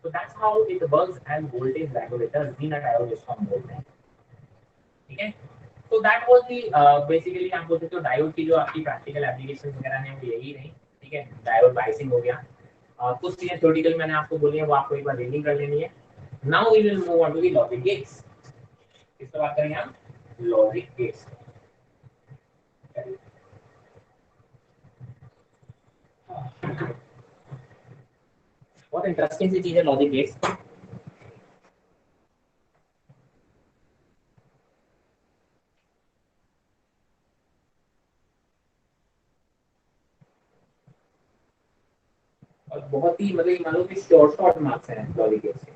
S1: So that's how it works as voltage regulator, Zener diode जिसको हम बोलते हैं, ठीक तो दैट वाज दी बेसिकली आप बोल सकते हो डायोड की जो आपकी प्रैक्टिकल एप्लीकेशन वगैरह है वो यही रही, ठीक है। डायोड बाइसिंग हो गया और कुछ चीजें थ्योरेटिकल मैंने आपको बोली है वो आपको एक बार रीडिंग कर लेनी है। Now we will move on to the logic gates. किसकी बात करेंगे हम? Logic gates. बहुत इंटरेस्टिंग सी चीज है लॉजिक गेट्स। और बहुत ही मतलब मान लो कि शॉर्ट शॉर्ट मार्क्स हैं लॉजिक गेट्स के।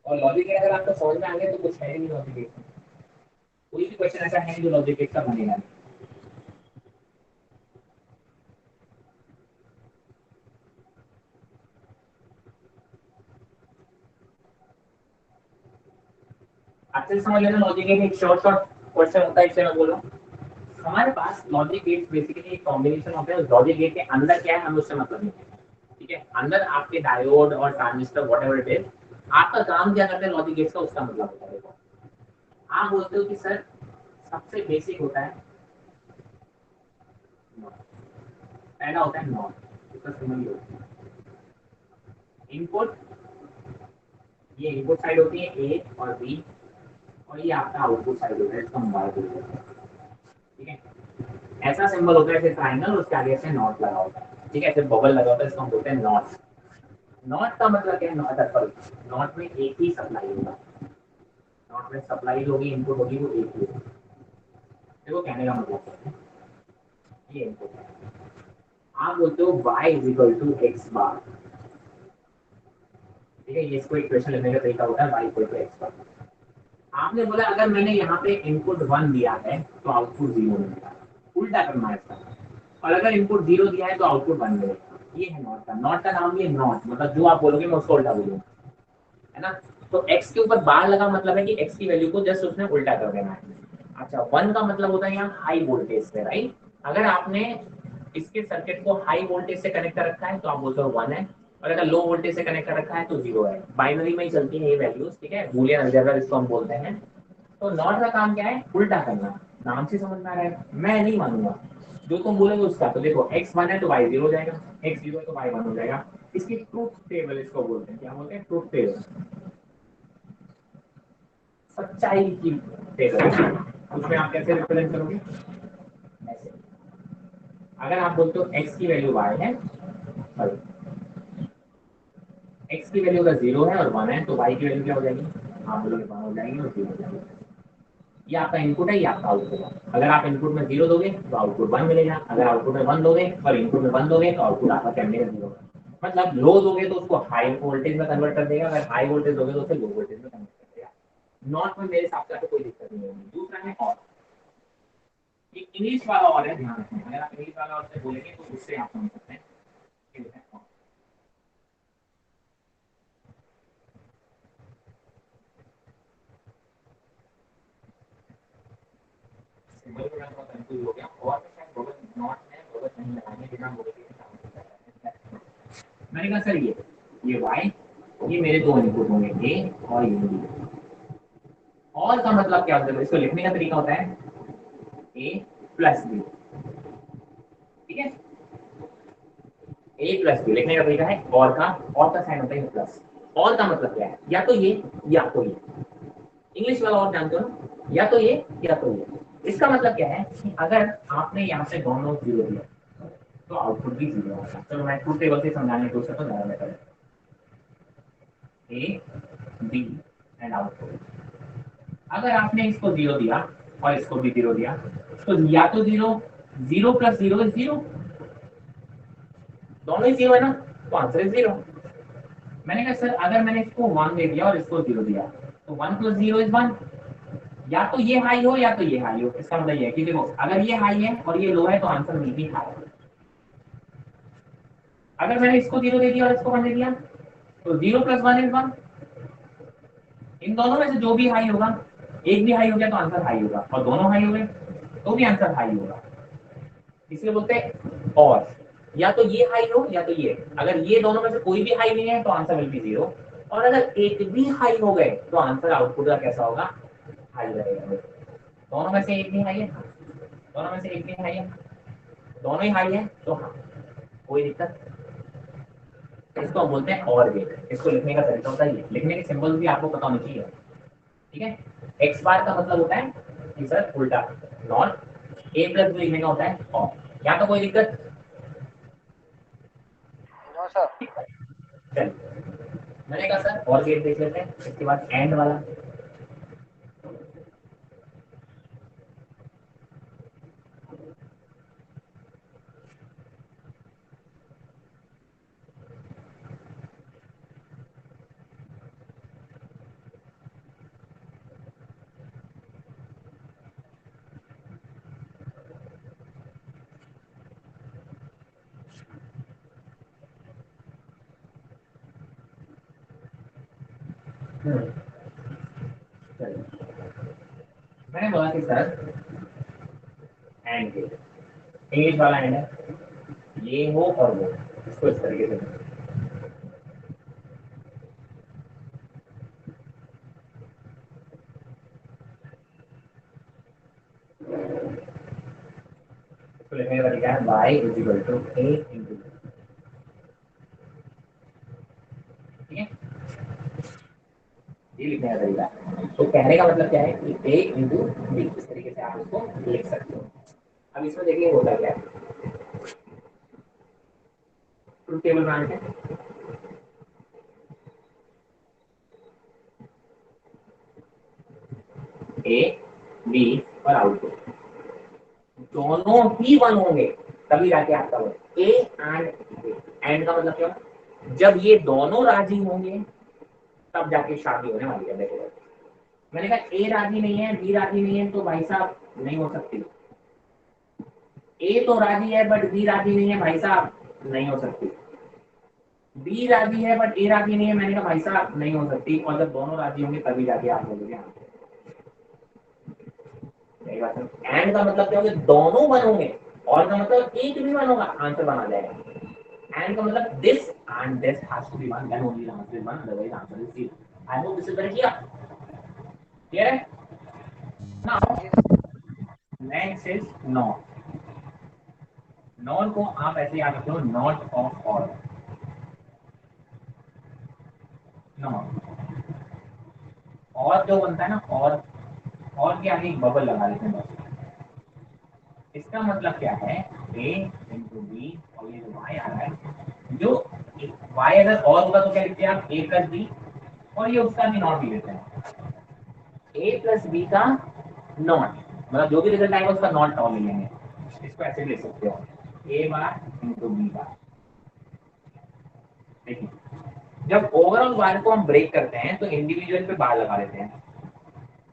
S1: और लॉजिक गेट अगर आपको समझ में आ गया तो कुछ है नहीं लॉजिक गेट में। कोई भी क्वेश्चन ऐसा है जो लॉजिक गेट का बनेगा नहीं। अच्छे से समझ लेना लॉजिक गेट एक शॉर्ट शॉर्ट क्वेश्चन होता है, इससे मैं बोल रहा हूँ। हमारे पास लॉजिक गेट बेसिकली एक कॉम्बिनेशन होता है। लॉजिक गेट के अंदर क्या है हमें उससे मतलब नहीं है, ठीक है। अंदर आपके डायोड और ट्रांजिस्टर व्हाटएवर इट इज, आपका काम क्या करते हैं लॉजिक गेट्स का उसका मतलब होता है। देखो आप बोलते हो कि सर सबसे बेसिक होता है पहला होता है नॉट, इसका सिंबल ये होता है इनपुट। ये इनपुट साइड होती है ए और बी, और ये आपका आउटपुट साइड होता है, इसका मोबाइल होता है, ठीक है। ऐसा सिंबल होता है फिर ट्रायंगल, उसके आगे से नॉट लगा होता है, ठीक है। फिर बबल लगा होता है, इसको हम बोलते हैं नॉट। नॉट का मतलब क्या है? Not Apple. नॉट में एक ही सप्लाई होगा, नॉट में सप्लाई होगी इनपुट होगी वो एक ही होगी। देखो कहने का मतलब क्या है, ये इनपुट है। आप बोलते हो y is equal to x bar, ठीक है। ये इसको इक्वेशन लिखने का तरीका होता है y इक्वल टू एक्स बार। आपने बोला अगर मैंने यहाँ पे इनपुट 1 दिया है तो आउटपुट 0 मिलेगा, उल्टा करना है इसका। और अगर इनपुट 0 दिया है तो आउटपुट 1 मिलेगा। ये है नॉट का। नॉट का नाम ये नॉट मतलब जो आप बोलोगे मैं उसको उल्टा बोलूंगा, है ना। तो x के ऊपर बार लगा मतलब है कि x की वैल्यू को जस्ट उसने उल्टा कर देना है। अच्छा 1 का मतलब होता है यहाँ हाई वोल्टेज से, राइट। अगर आपने इसके सर्किट को हाई वोल्टेज से कनेक्ट कर रखा है तो आप बोलते हो 1 है, और अगर लो वोल्टेज से कनेक्ट कर रखा है तो 0 है। बाइनरी में ही चलती है ये वैल्यूज, ठीक है। बूलियन अलजेब्रा जिसको हम बोलते हैं। तो नॉट का काम क्या है? उल्टा करना। नाम से समझ में आ रहा है, मैं नहीं मानूंगा जो तुम बोलोगे उसका। तो देखो x 1 है तो y 0 हो जाएगा, x 0 है तो y 1 हो जाएगा। इसकी ट्रूथ टेबल इसको बोलते हैं, क्या बोलते हैं? ट्रूथ टेबल, सच्चाई की टेबल। उसमें आप कैसे रिप्रेजेंट करोगे? ऐसे। अगर आप बोलते हो x की वैल्यू y है, x की वैल्यू अगर 0 है और 1 है तो y की वैल्यू क्या हो जाएगी? आप बोलोगे 1 हो जाएगी और 0 हो जाएगी। ये आपका इनपुट है, ये आपका आउटपुट है। अगर आप इनपुट में 0 दोगे तो आउटपुट 1 मिलेगा, अगर आउटपुट में 1 दोगे और इनपुट में 1 दोगे तो आउटपुट आपका क्या मिलेगा? 0। मतलब लो दोगे तो उसको हाई वोल्टेज में कन्वर्ट कर देगा, अगर हाई वोल्टेज दोगे तो उसे लो वोल्टेज में कन्वर्ट कर देगा। नॉट में मेरे हिसाब से आपको कोई दिक्कत नहीं होगी। दूसरा है और, एक इंग्लिश वाला और है, ध्यान रखना। अगर आप इंग्लिश वाला और से बोलेंगे तो उससे आप समझ सकते हैं। सिंबल को मैं थोड़ा कंफ्यूज हो गया, और में शायद बबल नॉट में बबल नहीं लगाने बिना बोले कि काम होता है। मैंने कहा सर ये y, ये मेरे दो इनपुट होंगे a और ये b। और का मतलब क्या होता है? इसको लिखने का तरीका होता है a प्लस b, ठीक है। a प्लस b लिखने का तरीका है। और का साइन होता है प्लस। और का मतलब क्या है? या तो ये या तो ये। इंग्लिश वाला और जानते हो ना, या तो ये या तो ये। इसका मतलब क्या है कि अगर आपने यहाँ से दोनों 0 दिया तो आउटपुट भी 0 होगा। चलो मैं ट्रूथ टेबल से समझाने की कोशिश करता हूँ, ज़्यादा बेटर है। A B and output. अगर आपने इसको 0 दिया और इसको भी 0 दिया तो या तो 0, 0 प्लस 0 इज 0, दोनों ही 0 है ना, तो आंसर इज 0। मैंने कहा सर अगर मैंने इसको 1 दे दिया और इसको 0 दिया तो 1 प्लस 0 इज 1। या तो ये हाई हो या तो ये हाई हो। इसका मतलब ये है कि देखो अगर ये हाई है और ये लो है तो आंसर विल बी हाई। अगर मैंने इसको 0 दे दिया और इसको 1 दे दिया तो 0 प्लस 1 इज 1। इन दोनों में से जो भी हाई होगा, एक भी हाई हो गया तो आंसर हाई होगा, और दोनों हाई हो गए तो भी आंसर हाई होगा। इसलिए बोलते हैं और, या तो ये हाई हो या तो ये, अगर ये दोनों में से कोई भी हाई नहीं है तो आंसर विल बी 0, और अगर एक भी हाई हो गए तो आंसर आउटपुट का कैसा होगा, हाई रहेगा। दोनों में से एक भी हाई है, दोनों में से एक भी हाई है, दोनों ही हाई है तो हाँ कोई दिक्कत। इसको हम बोलते हैं और गेट। इसको लिखने का तरीका होता है ये, लिखने के सिंबल भी आपको पता होना चाहिए, ठीक है। एक्स बार का मतलब होता है कि सर उल्टा, नॉट ए प्लस बी लिखने का होता है और, यहाँ तो कोई दिक्कत।
S4: No sir.
S1: चलिए मैंने कहा सर और गेट देख लेते हैं, इसके बाद एंड वाला। चलिए मैंने बोला कि सर एंड गेट, इंग्लिश वाला एंड है, ये हो और वो, इसको इस तरीके से इसको लिखने का तरीका है y is equal to a into, ठीक है, ये लिखने का तरीका है। तो कहने का मतलब क्या है कि a इंटू बी, इस तरीके से आप इसको लिख सकते हो। अब इसमें देखिए होता क्या है, ट्रुथ टेबल बनाते हैं, ए बी और आउटपुट दोनों ही वन होंगे तभी जाके आपका वो ए एंड का मतलब क्या, जब ये दोनों राजी होंगे तब जाके शादी होने वाली है। देखो मैंने कहा ए राजी नहीं है, बी राजी नहीं है, तो भाई साहब नहीं हो सकती। ए तो राजी है बट बी राजी नहीं है, भाई साहब नहीं हो सकती। बी राजी है बट ए राजी नहीं है, मैंने कहा भाई साहब नहीं हो सकती। और जब दोनों राजी होंगे तभी जाके आप बोलोगे हाँ। एंड का मतलब क्या होगा, दोनों वन होंगे, और का मतलब एक भी वन होगा, आंसर बना जाएगा। एंड का मतलब this and this has to be one, then only answer is one, otherwise answer is zero. I hope this is very clear. Clear है? Now next is not. Not को आप ऐसे याद रखो, नॉट ऑफ ऑल, नॉट। और जो बनता है ना, और के आगे एक बबल लगा देते हैं बस। इसका मतलब क्या है, a इंटू बी, और ये जो y आ रहा है, जो y अगर और होगा तो क्या लिखते हैं आप, a प्लस बी, और ये उसका भी नॉट भी लेते हैं, a प्लस बी का नॉट, मतलब जो भी रिजल्ट आएगा उसका नॉट और ले लेंगे। इसको ऐसे ले सकते हो, a bar into B bar. देखिए जब ओवरऑल वायर को हम ब्रेक करते हैं तो इंडिविजुअल पे बार लगा देते हैं,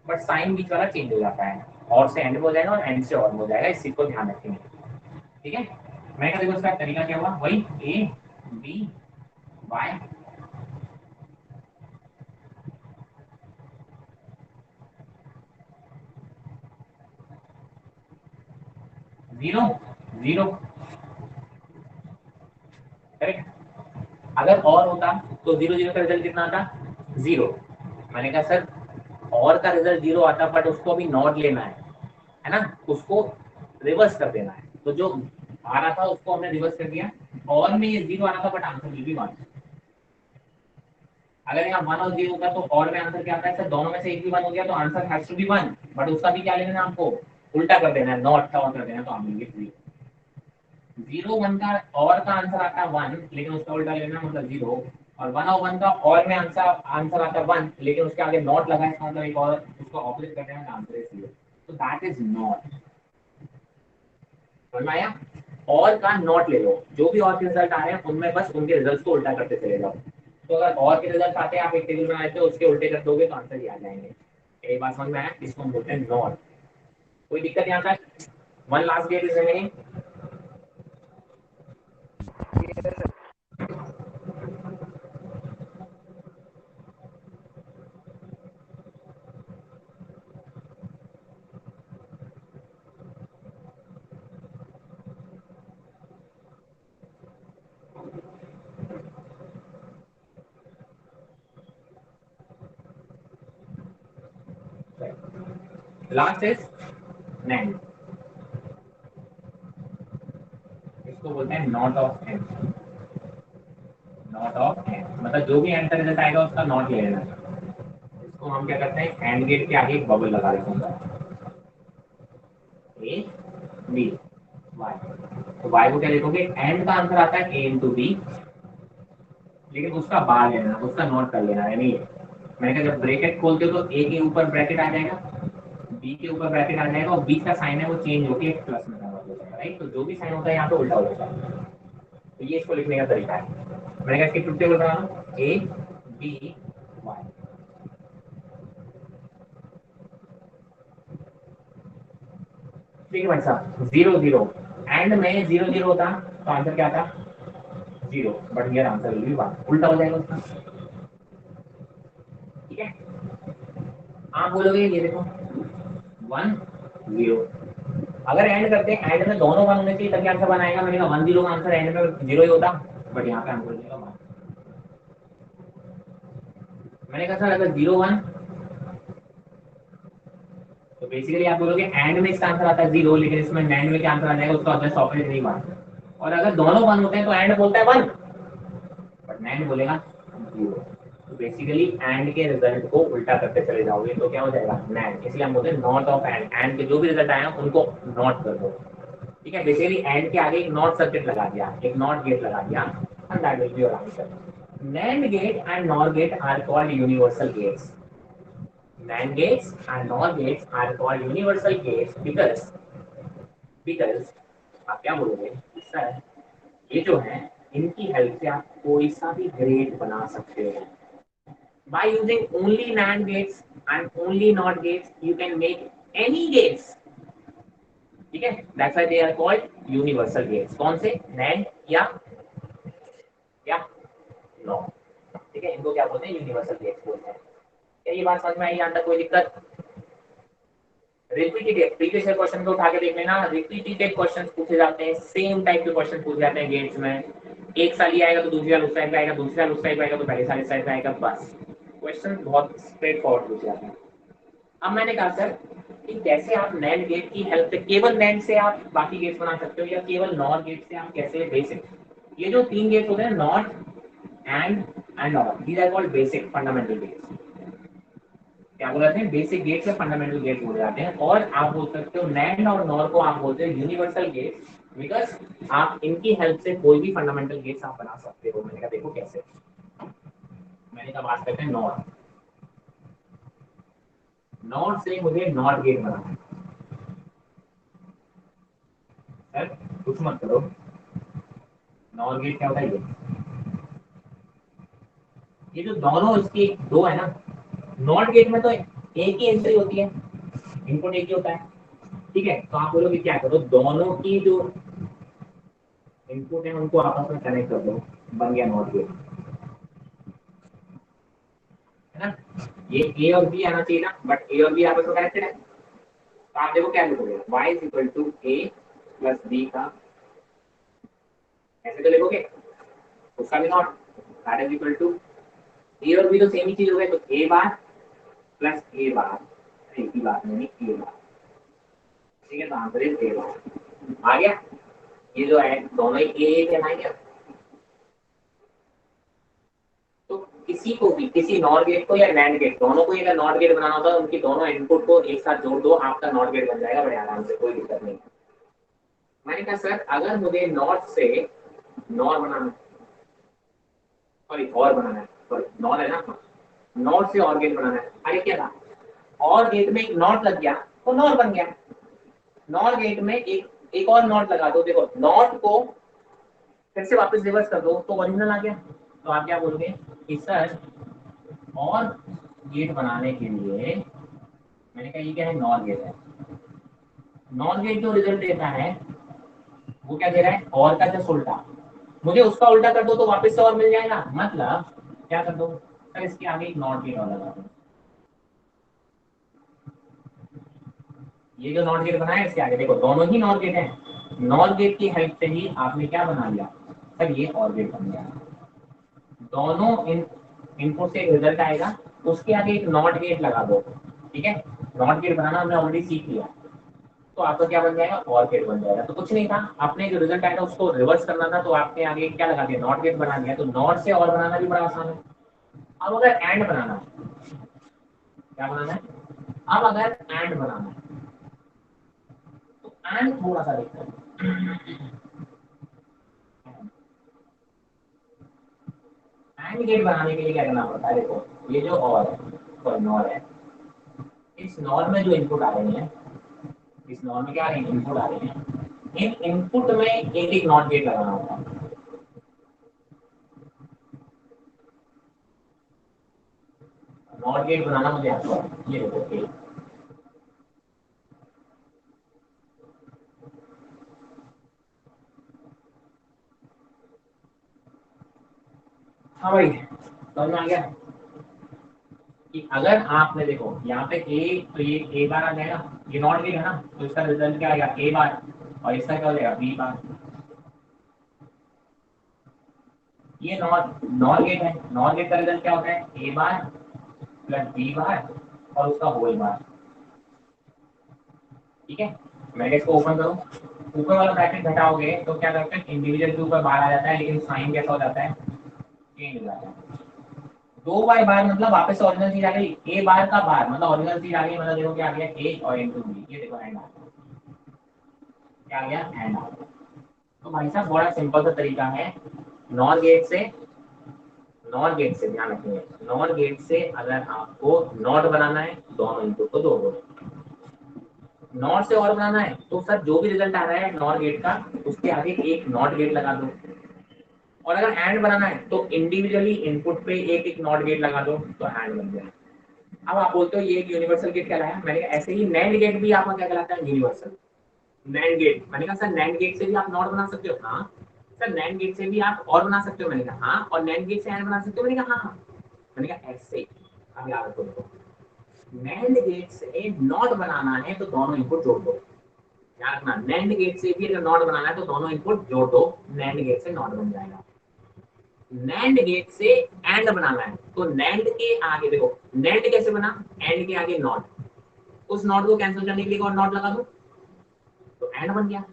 S1: बट साइन बीच वाला चेंज हो जाता है, और से एंड में हो जाएगा और एंड से और में हो जाएगा, इस चीज को ध्यान रखेंगे, ठीक है। मैं क्या देखो इसका तरीका क्या हुआ, वही A B Y, zero zero, correct. अगर और होता तो जीरो जीरो का रिजल्ट कितना आता, जीरो। मैंने कहा सर और का रिजल्ट जीरो आता, बट उसको अभी नॉट लेना है ना, उसको रिवर्स कर देना है। तो जो आ रहा था उसको हमने रिवर्स कर दिया, और में ये जीरो आ रहा था but answer will be one. अगर यहाँ वन और जीरो होता तो और में आंसर क्या आता है सर, दोनों में से एक भी वन हो गया तो answer has to be one, but उसका भी क्या लेना है आपको, उल्टा कर देना है, नॉट का ऑन कर देना है, तो आप मिलेंगे जीरो। जीरो वन का और का आंसर आता है वन, लेकिन उसका उल्टा लेना मतलब जीरो, और वन और वन का और में आंसर आंसर आता है वन, लेकिन उसके आगे नॉट लगा है, इसका मतलब एक और उसको ऑपोजिट कर देना है, आंसर इज जीरो। तो दैट इज नॉट। समझ में आया? और का नॉट ले लो, जो भी और के रिजल्ट आ रहे हैं उनमें बस उनके रिजल्ट को उल्टा करते चले जाओ। तो अगर और के रिजल्ट आते हैं, आप एक टेबल बनाए थे उसके उल्टे कर दोगे तो आंसर ही आ जाएंगे। एक बात समझ में आया? इसको हम बोलते हैं नॉट। कोई दिक्कत यहाँ तक? One last gate is remaining. Last is NAND, इसको बोलते हैं not of and. Not of and मतलब जो भी एंड का रिजल्ट आएगा उसका नॉट ले लेना। इसको हम क्या करते हैं, एंड गेट के आगे एक बबल लगा देते हैं, ए बी वाई। तो वाई को क्या लिखोगे, एंड का आंसर आता है ए इंटू बी, लेकिन उसका बार लेना, उसका नोट कर लेना। यानी मैंने कहा जब ब्रैकेट खोलते हो तो ए के ऊपर ब्रैकेट आ जाएगा, बी के ऊपर ब्रैकेट आ जाएगा, और बी का साइन है वो चेंज होकर एक प्लस में कन्वर्ट हो जाएगा, राइट। तो जो भी साइन होता है यहाँ पे उल्टा हो जाता है। तो ये इसको लिखने का तरीका है। मैंने कहा इसकी ट्रुथ टेबल बना लो, ए बी वाई। ठीक है भाई साहब, 0 0 एंड में 0 0 होता तो आंसर क्या था, 0, but here answer will be 1, उल्टा हो जाएगा उसका। ठीक है, आप बोलोगे ये देखो 1 0, अगर एंड करते हैं एंड में दोनों 1 होने चाहिए तभी आंसर बनाएगा। मैंने कहा 1 0 का आंसर एंड में 0 ही होता, बट यहाँ पे आंसर हो जाएगा 1। मैंने कहा सर अगर 0 1, तो बेसिकली आप बोलोगे एंड में इसका आंसर आता है 0, लेकिन इसमें नैंड में क्या आंसर आ जाएगा उसका जस्ट ऑपरेट नहीं बात। और अगर दोनों 1 होते हैं तो एंड बोलता है 1, बट नैंड बोलेगा 0। तो बेसिकली एंड के रिजल्ट को उल्टा करते चले जाओगे तो क्या हो जाएगा, नैंड। इसलिए हम बोलते हैं नॉट ऑफ एंड, एंड के जो भी रिजल्ट आए उनको नॉट कर दो। ठीक है, बेसिकली एंड के आगे एक नॉट सर्किट लगा दिया, एक नॉट गेट लगा दिया, and that will be your answer. NAND gate and NOR gate are called universal gates. NAND gates and NOR gates are called universal gates because आप क्या बोलोगे सर, ये जो है इनकी हेल्प से आप कोई सा भी गेट बना सकते हो। By using only NAND gates and only NOR gates, you can make any gates. ठीक है, that's why they are called universal gates. कौन से, NAND या NOR। ठीक है, इनको क्या बोलते हैं, यूनिवर्सल गेट्स बोलते हैं। क्या ये बात समझ में आई, यहाँ तक कोई दिक्कत? रिपीटेड प्रीवियस ईयर क्वेश्चन को उठा के देख लेना, रिपीटेड क्वेश्चंस पूछे जाते हैं, सेम टाइप के क्वेश्चन पूछे जाते हैं गेट्स में। एक साल ये आएगा तो दूसरी साल उस टाइप का आएगा, दूसरी साल उस टाइप का आएगा तो पहले साल इस टाइप का आएगा, बस क्वेश्चन बहुत स्ट्रेट फॉरवर्ड पूछे जाते हैं। अब मैंने कहा सर कि कैसे आप नैंड गेट की हेल्प से, केवल नैंड से आप बाकी गेट्स बना सकते हो, या केवल नॉर गेट से आप कैसे, बेसिक ये जो 3 गेट्स होते हैं NOT AND NOR, these are called basic fundamental gates. क्या बोल जाते हैं, बेसिक गेट्स या फंडामेंटल गेट बोल जाते हैं। और आप बोल सकते हो नैंड और नॉर को आप बोलते हो यूनिवर्सल गेट्स, बिकॉज आप इनकी हेल्प से कोई भी फंडामेंटल गेट्स आप बना सकते हो। मैंने कहा देखो कैसे, मैंने कहा बात करते हैं नॉर। नॉर से मुझे नॉट गेट बनाना है। सर कुछ मत करो, नॉर गेट क्या होता है, ये जो दोनों इसके दो है ना, नॉट गेट में तो एक ही एंट्री होती है, इनपुट एक ही होता है। ठीक है, तो आप बोलोगे क्या करो, दोनों की जो इनपुट है उनको आपस में कनेक्ट कर दो, बन गया नॉट गेट, है ना। ये ए और बी आना चाहिए ना, बट ए और बी आपस में कनेक्टेड है। तो आप देखो क्या लिखोगे, y is equal to A plus B का, ऐसे तो लिखोगे, उसका भी not, that is equal to A और बी तो सेम ही चीज हो गई, तो ए बार प्लस ए बार, एक ही बात नहीं, ए बार। ठीक है, तो आंसर इज ए बार। आ गया, ये जो है दोनों ही ए कहना है। तो किसी को भी, किसी नॉर गेट को या नैंड गेट, दोनों को अगर नॉट गेट बनाना होता है, उनकी दोनों इनपुट को एक साथ जोड़ दो, आपका नॉट गेट बन जाएगा बड़े आराम से, कोई दिक्कत नहीं। मैंने कहा सर अगर मुझे नॉट से नॉर बनाना, सॉरी और बनाना है, सॉरी नॉर है ना, नॉट से और गेट बनाना है, अरे क्या था, और गेट में एक नॉट लग गया तो नॉर बन गया। नॉर गेट में एक और नॉट लगा दो, देखो नॉट को फिर से वापस रिवर्स कर दो तो ओरिजिनल आ गया। तो आप क्या बोलोगे कि सर और गेट बनाने के लिए, मैंने कहा ये क्या है, नॉर गेट है। नॉर गेट जो रिजल्ट देता है वो क्या दे रहा है, और का जस्ट उल्टा, मुझे उसका उल्टा कर दो तो वापस से और मिल जाएगा। मतलब क्या कर दो सर, इसके आगे एक नॉट गेट और लगा दो, ये जो नॉट गेट बनाया इसके आगे देखो दोनों ही नॉट गेट है, नॉट गेट की हेल्प से ही आपने क्या बना लिया सर, ये और गेट बन गया। दोनों इनपुट से एक रिजल्ट आएगा, उसके आगे एक नॉट गेट लगा दो, ठीक है, नॉट गेट बनाना हमने ऑलरेडी सीख लिया, तो आपका क्या बन जाएगा, और गेट बन जाएगा। तो कुछ नहीं था, आपने जो रिजल्ट आया था उसको रिवर्स करना था, तो आपने आगे क्या लगा दिया, नॉट गेट बना दिया। तो नॉट से और बनाना भी बड़ा आसान है। अब अगर एंड बनाना है, क्या बनाना है, अब अगर एंड बनाना है तो एंड थोड़ा सा देखते हैं। एंड गेट बनाने के लिए क्या करना पड़ता है, देखो ये जो और है, सॉरी नॉर है, इस नॉर में जो इनपुट आ रहे हैं, इस नॉर में क्या आ रहे हैं, इनपुट आ रहे हैं, इन इनपुट में एक एक नॉट गेट लगाना होगा। नॉट गेट बनाना मुझे आता है, ये देखो एक, हाँ भाई समझ में आ गया कि अगर आपने देखो यहाँ पे ए, तो ये ए बार आ जाएगा, ये नॉट गेट है ना, तो इसका रिजल्ट क्या आएगा, ए बार, और इसका क्या हो जाएगा, बी बार। ये नॉट नॉट गेट है, नॉट गेट का रिजल्ट क्या होता है, ए बार प्लस बी बार और उसका होल बार। ठीक है, मैं इसको ओपन करूँ, ऊपर वाला ब्रैकेट घटाओगे तो क्या करते हैं, इंडिविजुअल के ऊपर बार आ जाता है, लेकिन साइन कैसा हो जाता है, चेंज हो जाता है। दो बार बार मतलब वापस से ओरिजिनल चीज आ गई, ए बार का बार मतलब ओरिजिनल चीज आ गई, मतलब देखो क्या आ गया, ए और इनटू बी, ये देखो एंड आ गया, क्या आ गया, एंड आ गया। तो भाई साहब बड़ा सिंपल सा तरीका है, नॉर गेट से, नॉर गेट से ध्यान रखिए, नॉर गेट से अगर आपको नॉट बनाना है, दोनों इनपुट को दो, नॉट से और बनाना है तो सर जो भी रिजल्ट आ रहा है नॉर गेट का, उसके आगे एक नॉट गेट लगा दो, और अगर एंड बनाना है तो इंडिविजुअली इनपुट पे एक एक नॉट गेट लगा दो, तो एंड बन गया। अब आप बोलते हो ये एक यूनिवर्सल गेट कहलाया, मैंने कहा ऐसे ही नैंड गेट भी आपका क्या कहलाता है, यूनिवर्सल नैंड गेट। मैंने कहा सर नैंड गेट से भी आप नॉट बना सकते हो, हाँ सर नैंड गेट से भी आप और बना सकते हो, मैंने कहा हाँ, और नैंड गेट से एंड बना सकते हो, मैंने कहा हाँ। मैंने कहा ऐसे, अब याद रखो, देखो नैंड गेट से नॉट बनाना है तो दोनों इनपुट जोड़ दो, याद रखना, नैंड गेट से भी अगर नॉट बनाना है तो दोनों इनपुट जोड़ दो, नैंड गेट से नॉट बन जाएगा। नैंड गेट से एंड बनाना है तो नैंड के आगे देखो, नैंड कैसे बना, एंड के आगे नॉट, उस नॉट को कैंसिल करने के लिए और नॉट लगा दो, तो एंड बन गया।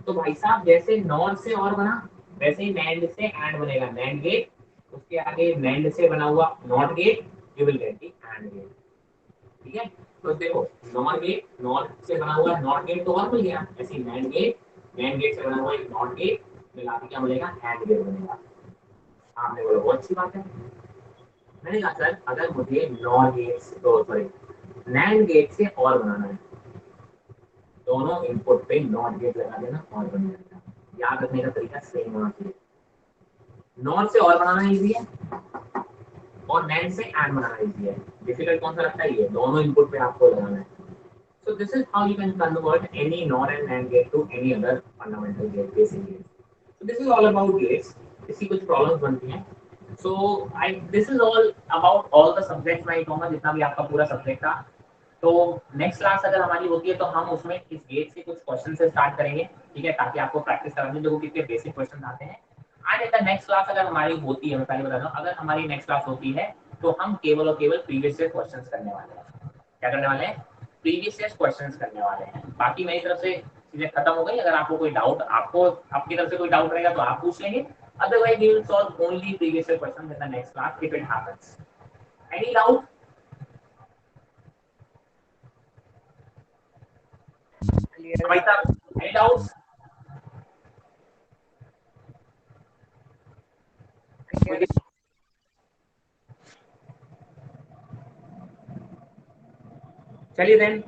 S1: तो भाई साहब जैसे नॉट से और बना, वैसे ही नैंड से एंड बनेगा, नैंड गेट, उसके आगे नैंड से बना हुआ NOT gate, you will get the AND gate. ठीक है, तो देखो नॉट गेट, नॉट से बना हुआ नॉट गेट तो और मिल गया, ऐसे नैंड गेट, नैंड गेट से बना हुआ एक नॉट गेट मिला के क्या बनेगा, एंड गेट बनेगा। आपने बोला बहुत अच्छी बात है। मैंने कहा सर अगर मुझे NOR gate sorry NAND gate से और बनाना है, दोनों इनपुट पे नॉट गेट लगा देना और बन जाएगा। याद रखने का तरीका सेम होना चाहिए, नॉट से और बनाना इजी है और नैंड से एंड बनाना इजी है। डिफिकल्ट कौन सा लगता है, ये दोनों इनपुट पे आपको लगाना है। So this is how you can convert any NOR and NAND gate to any other fundamental gate, basic gate. So this is all about gates. इसकी कुछ प्रॉब्लम्स बनती हैं। So I this is all about all the subjects मैं कहूँगा जितना भी आपका पूरा सब्जेक्ट था। तो नेक्स्ट क्लास अगर हमारी होती है तो हम उसमें इस गेट से कुछ क्वेश्चन से स्टार्ट करेंगे, ठीक है, ताकि आपको प्रैक्टिस कराने देखो कितने बेसिक क्वेश्चन आते हैं। And in the next class अगर हमारी होती है, मैं पहले बता रहा हूँ, अगर हमारी नेक्स्ट क्लास होती है तो हम केवल और केवल प्रीवियस ईयर क्वेश्चंस करने वाले हैं। क्या करने वाले हैं, प्रीवियस ईयर क्वेश्चंस करने वाले हैं। बाकी मेरी तरफ से चीजें खत्म हो गई, अगर आपको कोई डाउट, आपको आपकी तरफ से कोई डाउट रहेगा तो आप पूछ लेंगे, otherwise we will solve only previous year questions in the next class if it happens. Any doubt भाई साहब, एनी डाउट्स? चलिए देन